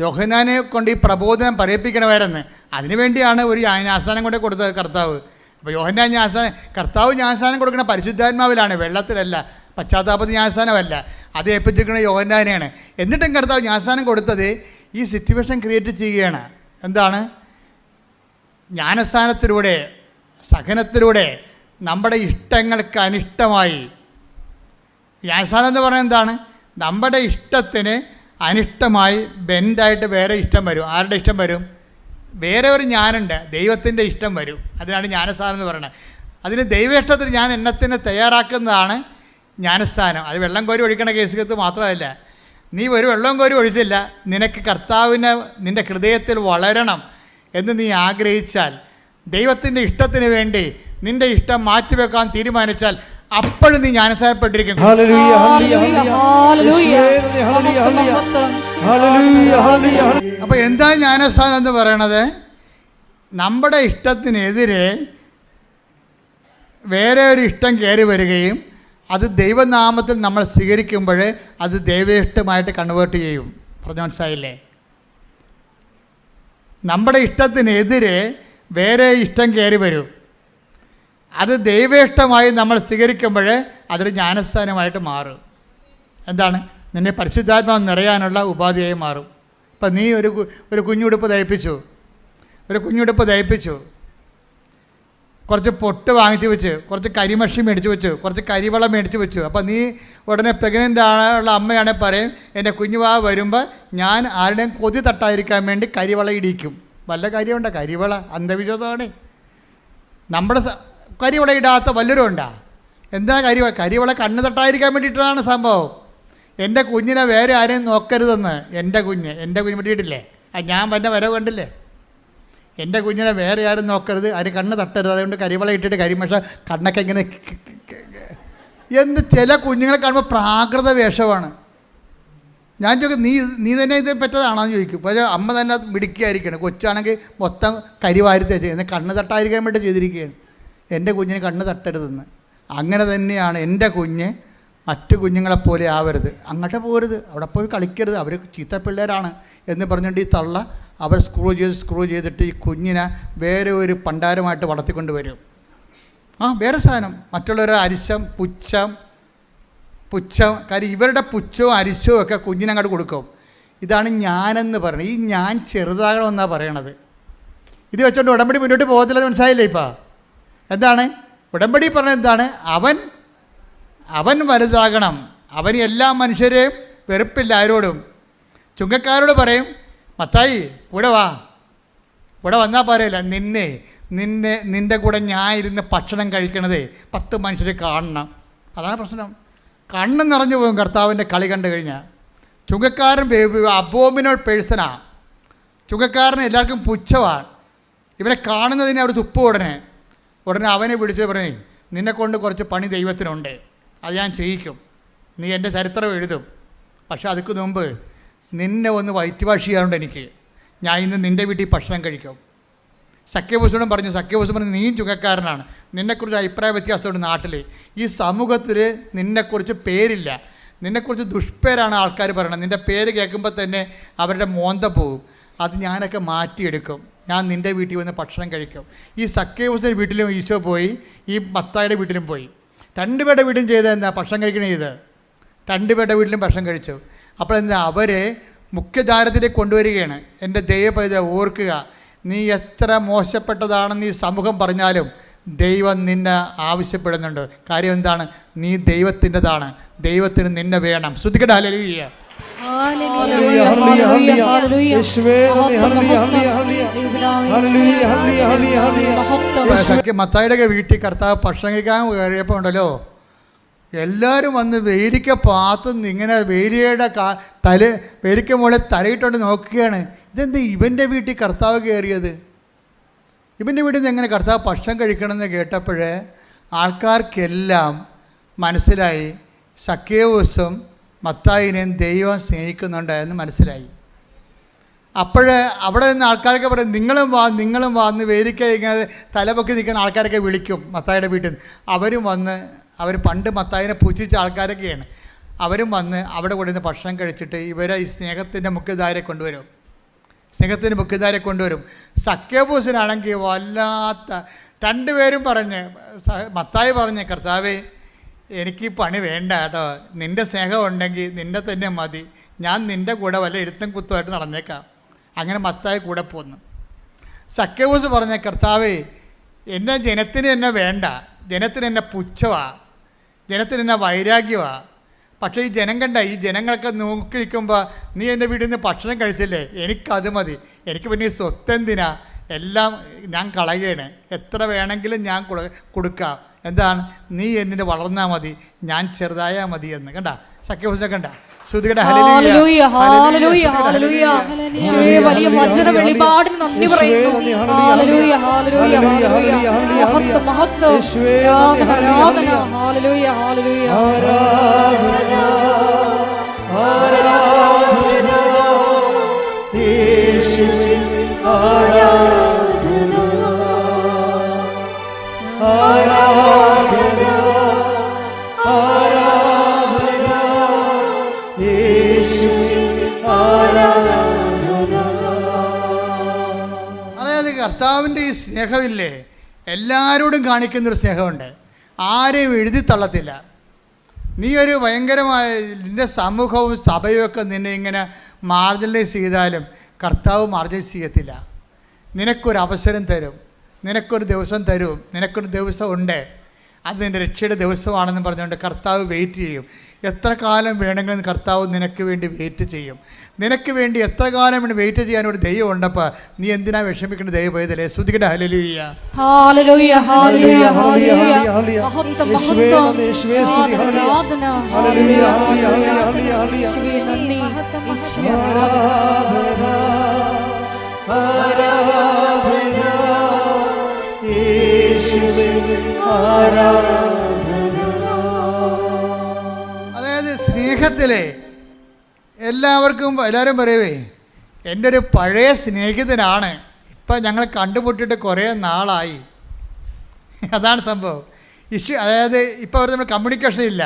യോഹന്നാനെ കൊണ്ട് ഈ പ്രബോധനം പറയിപ്പിക്കണമായിരുന്നു. അതിനുവേണ്ടിയാണ് ഒരു ജ്ഞാനസ്ഥാനം കൊണ്ട് കൊടുത്തത് കർത്താവ്. അപ്പോൾ കർത്താവ് ജ്ഞാനസ്ഥാനം കൊടുക്കുന്ന പരിശുദ്ധാത്മാവിലാണ്, വെള്ളത്തിലല്ല, പശ്ചാത്താപത്തിൽ ജ്ഞാനസ്ഥാനമല്ല. അത് ഏൽപ്പിച്ചിരിക്കുന്ന യോഹന്നാനെയാണ്. എന്നിട്ടും കർത്താവ് ജ്ഞാനസ്ഥാനം കൊടുത്തത് ഈ സിറ്റുവേഷൻ ക്രിയേറ്റ് ചെയ്യുകയാണ്. എന്താണ്? ജ്ഞാനസ്ഥാനത്തിലൂടെ, സഹനത്തിലൂടെ നമ്മുടെ ഇഷ്ടങ്ങൾക്ക് അനിഷ്ടമായി. ജ്ഞാനസ്ഥാനം എന്ന് പറയുന്നത് എന്താണ്? നമ്മുടെ ഇഷ്ടത്തിന് അനിഷ്ടമായി ബെൻഡായിട്ട് വേറെ ഇഷ്ടം വരും. ആരുടെ ഇഷ്ടം വരും? വേറെ ഒരു ഞാനുണ്ട്, ദൈവത്തിൻ്റെ ഇഷ്ടം വരും. അതിനാണ് ജ്ഞാനസ്ഥാനം എന്ന് പറയുന്നത്. അതിന് ദൈവ ഇഷ്ടത്തിൽ ഞാൻ എണ്ണത്തിന് തയ്യാറാക്കുന്നതാണ് ജ്ഞാനസ്ഥാനം. അത് വെള്ളം കോരി ഒഴിക്കണ കേസുകത്ത് മാത്രമല്ല. നീ ഒരു വെള്ളം കോരി ഒഴിച്ചില്ല, നിനക്ക് കർത്താവിനെ നിൻ്റെ ഹൃദയത്തിൽ വളരണം എന്ന് നീ ആഗ്രഹിച്ചാൽ, ദൈവത്തിൻ്റെ ഇഷ്ടത്തിന് വേണ്ടി നിൻ്റെ ഇഷ്ടം മാറ്റിവെക്കാൻ തീരുമാനിച്ചാൽ അപ്പോഴും നീ ജ്ഞാനസ്ഥാനപ്പെട്ടിരിക്കും. അപ്പോൾ എന്താ ജ്ഞാനസ്ഥാനം എന്ന് പറയണത്? നമ്മുടെ ഇഷ്ടത്തിനെതിരെ വേറെ ഒരു ഇഷ്ടം കയറി വരികയും അത് ദൈവനാമത്തിൽ നമ്മൾ സ്വീകരിക്കുമ്പോൾ അത് ദൈവേഷ്ടമായിട്ട് കൺവേർട്ട് ചെയ്യും. പറഞ്ഞ മനസ്സിലായില്ലേ? നമ്മുടെ ഇഷ്ടത്തിനെതിരെ വേറെ ഇഷ്ടം കയറി വരും. അത് ദൈവേഷ്ടമായി നമ്മൾ സ്വീകരിക്കുമ്പോൾ അതൊരു ജ്ഞാനസ്ഥാനമായിട്ട് മാറും. എന്താണ്? നിന്നെ പരിശുദ്ധാത്മാവ് നിറയാനുള്ള ഉപാധിയായി മാറും. ഇപ്പം നീ ഒരു കുഞ്ഞുടുപ്പ് തയ്പ്പിച്ചു, കുറച്ച് പൊട്ട് വാങ്ങിച്ച് വെച്ച്, കുറച്ച് കരിമഷി മേടിച്ച് വെച്ചു, കുറച്ച് കരിവളം മേടിച്ച് വെച്ചു. അപ്പോൾ നീ ഉടനെ പ്രഗ്നൻ്റ് ആണുള്ള അമ്മയാണെങ്കിൽ പറയും, എൻ്റെ കുഞ്ഞുവാ വരുമ്പോൾ ഞാൻ ആരുടെയും കൊതി തട്ടാതിരിക്കാൻ വേണ്ടി കരിവള ഇടിക്കും. വല്ല കാര്യമുണ്ടോ? കരിവള അന്ധവിശ്വാസമാണ്. നമ്മുടെ കരിവള ഇടാത്ത വല്ലവരും ഉണ്ടാ? എന്താ കരിവള കണ്ണ് തട്ടാതിരിക്കാൻ വേണ്ടിയിട്ടതാണ് സംഭവം. എൻ്റെ കുഞ്ഞിനെ വേറെ ആരെയും നോക്കരുതെന്ന്. എൻ്റെ കുഞ്ഞ് പറ്റിയിട്ടില്ലേ? ഞാൻ വന്നെ വരവ് കണ്ടില്ലേ? എൻ്റെ കുഞ്ഞിനെ വേറെ ആരും നോക്കരുത്, ആരും കണ്ണ് തട്ടരുത്. അതുകൊണ്ട് കരിവള ഇട്ടിട്ട് കരിമഷ കണ്ണൊക്കെ ഇങ്ങനെ ചില കുഞ്ഞുങ്ങളെ കാണുമ്പോൾ പ്രാകൃത വേഷമാണ്. ഞാൻ ചോദിക്കും, നീ തന്നെ ഇത് പറ്റതാണെന്ന് ചോദിക്കും. പക്ഷേ അമ്മ തന്നെ അത് മിടുക്കിയായിരിക്കണം. കൊച്ചാണെങ്കിൽ മൊത്തം കരിവാരുത്തേ ചെയ്യുന്നത്, കണ്ണ് തട്ടാതിരിക്കാൻ വേണ്ടി ചെയ്തിരിക്കുകയാണ്. എൻ്റെ കുഞ്ഞിന് കണ്ണ് തട്ടരുതെന്ന്. അങ്ങനെ തന്നെയാണ് എൻ്റെ കുഞ്ഞ് മറ്റു കുഞ്ഞുങ്ങളെപ്പോലെ ആവരുത്, അങ്ങോട്ട് പോകരുത്, അവിടെ പോയി കളിക്കരുത്, അവർ ചീത്ത പിള്ളേരാണ് എന്ന് പറഞ്ഞുകൊണ്ട് ഈ തള്ള അവർ സ്ക്രൂ ചെയ്തിട്ട് ഈ കുഞ്ഞിനെ വേറെ ഒരു പണ്ടാരമായിട്ട് വളർത്തിക്കൊണ്ട് വരും. വേറെ സാധനം, മറ്റുള്ളവരുടെ അരിശം, പുച്ഛം. കാര്യം ഇവരുടെ പുച്ഛവും അരിശവും ഒക്കെ കുഞ്ഞിനങ്ങോട്ട് കൊടുക്കും. ഇതാണ് ഞാനെന്ന് പറയുന്നത്. ഈ ഞാൻ ചെറുതാകണമെന്നാണ് പറയണത്. ഇത് വെച്ചോണ്ട് ഉടമ്പടി മുന്നോട്ട് പോകത്തില്ല. മനസ്സിലായില്ലേ? ഇപ്പം എന്താണ് ഉടമ്പടി പറഞ്ഞത്? എന്താണ്? അവൻ വലുതാകണം. അവന് എല്ലാ മനുഷ്യരെയും വെറുപ്പില്ല ആരോടും. ചുങ്കക്കാരോട് പറയും, മത്തായി ഇവിടെ വന്നാൽ പറയില്ല, നിൻ്റെ കൂടെ ഞാൻ ഇരുന്ന് ഭക്ഷണം കഴിക്കണതേ 10 മനുഷ്യരെ കാണണം. അതാണ് പ്രശ്നം. കണ്ണ് നിറഞ്ഞു പോകും കർത്താവിൻ്റെ കളി കണ്ടു കഴിഞ്ഞാൽ. ചുങ്കക്കാരൻ അബോമിനൽ പേഴ്സണാണ്. ചുങ്കക്കാരന് എല്ലാവർക്കും പുച്ഛമാണ്. ഇവരെ കാണുന്നതിന് അവർ തുപ്പും. ഉടനെ അവനെ വിളിച്ച് പറയും, നിന്നെക്കൊണ്ട് കുറച്ച് പണി ദൈവത്തിനുണ്ട്, അത് ഞാൻ ചെയ്യിക്കും, നീ എൻ്റെ ചരിത്രം എഴുതും. പക്ഷേ അതിക്ക് മുമ്പ് നിന്നെ ഒന്ന് വയറ്റ് വാഷ് ചെയ്യാറുണ്ട് എനിക്ക്. ഞാൻ ഇന്ന് നിൻ്റെ വീട്ടിൽ ഭക്ഷണം കഴിക്കും. സഖ്യഭൂഷണം പറഞ്ഞു, നീ ചുങ്കക്കാരനാണ്, നിന്നെക്കുറിച്ച് അഭിപ്രായ വ്യത്യാസമുണ്ട് നാട്ടിൽ. ഈ സമൂഹത്തിൽ നിന്നെക്കുറിച്ച് പേരില്ല. നിന്നെക്കുറിച്ച് ദുഷ്പേരാണ് ആൾക്കാർ പറയണത്. നിൻ്റെ പേര് കേൾക്കുമ്പോൾ തന്നെ അവരുടെ മോന്ത പോവും. അത് ഞാനൊക്കെ മാറ്റിയെടുക്കും. ഞാൻ നിൻ്റെ വീട്ടിൽ വന്ന് ഭക്ഷണം കഴിക്കും. ഈ സക്കേവൂസിൻ്റെ വീട്ടിലും ഈശോ പോയി, ഈ മത്തായിയുടെ വീട്ടിലും പോയി. രണ്ടുപേരുടെ വീട്ടിലും ചെയ്തത് എന്താ? ഭക്ഷണം കഴിക്കണേ ചെയ്ത്. രണ്ടുപേരുടെ വീട്ടിലും ഭക്ഷണം കഴിച്ചു. അപ്പോൾ എന്താ? അവരെ മുഖ്യധാരത്തിലേക്ക് കൊണ്ടുവരികയാണ്. എൻ്റെ ദൈവപൈത ഓർക്കുക, നീ എത്ര മോശപ്പെട്ടതാണെന്ന് ഈ സമൂഹം പറഞ്ഞാലും ദൈവം നിന്നെ ആവശ്യപ്പെടുന്നുണ്ട്. കാര്യം എന്താണ്? നീ ദൈവത്തിൻ്റെതാണ്. ദൈവത്തിന് നിന്നെ വേണം. ശ്രുതിക്കട്ടെ ഹല്ലേലൂയ. മത്തായിയുടെ വീട്ടിൽ കർത്താവ് ഭക്ഷണം കഴിക്കാൻ കയറിയപ്പോൾ ഉണ്ടല്ലോ, എല്ലാവരും വന്ന് വേലിക്ക പാത്തുനിന്ന് ഇങ്ങനെ വേലിക്ക മുകളിൽ തലയിട്ടോണ്ട് നോക്കുകയാണ്. ഇതെന്ത് ഇവൻ്റെ വീട്ടിൽ കർത്താവ് കയറിയത്? ഇവൻ്റെ വീട്ടിൽ നിന്ന് എങ്ങനെ കർത്താവ് ഭക്ഷണം കഴിക്കണമെന്ന് കേട്ടപ്പോൾ ആൾക്കാർക്കെല്ലാം മനസ്സിലായി സക്കേവൂസും മത്തായിനെയും ദൈവം സ്നേഹിക്കുന്നുണ്ട് എന്ന് മനസ്സിലായി. അപ്പോൾ അവിടെ നിന്ന് ആൾക്കാരൊക്കെ പറയും, നിങ്ങളും വാ എന്ന് വേലിക്ക ഇങ്ങനെ തലപൊക്കി നിൽക്കുന്ന ആൾക്കാരൊക്കെ വിളിക്കും മത്തായിയുടെ വീട്ടിൽ നിന്ന്. അവരും വന്ന്, അവർ പണ്ട് മത്തായിനെ പൂജിച്ച ആൾക്കാരൊക്കെയാണ്. അവരും വന്ന് അവിടെ കൊണ്ടുവന്ന് ഭക്ഷണം കഴിച്ചിട്ട് ഇവരെ ഈ സ്നേഹത്തിൻ്റെ മുഖ്യധാരയെ കൊണ്ടുവരും. സക്കേവൂസിനാണെങ്കിൽ വല്ലാത്ത, രണ്ടുപേരും പറഞ്ഞ്, മത്തായി പറഞ്ഞ്, കർത്താവേ എനിക്ക് പണി വേണ്ട കേട്ടോ, നിൻ്റെ സ്നേഹം ഉണ്ടെങ്കിൽ നിൻ്റെ തന്നെ മതി, ഞാൻ നിൻ്റെ കൂടെ വല്ല എഴുത്തും കുത്തുമായിട്ട് നടന്നേക്കാം. അങ്ങനെ മത്തായി കൂടെ പോന്നു. സക്കേവൂസ് പറഞ്ഞ, കർത്താവേ ജനത്തിന് എന്നെ വേണ്ട, ജനത്തിന് എന്നെ പുച്ഛമാണ്, ജനത്തിന് എന്നെ വൈരാഗ്യമാണ്. പക്ഷേ ഈ ജനം കണ്ട, ഈ ജനങ്ങളൊക്കെ നോക്കി നിൽക്കുമ്പോൾ നീ എൻ്റെ വീട്ടിൽ നിന്ന് ഭക്ഷണം കഴിച്ചില്ലേ, എനിക്കത് മതി, എനിക്ക് പിന്നെ ഈ സ്വത്തെന്തിനാ, എല്ലാം ഞാൻ കളയുകയാണ്, എത്ര വേണമെങ്കിലും ഞാൻ കൊടുക്കാം. എന്താണ്? നീ എന്നിട്ട് വളർന്നാൽ മതി, ഞാൻ ചെറുതായാൽ മതി എന്ന്. കണ്ട സക്കേവൂസിനെ കണ്ട? ശ്രുതികട ഹല്ലേലൂയ ഹല്ലേലൂയ ഹല്ലേലൂയ. യേശുവേ വലിയ വചന വെളിപാടിന് നന്ദി പറയുന്നു. Hallelujah hallelujah hallelujah. മഹത്വം മഹത്വം. ആരാധന ആരാധന. Hallelujah hallelujah. ആരാധന ആരാധന യേശുവേ ആരാധന ആരാധന ആരാധന യേശുവേ ആരാധന. അതായത് കർത്താവിൻ്റെ ഈ സ്നേഹമില്ലേ, എല്ലാവരോടും കാണിക്കുന്നൊരു സ്നേഹമുണ്ട്. ആരെയും എഴുതി തള്ളത്തില്ല. നീ ഒരു ഭയങ്കരമായ നിൻ്റെ സമൂഹവും സഭയും ഒക്കെ നിന്നെ ഇങ്ങനെ മാർജിനലൈസ് ചെയ്താലും കർത്താവ് മാർജിനലൈസ് ചെയ്യത്തില്ല. നിനക്കൊരു അവസരം തരും, നിനക്കൊരു ദിവസം തരും, നിനക്കൊരു ദിവസം ഉണ്ട്, അത് നിൻ്റെ രക്ഷയുടെ ദിവസമാണെന്ന് പറഞ്ഞുകൊണ്ട് കർത്താവ് വെയിറ്റ് ചെയ്യും. എത്ര കാലം വേണമെങ്കിലും കർത്താവ് നിനക്ക് വേണ്ടി വെയിറ്റ് ചെയ്യും. നിനക്ക് വേണ്ടി എത്ര കാലം വേണ്ടി വെയിറ്റ് ചെയ്യാനൊരു ദൈവം ഉണ്ടപ്പോൾ നീ എന്തിനാ വിഷമിക്കേണ്ട? ദൈവം പോയതല്ലേ. ശ്രുതികട ഹല്ലേലൂയ ഹല്ലേലൂയ ഹല്ലേലൂയ ഹല്ലേലൂയ. മഹത്വം മഹത്വം. ആരാധന ഹല്ലേലൂയ ഹല്ലേലൂയ. യേശുവേ നന്ദി. യേശുവേ ആരാധന ആരാധന യേശുവേ ആരാധന. അതായത് സ്നേഹത്തിലെ എല്ലാവരും പറയുവേ, എൻ്റെ ഒരു പഴയ സ്നേഹിതനാണ്, ഇപ്പം ഞങ്ങൾ കണ്ടുമുട്ടിയിട്ട് കുറേ നാളായി. അതാണ് സംഭവം. അതായത് ഇപ്പോൾ അവർ നമ്മൾ കമ്മ്യൂണിക്കേഷൻ ഇല്ല.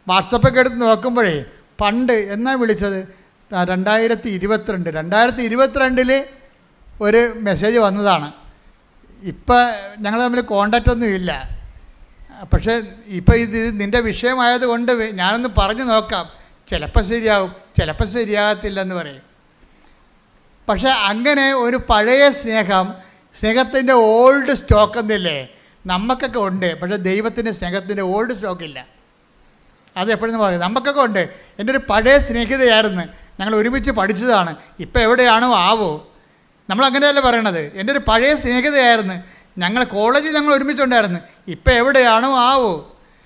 വാട്സപ്പൊക്കെ എടുത്ത് നോക്കുമ്പോഴേ പണ്ട് എന്നാ വിളിച്ചത്, 2022 ഒരു മെസ്സേജ് വന്നതാണ്. ഇപ്പം ഞങ്ങൾ തമ്മിൽ കോണ്ടാക്റ്റ് ഒന്നും ഇല്ല. പക്ഷേ ഇപ്പം ഇത് നിൻ്റെ വിഷയമായത് കൊണ്ട് ഞാനൊന്ന് പറഞ്ഞു നോക്കാം, ചിലപ്പോൾ ശരിയാവും, ചിലപ്പോൾ ശരിയാകത്തില്ലെന്ന് പറയും. പക്ഷേ അങ്ങനെ ഒരു പഴയ സ്നേഹത്തിൻ്റെ ഓൾഡ് സ്റ്റോക്ക് എന്നില്ലേ നമുക്കൊക്കെ ഉണ്ട്. പക്ഷേ ദൈവത്തിൻ്റെ സ്നേഹത്തിൻ്റെ ഓൾഡ് സ്റ്റോക്കില്ല. അത് എപ്പോഴെന്ന് പറയും, നമുക്കൊക്കെ ഉണ്ട്. എൻ്റെ ഒരു പഴയ സ്നേഹിതയായിരുന്നു, ഞങ്ങൾ ഒരുമിച്ച് പഠിച്ചതാണ്, ഇപ്പം എവിടെയാണോ ആവോ. നമ്മളങ്ങനെയല്ല പറയണത്. എൻ്റെ ഒരു പഴയ സ്നേഹിതയായിരുന്നു, ഞങ്ങൾ കോളേജിൽ ഞങ്ങൾ ഒരുമിച്ചുണ്ടായിരുന്നു, ഇപ്പം എവിടെയാണോ ആവോ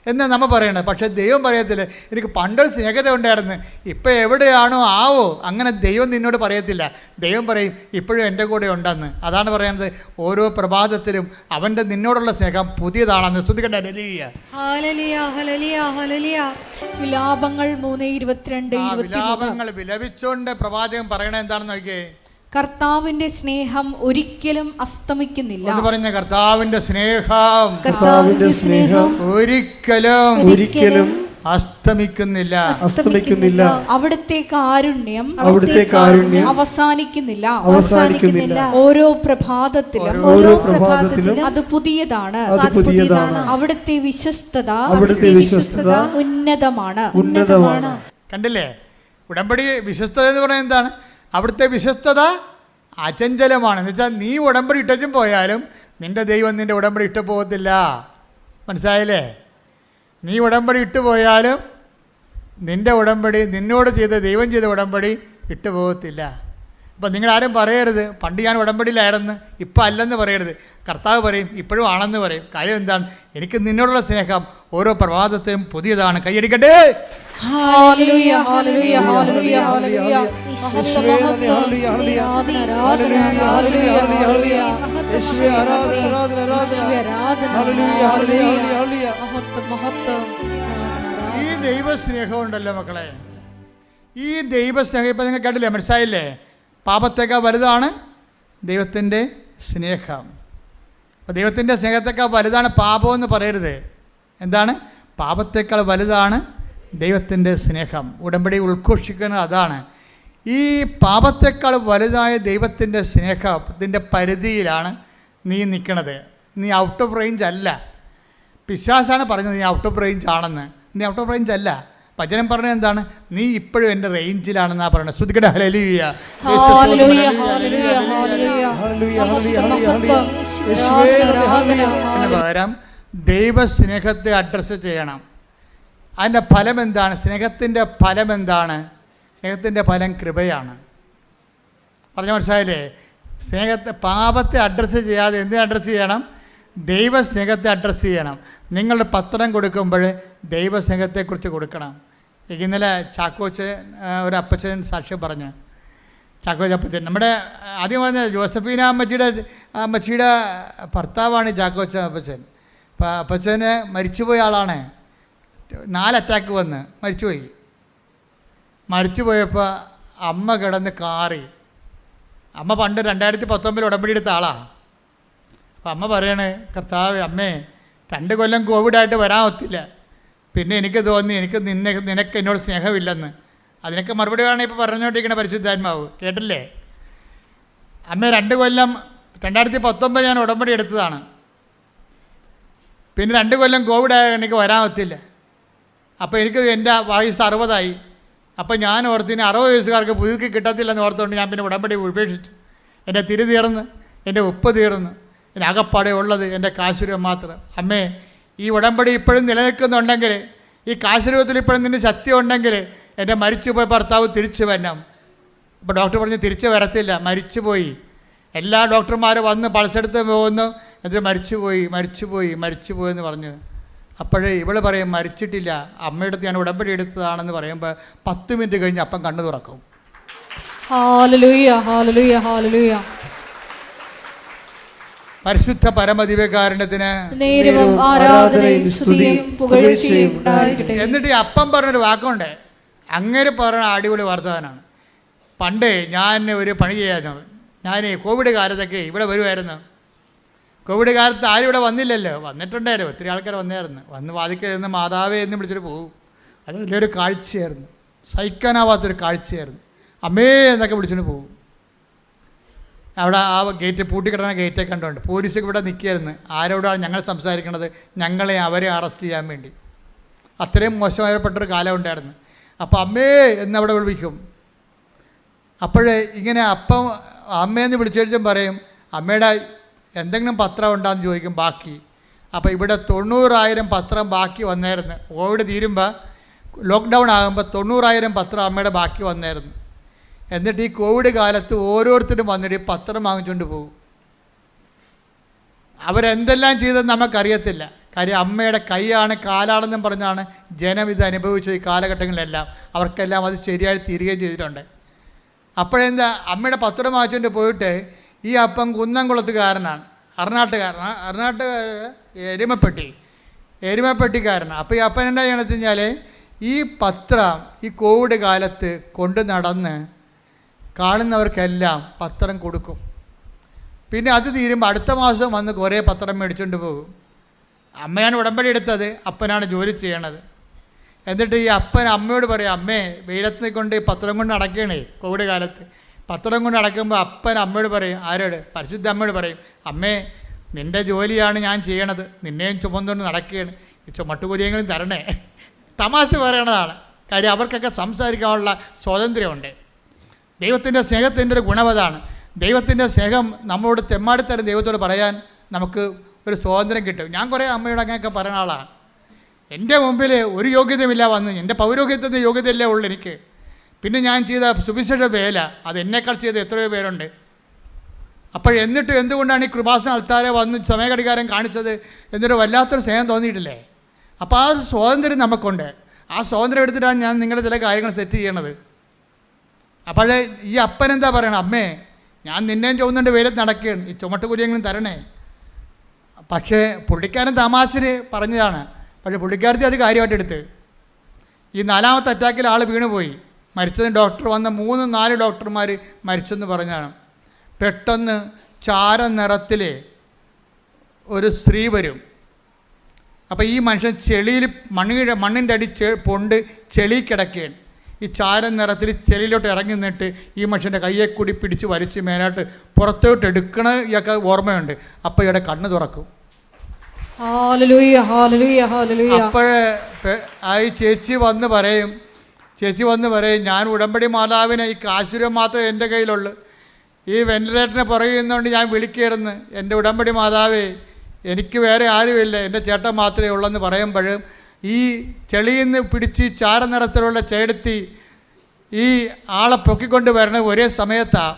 എന്നാണ് നമ്മൾ പറയണത്. പക്ഷേ ദൈവം പറയത്തില്ല, എനിക്ക് പണ്ടൊരു സ്നേഹിത ഉണ്ടായിരുന്നു, ഇപ്പം എവിടെയാണോ ആവോ. അങ്ങനെ ദൈവം നിന്നോട് പറയത്തില്ല. ദൈവം പറയും ഇപ്പോഴും എൻ്റെ കൂടെ ഉണ്ടെന്ന്. അതാണ് പറയുന്നത്, ഓരോ പ്രഭാതത്തിലും അവൻ്റെ നിന്നോടുള്ള സ്നേഹം പുതിയതാണെന്ന്. ശ്രുതികട ഹല്ലേലൂയ ഹല്ലേലൂയ ഹല്ലേലൂയ ഹല്ലേലൂയ. വിലാപങ്ങൾ 3:22-23. വിലാപങ്ങൾ വിലപിച്ചുകൊണ്ട് പ്രവാചകൻ പറയണത് എന്താണെന്ന് നോക്കിയേ. കർത്താവിന്റെ സ്നേഹം ഒരിക്കലും അസ്തമിക്കുന്നില്ല. എന്ന് പറഞ്ഞ കർത്താവിന്റെ സ്നേഹം കർത്താവിന്റെ സ്നേഹം ഒരിക്കലും ഒരിക്കലും അസ്തമിക്കുന്നില്ല. അസ്തമിക്കുന്നില്ല. അവിടുത്തെ കാരുണ്യം അവസാനിക്കുന്നില്ല. ഓരോ പ്രഭാതത്തിലും അത് പുതിയതാണ്. അവിടുത്തെ വിശ്വസ്തത ഉന്നതമാണ്. കണ്ടില്ലേ, ഉടമ്പടി വിശ്വസ്തത എന്ന് പറയുന്നത് എന്താണ്? അവിടുത്തെ വിശ്വസ്തത അചഞ്ചലമാണ്. എന്ന് വെച്ചാൽ നീ ഉടമ്പടി ഇട്ടും പോയാലും നിന്റെ ദൈവം നിന്റെ ഉടമ്പടി ഇട്ട് പോകത്തില്ല. മനസ്സിലായില്ലേ? നീ ഉടമ്പടി ഇട്ട് പോയാലും നിന്റെ ഉടമ്പടി, നിന്നോട് ചെയ്ത ദൈവം ചെയ്ത ഉടമ്പടി ഇട്ട് പോകത്തില്ല. അപ്പം നിങ്ങളാരും പറയരുത് പണ്ട് ഞാൻ ഉടമ്പടിയിലായിരുന്നു ഇപ്പം അല്ലെന്ന് പറയരുത്. കർത്താവ് പറയും ഇപ്പോഴും ആണെന്ന് പറയും. കാര്യം എന്താണ്? എനിക്ക് നിന്നോടുള്ള സ്നേഹം ഓരോ പ്രഭാതത്തെയും പുതിയതാണ്. കൈയടിക്കട്ടെ. Hallelujah hallelujah hallelujah hallelujah. യേശുവേ ഈ ദൈവസ്നേഹം ഉണ്ടല്ലോ മക്കളെ, ഈ ദൈവസ്നേഹം ഇപ്പം നിങ്ങൾ കണ്ടില്ലേ, മനസ്സിലായില്ലേ? പാപത്തേക്കാൾ വലുതാണ് ദൈവത്തിൻ്റെ സ്നേഹം. അപ്പോൾ ദൈവത്തിൻ്റെ സ്നേഹത്തേക്കാൾ വലുതാണ് പാപമെന്ന് പറയരുത്. എന്താണ്? പാപത്തേക്കാൾ വലുതാണ് ദൈവത്തിൻ്റെ സ്നേഹം. ഉടമ്പടി ഉദ്ഘോഷിക്കുന്നത് അതാണ്. ഈ പാപത്തേക്കാൾ വലുതായ ദൈവത്തിൻ്റെ സ്നേഹത്തിൻ്റെ പരിധിയിലാണ് നീ നിൽക്കണത്. നീ ഔട്ട് ഓഫ് റേഞ്ച് അല്ല. പിശാചാണ് പറഞ്ഞത് നീ ഔട്ട് ഓഫ് റേഞ്ച് ആണെന്ന്. നീ ഔട്ട് ഓഫ് റേഞ്ച് അല്ല. വചനം പറഞ്ഞത് എന്താണ്? നീ ഇപ്പോഴും എൻ്റെ റേഞ്ചിലാണെന്നാണ് പറയുന്നത്. ശ്രുതിക്കട്ടെ ഹല്ലേലൂയ. പകരം ദൈവസ്നേഹത്തെ അഡ്രസ്സ് ചെയ്യണം. അതിൻ്റെ ഫലം എന്താണ്? സ്നേഹത്തിൻ്റെ ഫലം എന്താണ്? സ്നേഹത്തിൻ്റെ ഫലം കൃപയാണ്. പറഞ്ഞ മനസ്സിലായില്ലേ? പാപത്തെ അഡ്രസ്സ് ചെയ്യാതെ എന്തിനെ അഡ്രസ്സ് ചെയ്യണം? ദൈവസ്നേഹത്തെ അഡ്രസ്സ് ചെയ്യണം. നിങ്ങളുടെ പത്രം കൊടുക്കുമ്പോൾ ദൈവസ്നേഹത്തെക്കുറിച്ച് കൊടുക്കണം. ഇന്നലെ ചാക്കോച്ചൻ ഒരു അപ്പച്ചൻ സാക്ഷ്യം പറഞ്ഞു. ചാക്കോച്ച അപ്പച്ചൻ നമ്മുടെ ആദ്യം പറഞ്ഞ ജോസഫീന അമ്മച്ചിയുടെ ഭർത്താവാണ് ചാക്കോച്ച അപ്പച്ചൻ. അപ്പം അപ്പച്ചന് മരിച്ചുപോയ ആളാണ്. 4 അറ്റാക്ക് വന്ന് മരിച്ചുപോയപ്പോൾ അമ്മ കിടന്ന് കാറി. അമ്മ പണ്ട് 2019 ഉടമ്പടി എടുത്ത ആളാണ്. അപ്പം അമ്മ പറയണേ, കർത്താവ് അമ്മേ 2 കൊല്ലം കോവിഡായിട്ട് വരാൻ ഒത്തില്ല. പിന്നെ എനിക്ക് തോന്നി നിനക്ക് എന്നോട് സ്നേഹമില്ലെന്ന്. അതിനൊക്കെ മറുപടി വേണം ഇപ്പോൾ പറഞ്ഞുകൊണ്ടിരിക്കുന്ന പരിശുദ്ധാത്മാവ്. കേട്ടില്ലേ? അമ്മേ 2 കൊല്ലം 2019 ഞാൻ ഉടമ്പടി എടുത്തതാണ്. പിന്നെ 2 കൊല്ലം കോവിഡായ എനിക്ക് വരാൻ ഒത്തില്ല. അപ്പോൾ എനിക്ക് എൻ്റെ വയസ്സ് 60 അപ്പോൾ ഞാൻ ഓർത്തിന് 60 വയസ്സുകാർക്ക് പുതുക്കി കിട്ടത്തില്ലെന്ന് ഓർത്തുകൊണ്ട് ഞാൻ പിന്നെ ഉടമ്പടി ഉപേക്ഷിച്ചു. എൻ്റെ തിരി തീർന്ന്, എൻ്റെ ഉപ്പ് തീർന്ന്, എൻ്റെ അകപ്പാടെ ഉള്ളത് എൻ്റെ കാശുരൂപം മാത്രം. അമ്മേ, ഈ ഉടമ്പടി ഇപ്പോഴും നിലനിൽക്കുന്നുണ്ടെങ്കിൽ, ഈ കാശുരൂപത്തിൽ ഇപ്പോഴും നിൻ്റെ ശക്തി ഉണ്ടെങ്കിൽ എൻ്റെ മരിച്ചുപോയ ഭർത്താവ് തിരിച്ചു വരണം. അപ്പോൾ ഡോക്ടർ പറഞ്ഞ് തിരിച്ചു വരത്തില്ല, മരിച്ചുപോയി. എല്ലാ ഡോക്ടർമാരും വന്ന് പൾസെടുത്ത് പോകുന്നു, എന്നിട്ട് മരിച്ചുപോയി എന്ന് പറഞ്ഞു. അപ്പോഴേ ഇവൾ പറയും മരിച്ചിട്ടില്ല, അമ്മയുടെ അടുത്ത് ഞാൻ ഉടമ്പടി എടുത്തതാണെന്ന് പറയുമ്പോൾ 10 മിനിറ്റ് കഴിഞ്ഞ് അപ്പം കണ്ണു തുറക്കും. Hallelujah hallelujah hallelujah. പരിശുദ്ധ പരമദിവ്യകാരുണ്യത്തിന് ആരാധനയും സ്തുതിയും പുകഴ്ചയും ഉണ്ടായിരിക്കട്ടെ. എന്നിട്ട് ഈ അപ്പം പറഞ്ഞൊരു വാക്കുണ്ട്, അങ്ങനെ പറഞ്ഞ അടിപൊളി വർത്തമാനാണ്. പണ്ട് ഞാൻ ഒരു പണി ചെയ്യായിരുന്നു. ഞാൻ കോവിഡ് കാലത്തൊക്കെ ഇവിടെ വരുമായിരുന്നു. കോവിഡ് കാലത്ത് ആരും ഇവിടെ വന്നില്ലല്ലോ. വന്നിട്ടുണ്ടായിരുന്നു, ഒത്തിരി ആൾക്കാർ വന്ന് വാതിക്കൽ നിന്ന് മാതാവേ എന്ന് വിളിച്ചിട്ട് പോകും. അത് വലിയൊരു കാഴ്ചയായിരുന്നു, സഹിക്കാനാവാത്തൊരു കാഴ്ചയായിരുന്നു. അമ്മേ എന്നൊക്കെ വിളിച്ചിട്ട് പോകും. അവിടെ ആ ഗേറ്റ് പൂട്ടിക്കിടന്ന ഗേറ്റൊക്കെ കണ്ടുകൊണ്ട് പോലീസൊക്കെ ഇവിടെ നിൽക്കുകയായിരുന്നു. ആരോടാണ് ഞങ്ങൾ സംസാരിക്കണത്? അവരെ അറസ്റ്റ് ചെയ്യാൻ വേണ്ടി. അത്രയും മോശമായപ്പെട്ടൊരു കാലം ഉണ്ടായിരുന്നു. അപ്പോൾ അമ്മേ എന്നവിടെ വിളിക്കും. അപ്പോഴേ ഇങ്ങനെ അമ്മയെന്ന് വിളിച്ചും പറയും, അമ്മയുടെ എന്തെങ്കിലും പത്രം ഉണ്ടാകുന്ന ചോദിക്കും ബാക്കി. അപ്പോൾ ഇവിടെ 90,000 പത്രം ബാക്കി വന്നായിരുന്നു. കോവിഡ് തീരുമ്പോൾ, ലോക്ക്ഡൗൺ ആകുമ്പോൾ 90,000 പത്രം അമ്മയുടെ ബാക്കി വന്നായിരുന്നു. എന്നിട്ട് ഈ കോവിഡ് കാലത്ത് ഓരോരുത്തരും വന്നിട്ട് ഈ പത്രം വാങ്ങിച്ചുകൊണ്ട് പോകും. അവരെന്തെല്ലാം ചെയ്തെന്ന് നമുക്കറിയത്തില്ല. കാര്യം അമ്മയുടെ കൈയാണ് കാലാണെന്നും പറഞ്ഞാണ് ജനം ഇത് അനുഭവിച്ചത്. ഈ കാലഘട്ടങ്ങളിലെല്ലാം അവർക്കെല്ലാം അത് ശരിയായി തീരുകയും ചെയ്തിട്ടുണ്ട്. അപ്പോഴെന്താ, അമ്മയുടെ പത്രം വാങ്ങിച്ചുകൊണ്ട് പോയിട്ട് ഈ അപ്പം കുന്നംകുളത്തുകാരനാണ്, അർണാട്ടുകാർ എരുമപ്പെട്ടിക്കാരനാണ്. അപ്പോൾ ഈ അപ്പൻ എന്താ ചെയ്യണമെന്ന് വെച്ച് കഴിഞ്ഞാൽ ഈ പത്രം ഈ കോവിഡ് കാലത്ത് കൊണ്ട് നടന്ന് കാണുന്നവർക്കെല്ലാം പത്രം കൊടുക്കും. പിന്നെ അത് തീരുമ്പോൾ അടുത്ത മാസം വന്ന് കുറേ പത്രം മേടിച്ചുകൊണ്ട് പോകും. അമ്മയാണ് ഉടമ്പടി എടുത്തത്, അപ്പനാണ് ജോലി ചെയ്യണത്. എന്നിട്ട് ഈ അപ്പൻ അമ്മയോട് പറയും, അമ്മേ വെയിലത്ത് കൊണ്ട് പത്രം കൊണ്ട് അടയ്ക്കണേ, കോവിഡ് കാലത്ത് പത്രം കൊണ്ട് അടയ്ക്കുമ്പോൾ അപ്പൻ അമ്മയോട് പറയും, ആരോട്? പരിശുദ്ധ അമ്മയോട് പറയും, അമ്മേ നിൻ്റെ ജോലിയാണ് ഞാൻ ചെയ്യണത്, നിന്നെയും ചുമന്നുകൊണ്ട് നടക്കുകയാണ്, ഈ ചുമട്ടുകൂലിയെങ്കിലും തരണേ. തമാശ പറയണതാണ്. കാര്യം അവർക്കൊക്കെ സംസാരിക്കാനുള്ള സ്വാതന്ത്ര്യമുണ്ട്. ദൈവത്തിൻ്റെ സ്നേഹത്തിൻ്റെ ഒരു ഗുണവതാണ്. ദൈവത്തിൻ്റെ സ്നേഹം നമ്മളോട് തെമ്മാടിത്തരം ദൈവത്തോട് പറയാൻ നമുക്ക് ഒരു സ്വാതന്ത്ര്യം കിട്ടും. ഞാൻ കുറേ അമ്മയോട് അങ്ങനെയൊക്കെ പറയുന്ന ആളാണ്. എൻ്റെ മുമ്പിൽ ഒരു യോഗ്യതയുമില്ല വന്ന്, എൻ്റെ പൗരോഹിത്യത്തിൻ്റെ യോഗ്യതയല്ലേ ഉള്ളൂ എനിക്ക്. പിന്നെ ഞാൻ ചെയ്ത സുവിശേഷ വേല അത് എന്നേക്കാൾ ചെയ്ത എത്രയോ പേരുണ്ട്. അപ്പോൾ എന്നിട്ട് എന്തുകൊണ്ടാണ് ഈ കൃപാസന ആൾക്കാരെ വന്ന് സമയഘടികാരം കാണിച്ചത് എന്നൊരു വല്ലാത്തൊരു സ്നേഹം തോന്നിയിട്ടില്ലേ? അപ്പോൾ ആ ഒരു സ്വാതന്ത്ര്യം നമുക്കുണ്ട്. ആ സ്വാതന്ത്ര്യം എടുത്തിട്ടാണ് ഞാൻ നിങ്ങളുടെ ചില കാര്യങ്ങൾ സെറ്റ് ചെയ്യണത്. അപ്പോഴേ ഈ അപ്പൻ എന്താ പറയണം, അമ്മേ ഞാൻ നിന്നെയും ചുമന്നുകൊണ്ട് വെയിലത്ത് നടക്കുകയാണ്, ഈ ചുമട്ടുകൂലിയെങ്കിലും തരണേ. പക്ഷേ പുള്ളിക്കാരൻ തമാശന് പറഞ്ഞതാണ്. പക്ഷേ പുള്ളിക്കാരത്തി അത് കാര്യമായിട്ട് എടുത്ത്. ഈ 4ാമത്തെ അറ്റാക്കിൽ ആൾ വീണുപോയി, മരിച്ചതിന് ഡോക്ടർ വന്ന 3-4 ഡോക്ടർമാർ മരിച്ചെന്ന് പറഞ്ഞാണ്. പെട്ടെന്ന് ചാര നിറത്തിൽ ഒരു സ്ത്രീ വരും. അപ്പോൾ ഈ മനുഷ്യൻ ചെളിയിൽ മണ്ണിൻ്റെ അടി പൊണ്ട് ചെളി കിടക്കുകയാണ്. ഈ ചാര നിറത്തിൽ ചെളിയിലോട്ട് ഇറങ്ങി നിന്നിട്ട് ഈ മനുഷ്യൻ്റെ കയ്യെ കൂടി പിടിച്ച് വലിച്ച് മേലായിട്ട് പുറത്തോട്ട് എടുക്കണ ഇയാൾക്ക് ഓർമ്മയുണ്ട്. അപ്പോൾ ഇയാളുടെ കണ്ണ് തുറക്കും. അപ്പോഴേ ഈ ചേച്ചി വന്ന് പറയും, ഞാൻ ഉടമ്പടി മാതാവിനെ ഈ കാശുരം മാത്രമേ എൻ്റെ കയ്യിലുള്ളൂ, ഈ വെന്റിലേറ്ററിനെ പറയുന്നതുകൊണ്ട് ഞാൻ വിളിക്കുകയായിരുന്നു, എൻ്റെ ഉടമ്പടി മാതാവേ എനിക്ക് വേറെ ആരുമില്ല, എൻ്റെ ചേട്ടൻ മാത്രമേ ഉള്ളെന്ന് പറയുമ്പോഴും ഈ ചെളിയിൽ നിന്ന് പിടിച്ച് ചാര നിറത്തിലുള്ള ചേടത്തി ഈ ആളെ പൊക്കിക്കൊണ്ട് വരണത് ഒരേ സമയത്താണ്.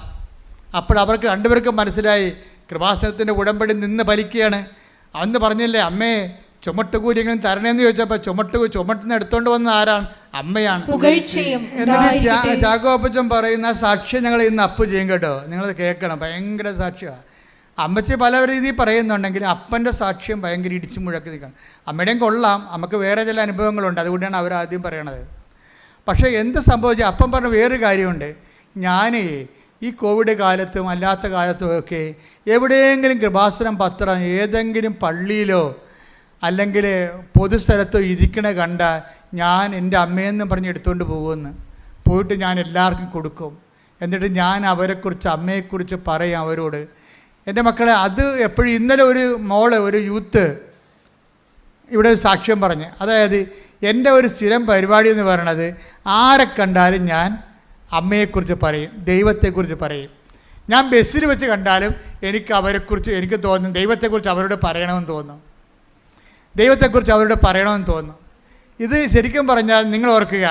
അപ്പോൾ അവർക്ക് രണ്ടുപേർക്കും മനസ്സിലായി കൃപാസനത്തിൻ്റെ ഉടമ്പടി നിന്ന് ഫലിക്കുകയാണ്. അന്ന് പറഞ്ഞില്ലേ, അമ്മേ ചുമട്ടുകൂലിയെങ്കിലും തരണേന്ന് ചോദിച്ചപ്പോൾ ചുമട്ടിന് എടുത്തോണ്ട് വന്ന ആരാണ്? അമ്മയാണ്. എന്നിട്ട് ചാക്കോപ്പച്ചൻ പറയുന്ന സാക്ഷ്യം ഞങ്ങൾ ഇന്ന് അപ്പ് ചെയ്യും കേട്ടോ, നിങ്ങളത് കേൾക്കണം, ഭയങ്കര സാക്ഷ്യമാണ്. അമ്മച്ചി പല രീതിയിൽ പറയുന്നുണ്ടെങ്കിലും അപ്പൻ്റെ സാക്ഷ്യം ഭയങ്കര ഇടിച്ചു മുഴക്കി നിൽക്കണം. അമ്മയുടെയും കൊള്ളാം, നമുക്ക് വേറെ ചില അനുഭവങ്ങളുണ്ട്, അതുകൊണ്ടാണ് അവരാദ്യം പറയണത്. പക്ഷേ എന്ത് സംഭവിച്ചാൽ അപ്പം പറഞ്ഞ വേറൊരു കാര്യമുണ്ട്. ഞാൻ ഈ കോവിഡ് കാലത്തും അല്ലാത്ത കാലത്തുമൊക്കെ എവിടെയെങ്കിലും കൃപാസനം പത്രം ഏതെങ്കിലും പള്ളിയിലോ അല്ലെങ്കിൽ പൊതുസ്ഥലത്തോ ഇരിക്കണ കണ്ട ഞാൻ എൻ്റെ അമ്മയെന്നും പറഞ്ഞ് എടുത്തുകൊണ്ട് പോകുമെന്ന് പോയിട്ട് ഞാൻ എല്ലാവർക്കും കൊടുക്കും. എന്നിട്ട് ഞാൻ അവരെക്കുറിച്ച് അമ്മയെക്കുറിച്ച് പറയും അവരോട്. എൻ്റെ മക്കളെ അത് എപ്പോഴും ഇന്നലെ ഒരു യൂത്ത് ഇവിടെ സാക്ഷ്യം പറഞ്ഞ്, അതായത് എൻ്റെ ഒരു സ്ഥിരം പരിപാടി എന്ന് പറയണത് ആരെ കണ്ടാലും ഞാൻ അമ്മയെക്കുറിച്ച് പറയും, ദൈവത്തെക്കുറിച്ച് പറയും. ഞാൻ ബസ്സിൽ വെച്ച് കണ്ടാലും എനിക്ക് തോന്നും ദൈവത്തെക്കുറിച്ച് അവരോട് പറയണമെന്ന് തോന്നും. ഇത് ശരിക്കും പറഞ്ഞാൽ നിങ്ങൾ ഓർക്കുക,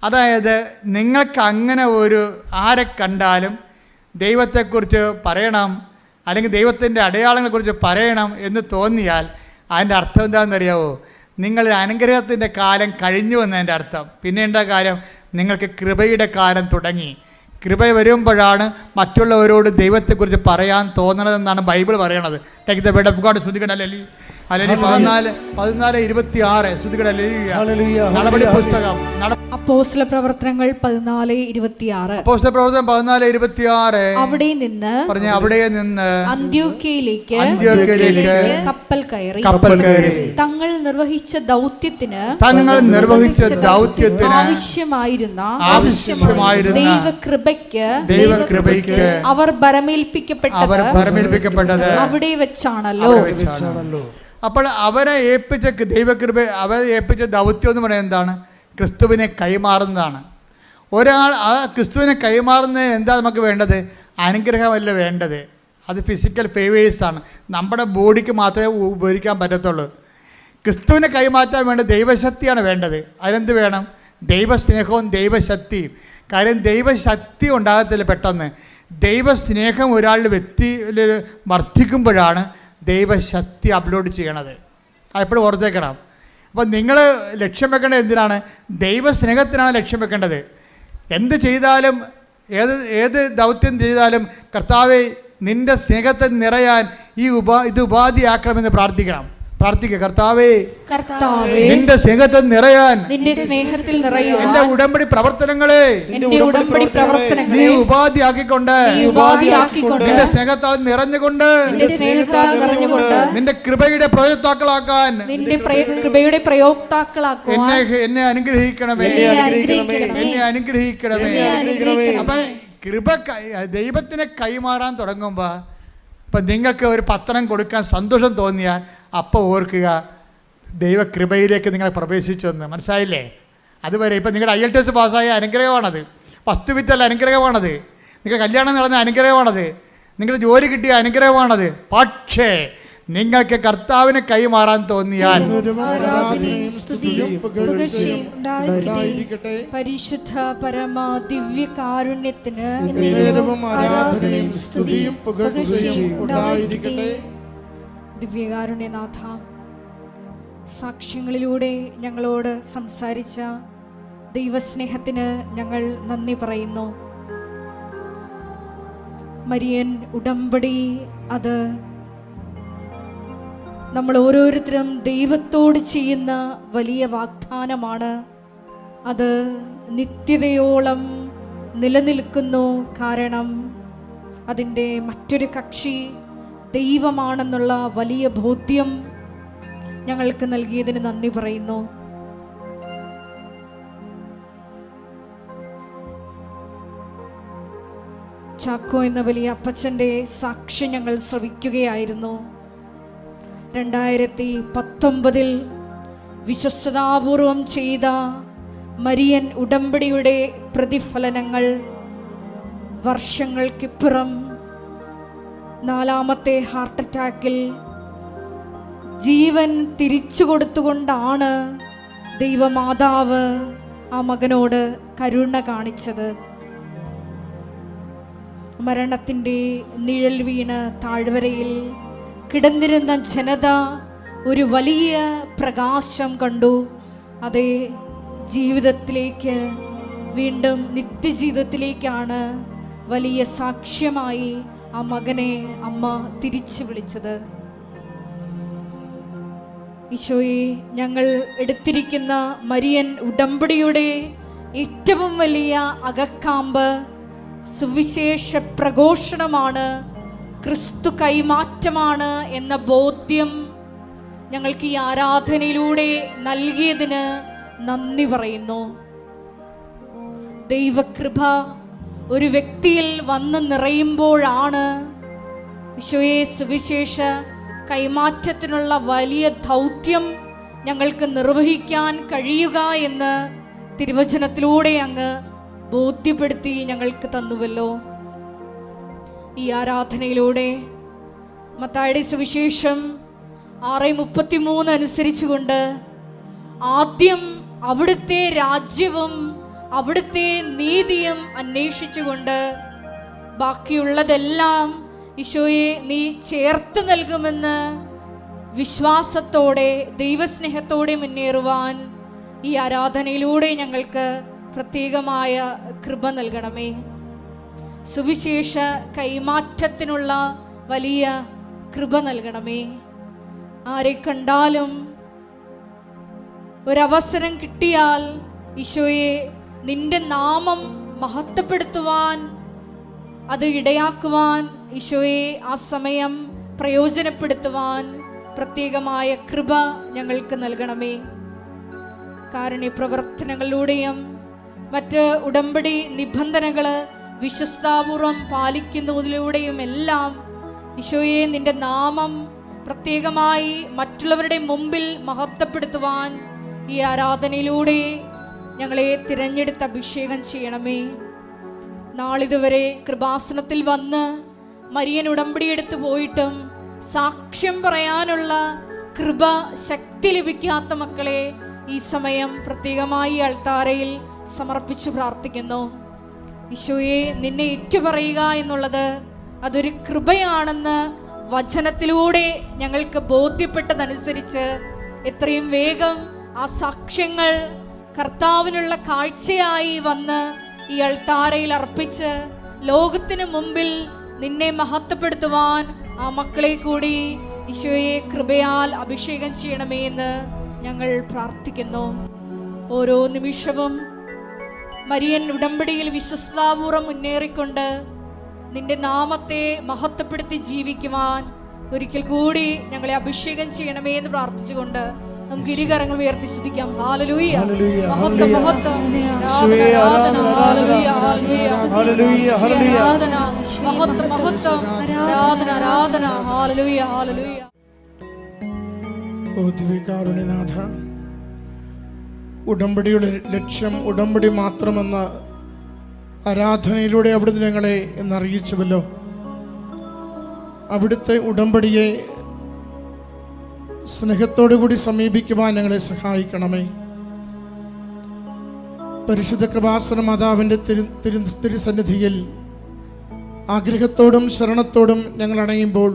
അതായത് നിങ്ങൾക്ക് അങ്ങനെ ആരെ കണ്ടാലും ദൈവത്തെക്കുറിച്ച് പറയണം അല്ലെങ്കിൽ ദൈവത്തിൻ്റെ അടയാളങ്ങളെക്കുറിച്ച് പറയണം എന്ന് തോന്നിയാൽ അതിൻ്റെ അർത്ഥം എന്താണെന്നറിയാവോ? നിങ്ങൾ അനുഗ്രഹത്തിൻ്റെ കാലം കഴിഞ്ഞു എന്നതിൻ്റെ അർത്ഥം. പിന്നെ എന്താ കാര്യം? നിങ്ങൾക്ക് കൃപയുടെ കാലം തുടങ്ങി. കൃപ വരുമ്പോഴാണ് മറ്റുള്ളവരോട് ദൈവത്തെക്കുറിച്ച് പറയാൻ തോന്നണതെന്നാണ് ബൈബിൾ പറയണത്. Take the word of God. ശ്രുതികട ഹല്ലേലൂയ 14:26 ശ്രുതികട ഹല്ലേലൂയ. നടപടി പുസ്തകം അപ്പോസ്തല പ്രവർത്തനങ്ങൾ 14:26. അപ്പോസ്തല പ്രവർത്തനം 14:26. അവിടെ നിന്ന് അന്ത്യോക്യയിലേക്ക് കപ്പൽ കയറി തങ്ങൾ നിർവഹിച്ച ദൗത്യത്തിന് ആവശ്യമായിരുന്ന ദൈവകൃപയ്ക്ക് അവർ ഭരമേൽപ്പിക്കപ്പെട്ടത് അവിടെ വെച്ചാണല്ലോ. അപ്പോൾ അവരെ ഏൽപ്പിച്ച ദൗത്യം എന്ന് പറയുന്നത് എന്താണ്? ക്രിസ്തുവിനെ കൈമാറുന്നതാണ്. ഒരാൾ ആ ക്രിസ്തുവിനെ കൈമാറുന്നതിന് എന്താ നമുക്ക് വേണ്ടത്? അനുഗ്രഹമല്ല വേണ്ടത്, അത് ഫിസിക്കൽ ഫേവേഴ്സാണ്. നമ്മുടെ ബോഡിക്ക് മാത്രമേ ഉപകരിക്കാൻ പറ്റത്തുള്ളൂ. ക്രിസ്തുവിനെ കൈമാറ്റാൻ വേണ്ട ദൈവശക്തിയാണ് വേണ്ടത്. അതിനെന്ത് വേണം? ദൈവസ്നേഹവും ദൈവശക്തിയും. കാര്യം ദൈവശക്തി ഉണ്ടാകത്തില്ല പെട്ടെന്ന്. ദൈവസ്നേഹം ഒരാളുടെ വ്യക്തിയിൽ വർദ്ധിക്കുമ്പോഴാണ് ദൈവശക്തി അപ്ലോഡ് ചെയ്യണത്. അതെപ്പോഴും ഓർത്തേക്കണം. അപ്പോൾ നിങ്ങൾ ലക്ഷ്യം വെക്കേണ്ടത് എന്തിനാണ്? ദൈവസ്നേഹത്തിനാണ് ലക്ഷ്യം വെക്കേണ്ടത്. എന്ത് ചെയ്താലും ഏത് ദൗത്യം ചെയ്താലും കർത്താവേ നിൻ്റെ സ്നേഹത്തെ നിറയാൻ ഇത് ഉപാധിയാക്കണമെന്ന് പ്രാർത്ഥിക്കുക. കർത്താവേ നിന്റെ സ്നേഹത്തിൽ നിറയാൻ എന്റെ ഉടമ്പടി പ്രവർത്തനങ്ങളെ നീ ഉപാധിയാക്കിക്കൊണ്ട് നിന്റെ സ്നേഹത്താൽ നിറഞ്ഞുകൊണ്ട് നിന്റെ കൃപയുടെ പ്രയോക്താക്കളാക്കാൻ നിന്റെ കൃപയുടെ പ്രയോക്താക്കളാക്കുവാൻ എന്നെ അനുഗ്രഹിക്കണമേ, എന്നെ അനുഗ്രഹിക്കണമേ. അപ്പൊ കൃപ ദൈവത്തിന് കൈമാറാൻ തുടങ്ങുമ്പോ ഇപ്പൊ നിങ്ങൾക്ക് ഒരു പത്രം കൊടുക്കാൻ സന്തോഷം തോന്നിയാൽ അപ്പോൾ ഓർക്കുക ദൈവകൃപയിലേക്ക് നിങ്ങൾ പ്രവേശിച്ചെന്ന്. മനസ്സിലായില്ലേ? അതുവരെ ഇപ്പം നിങ്ങളുടെ IELTS പാസ്സായ അനുഗ്രഹമാണത്, ഫസ്റ്റ് വിത്തല്ല അനുഗ്രഹമാണത്, നിങ്ങളുടെ കല്യാണം നടന്ന അനുഗ്രഹമാണത്, നിങ്ങളുടെ ജോലി കിട്ടിയ അനുഗ്രഹമാണത്. പക്ഷേ നിങ്ങൾക്ക് കർത്താവിന് കൈമാറാൻ തോന്നിയാൽ പരിശുദ്ധ പരമ ദിവ്യ കാരുണ്യത്തിന് ദിവ്യകാരുണ്യനാഥ, സാക്ഷ്യങ്ങളിലൂടെ ഞങ്ങളോട് സംസാരിച്ച ദൈവസ്നേഹത്തിന് ഞങ്ങൾ നന്ദി പറയുന്നു. മരിയൻ ഉടമ്പടി അത് നമ്മൾ ഓരോരുത്തരും ദൈവത്തോട് ചെയ്യുന്ന വലിയ വാഗ്ദാനമാണ്. അത് നിത്യതയോളം നിലനിൽക്കുന്നു. കാരണം അതിൻ്റെ മറ്റൊരു കക്ഷി ദൈവമാണെന്നുള്ള വലിയ ബോധ്യം ഞങ്ങൾക്ക് നൽകിയതിന് നന്ദി പറയുന്നു. ചാക്കോ എന്ന വലിയ അപ്പച്ചൻ്റെ സാക്ഷ്യം ഞങ്ങൾ ശ്രവിക്കുകയായിരുന്നു. 2019 വിശ്വസ്തതാപൂർവം ചെയ്ത മരിയൻ ഉടമ്പടിയുടെ പ്രതിഫലനങ്ങൾ വർഷങ്ങൾക്കിപ്പുറം 4ാമത്തെ ഹാർട്ട് അറ്റാക്കിൽ ജീവൻ തിരിച്ചു കൊടുത്തുകൊണ്ടാണ് ദൈവമാതാവ് ആ മകനോട് കരുണ കാണിച്ചത്. മരണത്തിൻ്റെ നിഴൽ വീണ് താഴ്വരയിൽ കിടന്നിരുന്ന ജനത ഒരു വലിയ പ്രകാശം കണ്ടു. അതേ ജീവിതത്തിലേക്ക്, വീണ്ടും നിത്യജീവിതത്തിലേക്കാണ് വലിയ സാക്ഷ്യമായി ആ മകനെ അമ്മ തിരിച്ചു വിളിച്ചത്. ഈശോയെ, ഞങ്ങൾ എടുത്തിരിക്കുന്ന മരിയൻ ഉടമ്പടിയുടെ ഏറ്റവും വലിയ അകക്കാമ്പ് സുവിശേഷ പ്രഘോഷണമാണ്, ക്രിസ്തു കൈമാറ്റമാണ് എന്ന ബോധ്യം ഞങ്ങൾക്ക് ഈ ആരാധനയിലൂടെ നൽകിയതിന് നന്ദി പറയുന്നു. ദൈവകൃപ ഒരു വ്യക്തിയിൽ വന്ന് നിറയുമ്പോഴാണ് ഈശോയെ സുവിശേഷ കൈമാറ്റത്തിനുള്ള വലിയ ദൗത്യം ഞങ്ങൾക്ക് നിർവഹിക്കാൻ കഴിയുക എന്ന് തിരുവചനത്തിലൂടെ അങ്ങ് ബോധ്യപ്പെടുത്തി ഞങ്ങൾക്ക് തന്നുവല്ലോ. ഈ ആരാധനയിലൂടെ മത്തായിയുടെ സുവിശേഷം 6:33 അനുസരിച്ചുകൊണ്ട് ആദ്യം അവിടുത്തെ രാജ്യവും അവിടുത്തെ നീതിയും അന്വേഷിച്ചുകൊണ്ട് ബാക്കിയുള്ളതെല്ലാം ഈശോയെ നീ ചേർത്ത് നൽകുമെന്ന് വിശ്വാസത്തോടെ ദൈവസ്നേഹത്തോടെ മുന്നേറുവാൻ ഈ ആരാധനയിലൂടെ ഞങ്ങൾക്ക് പ്രത്യേകമായ കൃപ നൽകണമേ. സുവിശേഷ കൈമാറ്റത്തിനുള്ള വലിയ കൃപ നൽകണമേ. ആരെ കണ്ടാലും ഒരവസരം കിട്ടിയാൽ ഈശോയെ നിന്റെ നാമം മഹത്വപ്പെടുത്തുവാൻ, അത് ഇടയാക്കുവാൻ ഈശോയെ ആ സമയം പ്രയോജനപ്പെടുത്തുവാൻ പ്രത്യേകമായ കൃപ ഞങ്ങൾക്ക് നൽകണമേ. കാരുണ്യപ്രവർത്തനങ്ങളിലൂടെയും മറ്റ് ഉടമ്പടി നിബന്ധനകൾ വിശ്വസ്താപൂർവം പാലിക്കുന്നതിലൂടെയും എല്ലാം ഈശോയെ നിന്റെ നാമം പ്രത്യേകമായി മറ്റുള്ളവരുടെ മുമ്പിൽ മഹത്വപ്പെടുത്തുവാൻ ഈ ആരാധനയിലൂടെ ഞങ്ങളെ തിരഞ്ഞെടുത്ത് അഭിഷേകം ചെയ്യണമേ. നാളിതുവരെ കൃപാസനത്തിൽ വന്ന് മരിയൻ ഉടമ്പടിയെടുത്ത് പോയിട്ടും സാക്ഷ്യം പറയാനുള്ള കൃപ, ശക്തി ലഭിക്കാത്ത മക്കളെ ഈ സമയം പ്രത്യേകമായി അൾത്താരയിൽ സമർപ്പിച്ച് പ്രാർത്ഥിക്കുന്നു. ഈശോയെ, നിന്നെ ഏറ്റുപറയുക എന്നുള്ളത് അതൊരു കൃപയാണെന്ന് വചനത്തിലൂടെ ഞങ്ങൾക്ക് ബോധ്യപ്പെട്ടതനുസരിച്ച് എത്രയും വേഗം ആ സാക്ഷ്യങ്ങൾ കർത്താവിനുള്ള കാഴ്ചയായി വന്ന് ഈ അൾത്താരയിൽ അർപ്പിച്ച് ലോകത്തിനു മുമ്പിൽ നിന്നെ മഹത്വപ്പെടുത്തുവാൻ ആ മക്കളെ കൂടി ഈശോയെ കൃപയാൽ അഭിഷേകം ചെയ്യണമേ എന്ന് ഞങ്ങൾ പ്രാർത്ഥിക്കുന്നു. ഓരോ നിമിഷവും മരിയൻ ഉടമ്പടിയിൽ വിശ്വസ്താപൂർവം മുന്നേറിക്കൊണ്ട് നിന്റെ നാമത്തെ മഹത്വപ്പെടുത്തി ജീവിക്കുവാൻ ഒരിക്കൽ കൂടി ഞങ്ങളെ അഭിഷേകം ചെയ്യണമേ എന്ന് പ്രാർത്ഥിച്ചുകൊണ്ട് നമുക്ക് ഇരുകരങ്ങൾ ഉയർത്തി സ്തുതിക്കാം. ഹല്ലേലൂയ, മഹത്വം, മഹത്വം, ആരാധന, ആരാധന, ഹല്ലേലൂയ, ഹല്ലേലൂയ, ആരാധന, മഹത്വം, മഹത്വം, ആരാധന, ആരാധന, ഹല്ലേലൂയ, ഹല്ലേലൂയ. ഓ ദിവ്യകാരുണ്യനാഥ, ഉടമ്പടിയുടെ ലക്ഷ്യം ഉടമ്പടി മാത്രമെന്ന ആരാധനയിലൂടെ അവിടുന്ന് ഞങ്ങളെ എന്നറിയിച്ചുവല്ലോ. അവിടുത്തെ ഉടമ്പടിയെ സ്നേഹത്തോടു കൂടി സമീപിക്കുവാൻ ഞങ്ങളെ സഹായിക്കണമേ. പരിശുദ്ധ കൃപാസന മാതാവിൻ്റെ തിരുസന്നിധിയിൽ ആഗ്രഹത്തോടും ശരണത്തോടും ഞങ്ങൾ അണയുമ്പോൾ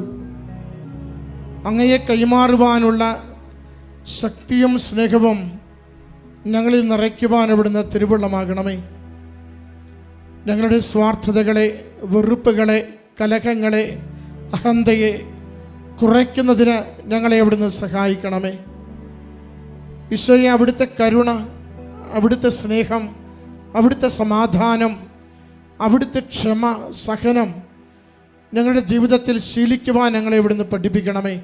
അങ്ങയെ കൈമാറുവാനുള്ള ശക്തിയും സ്നേഹവും ഞങ്ങളിൽ നിറയ്ക്കുവാൻ അവിടുന്ന് തിരുവുള്ളമാകണമേ. ഞങ്ങളുടെ സ്വാർത്ഥതകളെ, വെറുപ്പുകളെ, കലഹങ്ങളെ, അഹന്തയെ കുറയ്ക്കുന്നതിന് ഞങ്ങളെ അവിടുന്ന് സഹായിക്കണമേ. ഈശോയെ, അവിടുത്തെ കരുണ, അവിടുത്തെ സ്നേഹം, അവിടുത്തെ സമാധാനം, അവിടുത്തെ ക്ഷമ, സഹനം ഞങ്ങളുടെ ജീവിതത്തിൽ ശീലിക്കുവാൻ ഞങ്ങളെ ഇവിടുന്ന് പഠിപ്പിക്കണമേ.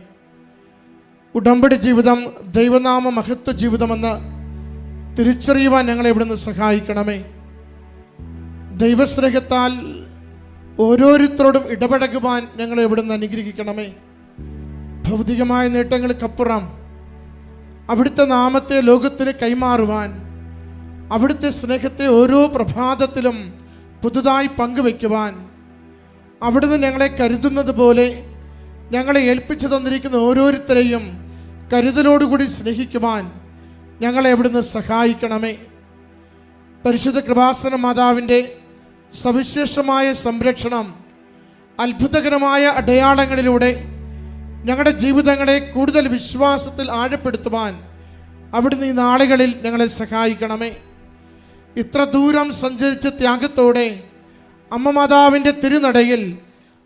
ഉടമ്പടി ജീവിതം ദൈവനാമ മഹത്വ ജീവിതമെന്ന് തിരിച്ചറിയുവാൻ ഞങ്ങളെ ഇവിടുന്ന് സഹായിക്കണമേ. ദൈവസ്നേഹത്താൽ ഓരോരുത്തരോടും ഇടപഴകുവാൻ ഞങ്ങളെ ഇവിടുന്ന് അനുഗ്രഹിക്കണമേ. ഭൗതികമായ നേട്ടങ്ങൾക്കപ്പുറം അവിടുത്തെ നാമത്തെ ലോകത്തിന് കൈമാറുവാൻ, അവിടുത്തെ സ്നേഹത്തെ ഓരോ പ്രഭാതത്തിലും പുതുതായി പങ്കുവയ്ക്കുവാൻ, അവിടുന്ന് ഞങ്ങളെ കരുതുന്നത് പോലെ ഞങ്ങളെ ഏൽപ്പിച്ചു തന്നിരിക്കുന്ന ഓരോരുത്തരെയും കരുതലോടുകൂടി സ്നേഹിക്കുവാൻ ഞങ്ങളെ അവിടുന്ന് സഹായിക്കണമേ. പരിശുദ്ധ കൃപാസന മാതാവിൻ്റെ സവിശേഷമായ സംരക്ഷണം, അത്ഭുതകരമായ അടയാളങ്ങളിലൂടെ ഞങ്ങളുടെ ജീവിതങ്ങളെ കൂടുതൽ വിശ്വാസത്തിൽ ആഴപ്പെടുത്തുവാൻ അവിടുന്ന് ഈ നാളുകളിൽ ഞങ്ങളെ സഹായിക്കണമേ. ഇത്ര ദൂരം സഞ്ചരിച്ച ത്യാഗത്തോടെ അമ്മ മാതാവിൻ്റെ തിരുനടയിൽ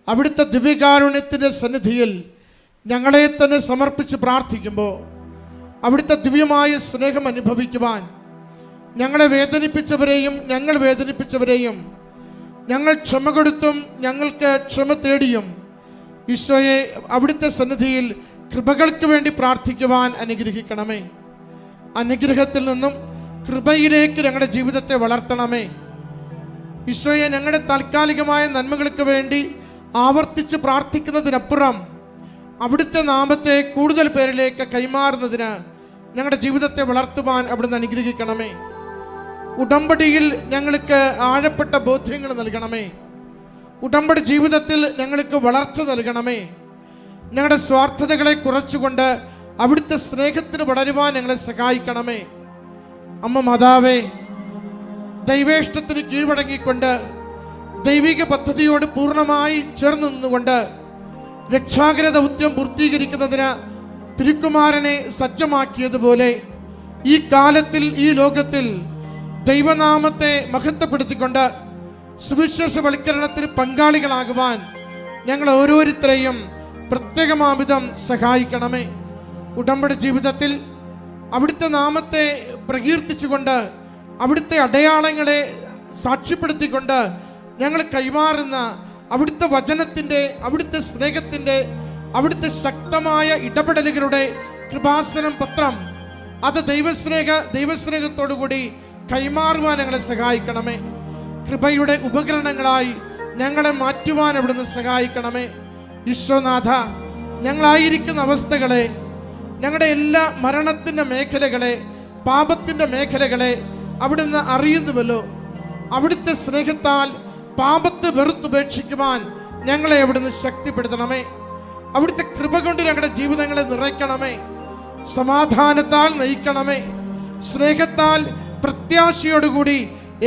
അവിടുത്തെ ദിവ്യകാരുണ്യത്തിൻ്റെ സന്നിധിയിൽ ഞങ്ങളെ തന്നെ സമർപ്പിച്ച് പ്രാർത്ഥിക്കുമ്പോൾ അവിടുത്തെ ദിവ്യമായ സ്നേഹം അനുഭവിക്കുവാൻ, ഞങ്ങളെ വേദനിപ്പിച്ചവരെയും ഞങ്ങൾ വേദനിപ്പിച്ചവരെയും ഞങ്ങൾ ക്ഷമ കൊടുത്തും ഞങ്ങൾക്ക് ക്ഷമ തേടിയും ഈശോയെ അവിടുത്തെ സന്നിധിയിൽ കൃപകൾക്ക് വേണ്ടി പ്രാർത്ഥിക്കുവാൻ അനുഗ്രഹിക്കണമേ. അനുഗ്രഹത്തിൽ നിന്നും കൃപയിലേക്ക് ഞങ്ങളുടെ ജീവിതത്തെ വളർത്തണമേ. ഈശോയെ, ഞങ്ങളുടെ താൽക്കാലികമായ നന്മകൾക്ക് വേണ്ടി ആവർത്തിച്ച് പ്രാർത്ഥിക്കുന്നതിനപ്പുറം അവിടുത്തെ നാമത്തെ കൂടുതൽ പേരിലേക്ക് കൈമാറുന്നതിന് ഞങ്ങളുടെ ജീവിതത്തെ വളർത്തുവാൻ അവിടുന്ന് അനുഗ്രഹിക്കണമേ. ഉടമ്പടിയിൽ ഞങ്ങൾക്ക് ആഴപ്പെട്ട ബോധ്യങ്ങൾ നൽകണമേ. ഉടമ്പടി ജീവിതത്തിൽ ഞങ്ങൾക്ക് വളർച്ച നൽകണമേ. ഞങ്ങളുടെ സ്വാർത്ഥതകളെ കുറച്ചുകൊണ്ട് അവിടുത്തെ സ്നേഹത്തിന് വളരുവാൻ ഞങ്ങളെ സഹായിക്കണമേ. അമ്മ മാതാവേ, ദൈവേഷ്ടത്തിന് കീഴ്വഴങ്ങിക്കൊണ്ട് ദൈവിക പദ്ധതിയോട് പൂർണ്ണമായി ചേർന്ന് നിന്നുകൊണ്ട് രക്ഷാകര ദൗത്യം പൂർത്തീകരിക്കുന്നതിന് തിരുക്കുമാരനെ സജ്ജമാക്കിയതുപോലെ ഈ കാലത്തിൽ, ഈ ലോകത്തിൽ ദൈവനാമത്തെ മഹത്വപ്പെടുത്തിക്കൊണ്ട് സുവിശേഷവൽക്കരണത്തിന് പങ്കാളികളാകുവാൻ ഞങ്ങൾ ഓരോരുത്തരെയും പ്രത്യേകമാവിധം സഹായിക്കണമേ. ഉടമ്പടി ജീവിതത്തിൽ അവിടുത്തെ നാമത്തെ പ്രകീർത്തിച്ചുകൊണ്ട് അവിടുത്തെ അടയാളങ്ങളെ സാക്ഷ്യപ്പെടുത്തിക്കൊണ്ട് ഞങ്ങൾ കൈമാറുന്ന അവിടുത്തെ വചനത്തിൻ്റെ, അവിടുത്തെ സ്നേഹത്തിൻ്റെ, അവിടുത്തെ ശക്തമായ ഇടപെടലുകളുടെ കൃപാസനം പത്രം അത് ദൈവസ്നേഹത്തോടുകൂടി കൈമാറുവാൻ ഞങ്ങളെ സഹായിക്കണമേ. കൃപയുടെ ഉപകരണങ്ങളായി ഞങ്ങളെ മാറ്റുവാൻ അവിടുന്ന് സഹായിക്കണമേ. ഈശോനാഥ, ഞങ്ങളായിരിക്കുന്ന അവസ്ഥകളെ, ഞങ്ങളുടെ എല്ലാ മരണത്തിൻ്റെ മേഖലകളെ, പാപത്തിൻ്റെ മേഖലകളെ അവിടുന്ന് അറിയുന്നുവല്ലോ. അവിടുത്തെ സ്നേഹത്താൽ പാപത്തെ വെറുത്തുപേക്ഷിക്കുവാൻ ഞങ്ങളെ അവിടുന്ന് ശക്തിപ്പെടുത്തണമേ. അവിടുത്തെ കൃപ കൊണ്ട് ഞങ്ങളുടെ ജീവിതങ്ങളെ നിറയ്ക്കണമേ. സമാധാനത്താൽ നയിക്കണമേ. സ്നേഹത്താൽ പ്രത്യാശയോടുകൂടി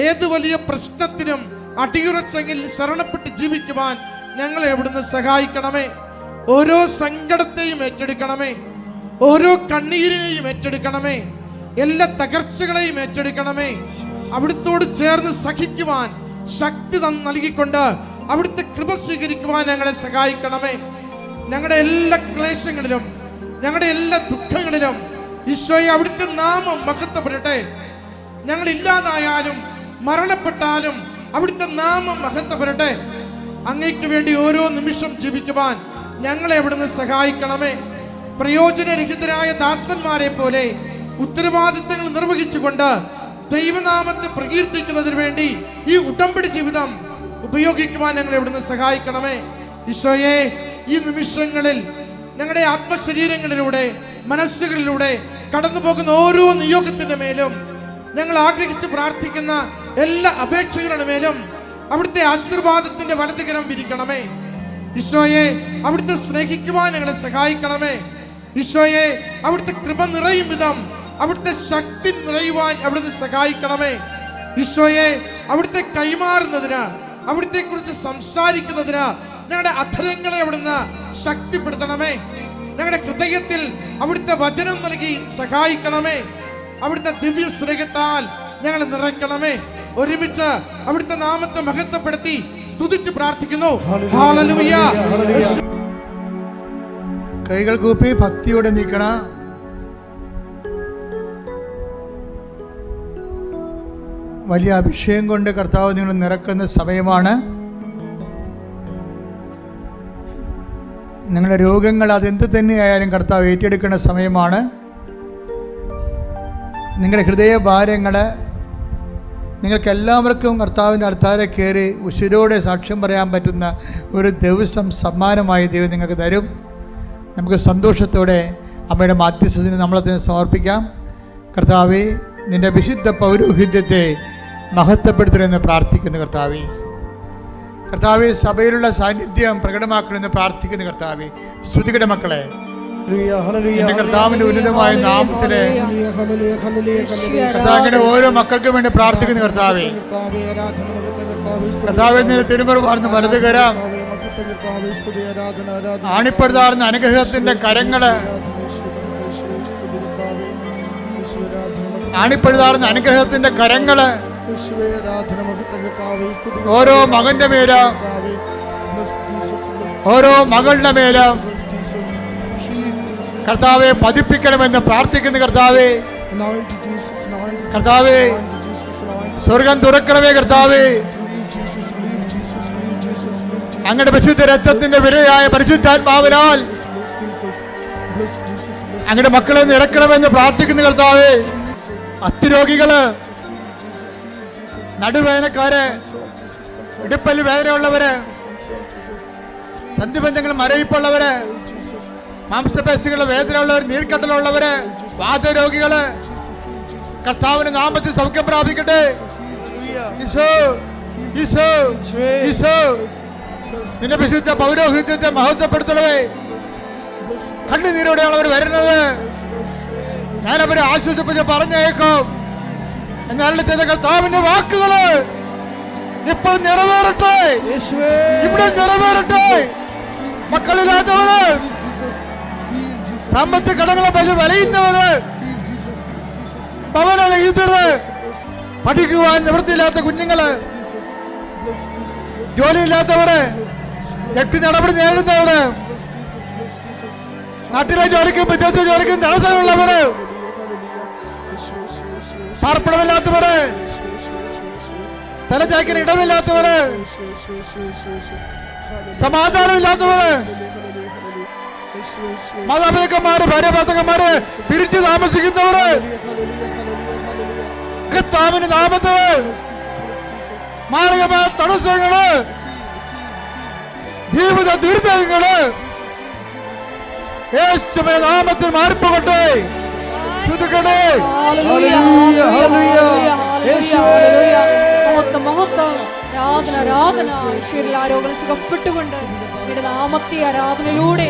ഏത് വലിയ പ്രശ്നത്തിനും അടിയുറച്ചെങ്കിൽ ശരണപ്പെട്ട് ജീവിക്കുവാൻ ഞങ്ങളെ അവിടുന്ന് സഹായിക്കണമേ. ഓരോ സങ്കടത്തെയും ഏറ്റെടുക്കണമേ. ഓരോ കണ്ണീരിനെയും ഏറ്റെടുക്കണമേ. എല്ലാ തകർച്ചകളെയും ഏറ്റെടുക്കണമേ. അവിടുത്തോട് ചേർന്ന് സഹിക്കുവാൻ ശക്തി നൽകിക്കൊണ്ട് അവിടുത്തെ കൃപ സ്വീകരിക്കുവാൻ ഞങ്ങളെ സഹായിക്കണമേ. ഞങ്ങളുടെ എല്ലാ ക്ലേശങ്ങളിലും, ഞങ്ങളുടെ എല്ലാ ദുഃഖങ്ങളിലും ഈശോയെ അവിടുത്തെ നാമം മഹത്വപ്പെടട്ടെ. ഞങ്ങൾ ഇല്ലാതായാലും മരണപ്പെട്ടാലും അവിടുത്തെ നാമം മഹത്വപ്പെടട്ടെ. അങ്ങയ്ക്ക് വേണ്ടി ഓരോ നിമിഷം ജീവിക്കുവാൻ ഞങ്ങളെ അവിടുന്ന് സഹായിക്കണമേ. പ്രയോജനരഹിതരായ ദാസന്മാരെ പോലെ ഉത്തരവാദിത്തങ്ങൾ നിർവഹിച്ചുകൊണ്ട് ദൈവനാമത്തെ പ്രകീർത്തിക്കുന്നതിന് വേണ്ടി ഈ ഉടമ്പടി ജീവിതം ഉപയോഗിക്കുവാൻ ഞങ്ങളെ അവിടുന്ന് സഹായിക്കണമേ. ഈശോയെ, ഈ നിമിഷങ്ങളിൽ ഞങ്ങളുടെ ആത്മശരീരങ്ങളിലൂടെ മനസ്സുകളിലൂടെ കടന്നു പോകുന്ന ഓരോ നിയോഗത്തിന്റെ മേലും ഞങ്ങൾ ആഗ്രഹിച്ച് പ്രാർത്ഥിക്കുന്ന എല്ലാ അപേക്ഷകളുടെ മേലും അവിടുത്തെ ആശീർവാദത്തിന്റെ വലതുകരം വിരിക്കണമേ. ഈശോയെ, അവിടുത്തെ സ്നേഹിക്കുവാൻ ഞങ്ങളെ സഹായിക്കണമേ. ഈശോയെ, അവിടുത്തെ കൃപ നിറയും വിധം അവിടുത്തെ ശക്തി നിറയുവാൻ അവിടുന്ന് സഹായിക്കണമേ. ഈശോയെ, അവിടുത്തെ കൈമാറുന്നതിന്, അവിടുത്തെ കുറിച്ച് സംസാരിക്കുന്നതിന് ഞങ്ങളുടെ അധരങ്ങളെ അവിടുന്ന് ശക്തിപ്പെടുത്തണമേ. ഞങ്ങളുടെ ഹൃദയത്തിൽ അവിടുത്തെ വചനം നൽകി സഹായിക്കണമേ. അവിടുത്തെ ദിവ്യ സ്നേഹത്താൽ ഞങ്ങളെ നിറയ്ക്കണമേ. ഒരുമിച്ച് അവിടുത്തെ നാമത്തെ മഹത്വപ്പെടുത്തി സ്തുതിച്ച് പ്രാർത്ഥിക്കുന്നു. ഹല്ലേലൂയ. കൈകൾ കൂപ്പി ഭക്തിയോടെ നിൽക്കണം. വലിയ അഭിഷേകം കൊണ്ട് കർത്താവ് നിങ്ങൾ നിറക്കുന്ന സമയമാണ്. നിങ്ങളുടെ രോഗങ്ങൾ അതെന്ത് തന്നെയായാലും കർത്താവ് ഏറ്റെടുക്കുന്ന സമയമാണ്. നിങ്ങളുടെ ഹൃദയഭാരങ്ങൾ നിങ്ങൾക്കെല്ലാവർക്കും കർത്താവിൻ്റെ അടുത്താരെ കയറി ഉശിരോടെ സാക്ഷ്യം പറയാൻ പറ്റുന്ന ഒരു ദിവസം സമ്മാനമായി ദൈവം നിങ്ങൾക്ക് തരും. നമുക്ക് സന്തോഷത്തോടെ അമ്മയുടെ മാധ്യസ്ഥത്തിന് നമ്മളതിനെ സമർപ്പിക്കാം. കർത്താവേ, നിൻ്റെ വിശുദ്ധ പൗരോഹിത്യത്തെ മഹത്വപ്പെടുത്തണമെന്ന് പ്രാർത്ഥിക്കുന്നു. കർത്താവെ, സഭയിലുള്ള സാന്നിധ്യം പ്രകടമാക്കണമെന്ന് പ്രാർത്ഥിക്കുന്നു. കർത്താവെ, സ്തുതിയുടെ മക്കളെ, എന്റെ കർത്താവിന്റെ ഉന്നതമായ നാമത്തിലെ കർത്താവിന്റെ ഓരോ മക്കൾക്കും വേണ്ടി പ്രാർത്ഥിക്കുന്നു. കർത്താവെ, നിന്റെ തിരുമുറുവാർന്ന് വലതുകരം ആണിപ്പെടുത്താറുന്ന അനുഗ്രഹത്തിന്റെ കരങ്ങള്, ആണിപ്പെടുത്താറുന്ന അനുഗ്രഹത്തിന്റെ കരങ്ങള് ഓരോ മകന്റെ മേലും ഓരോ മകളുടെ മേലും കർത്താവെ പതിപ്പിക്കണമെന്ന് പ്രാർത്ഥിക്കുന്നു. കർത്താവെ, സ്വർഗം തുറക്കണമേ. കർത്താവെ, അങ്ങയുടെ പരിശുദ്ധ രക്തത്തിന്റെ വിലയായ പരിശുദ്ധാത്മാവിനാൽ അങ്ങയുടെ മക്കളെ നിറക്കണമെന്ന് പ്രാർത്ഥിക്കുന്നു. കർത്താവെ, അസ്ഥിരോഗികള്, നടുവേദനക്കാര്, ഇടുപ്പല് വേദനയുള്ളവര്, സന്ധിബന്ധങ്ങൾ മരവിപ്പുള്ളവര്, മാംസപേശികളുടെ വേദനയുള്ളവർ, നീർക്കെട്ടലുള്ളവര്, വാതരോഗികള് കർത്താവിന്റെ നാമത്തിൽ സൗഖ്യം പ്രാപിക്കട്ടെ. ഈശോ, ഈശോ, ഈശോ, നിന്റെ വിശുദ്ധ പൗരോഹിത്യത്തെ മഹത്വപ്പെടുത്തണമേ. കണ്ണുനീരോടെയുള്ളവർ വരുന്നത് ഞാനവരെ ആശ്വസിപ്പിച്ച് പറഞ്ഞേക്കും. എന്നാൽ ചെയ്ത കർത്താവിന്റെ വാക്കുകള് ഇപ്പോൾ നിറവേറട്ടെ, ഇവിടെ നിറവേറട്ടെ. മക്കളില്ലാത്തവര്, സാമ്പത്തിക കടങ്ങളെ വലയുന്നവര്, ഭവനരഹിതര്, പഠിക്കുവാൻ നിവൃത്തിയില്ലാത്ത കുഞ്ഞുങ്ങള്, ജോലിയില്ലാത്തവര്, വ്യക്തി നടപടി നേരിടുന്നവര്, നാട്ടിലെ ജോലിക്കും വിദ്യാർത്ഥി ജോലിക്കും തടസ്സമുള്ളവര്, പാർപ്പിടമില്ലാത്തവര്, തലചാക്കിന് ഇടമില്ലാത്തവര്, സമാധാനമില്ലാത്തവര്, മാതാപിതാക്കന്മാര്, ഭാര്യ ഭർത്താക്കന്മാര് പിരിച്ചു താമസിക്കുന്നവര് കർത്താവിന്റെ നാമത്തില് മാരകമായ തടസ്സങ്ങള്, ജീവിത ദുരിതങ്ങള് യേശുവിന്റെ നാമത്തിൽ മാറിപ്പോകട്ടെ. രോഗങ്ങൾ സുഖപ്പെട്ടുകൊണ്ട് നിങ്ങളുടെ നാമത്തെ ആരാധനയിലൂടെ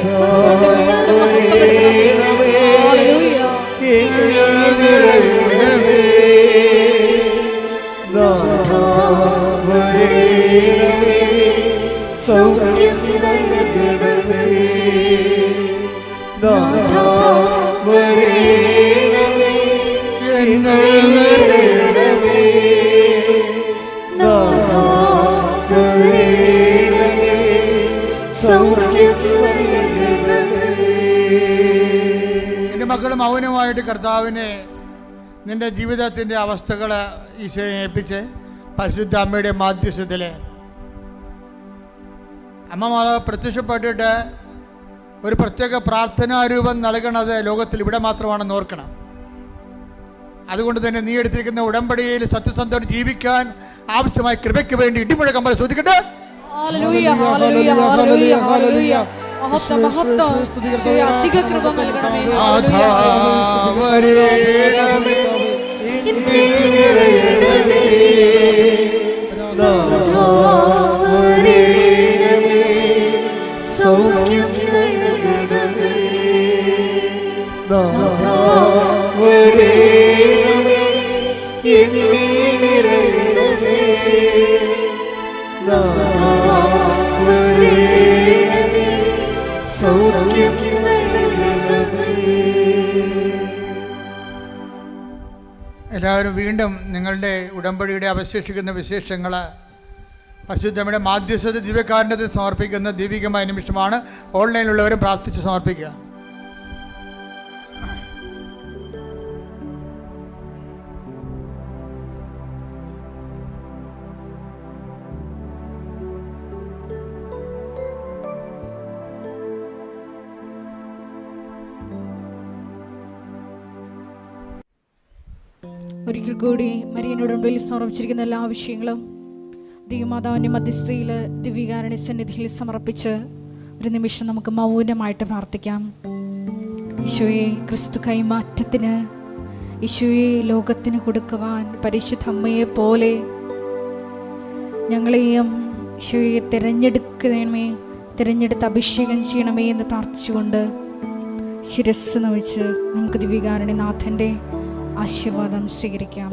സൗഖ്യം നൽകണമേ, വരേണമേ, വരേണമേ, വരേണമേ, സൗഖ്യം നൽകണമേ. എൻ്റെ മക്കൾ മൗനമായിട്ട് കർത്താവിനെ നിന്റെ ജീവിതത്തിൻ്റെ അവസ്ഥകളെ ഈശോയെ ഏൽപ്പിച്ച് പരിശുദ്ധ അമ്മയുടെ മാധ്യസ്ഥത്തില് അമ്മ മാതാവ് പ്രത്യക്ഷപ്പെട്ടിട്ട് ഒരു പ്രത്യേക പ്രാർത്ഥനാരൂപം നൽകണത് ലോകത്തിൽ ഇവിടെ മാത്രമാണെന്ന് ഓർക്കണം. അതുകൊണ്ട് തന്നെ നീ എടുത്തിരിക്കുന്ന ഉടമ്പടിയിൽ സത്യസന്ധത ജീവിക്കാൻ ആവശ്യമായ കൃപയ്ക്ക് വേണ്ടി ഇടിമുഴക്കം പോലെ ശ്രദ്ധിക്കട്ടെ. Hallelujah, hallelujah, hallelujah, hallelujah. മഹത്വം, മഹത്വം. ഈശോയെ അധിക കൃപ നൽകണമേ. ഹല്ലേലൂയ. സൗഖ്യം നൽകണമേ, എന്നിൽ നിറയണമേ, സൗഖ്യം നൽകണമേ. എല്ലാവരും വീണ്ടും നിങ്ങളുടെ ഉടമ്പടിയുടെ അവശേഷിക്കുന്ന വിശേഷങ്ങൾ പരിശുദ്ധയുടെ മാധ്യസ്ഥത ദിവ്യകാരുണ്യത്തിൽ സമർപ്പിക്കുന്ന ദൈവികമായ നിമിഷമാണ്. ഓൺലൈനിലുള്ളവരും പ്രാർത്ഥിച്ച് സമർപ്പിക്കുക. ഒരിക്കൽ കൂടി മരിയനോട് ഉടമ്പടിയിൽ സമർപ്പിച്ചിരിക്കുന്ന എല്ലാ വിഷയങ്ങളും ദൈവമാതാവിൻ്റെ മധ്യസ്ഥയിൽ ദിവ്യകാരുണ്യ സന്നിധിയിൽ സമർപ്പിച്ച് ഒരു നിമിഷം നമുക്ക് മൗനമായിട്ട് പ്രാർത്ഥിക്കാം. ഈശോയെ, ക്രിസ്തു കൈമാറ്റത്തിന്, ഈശോയെ ലോകത്തിന് കൊടുക്കുവാൻ പരിശുദ്ധ അമ്മയെ പോലെ ഞങ്ങളെയും ഈശോയെ തിരഞ്ഞെടുത്ത് അഭിഷേകം ചെയ്യണമേ എന്ന് പ്രാർത്ഥിച്ചുകൊണ്ട് ശിരസ്സ് നമിച്ച് നമുക്ക് ദിവ്യകാരുണ്യനാഥൻ്റെ ആശീർവാദം സ്വീകരിക്കാം.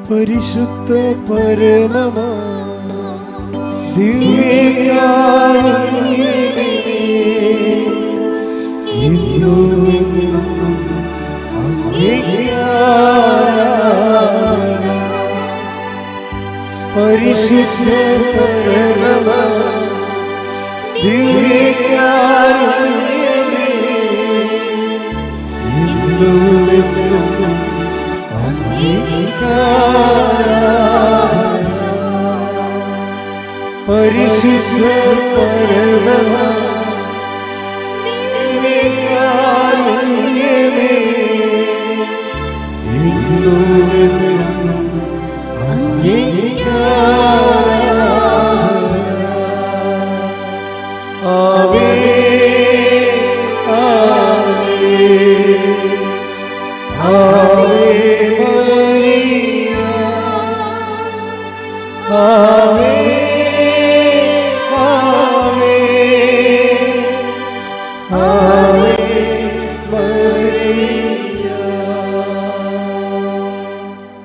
പരിശുദ്ധ പരമമാ ദിവ്യകാരുണ്യമേ, എന്നുമെന്നും അങ്ങേക്ക് ആരാധന. പരിശുദ്ധ പരമമാ ദിവ്യകാരുണ്യമേ, എന്നുമെന്നും പരിശുദ്ധ പരമമാ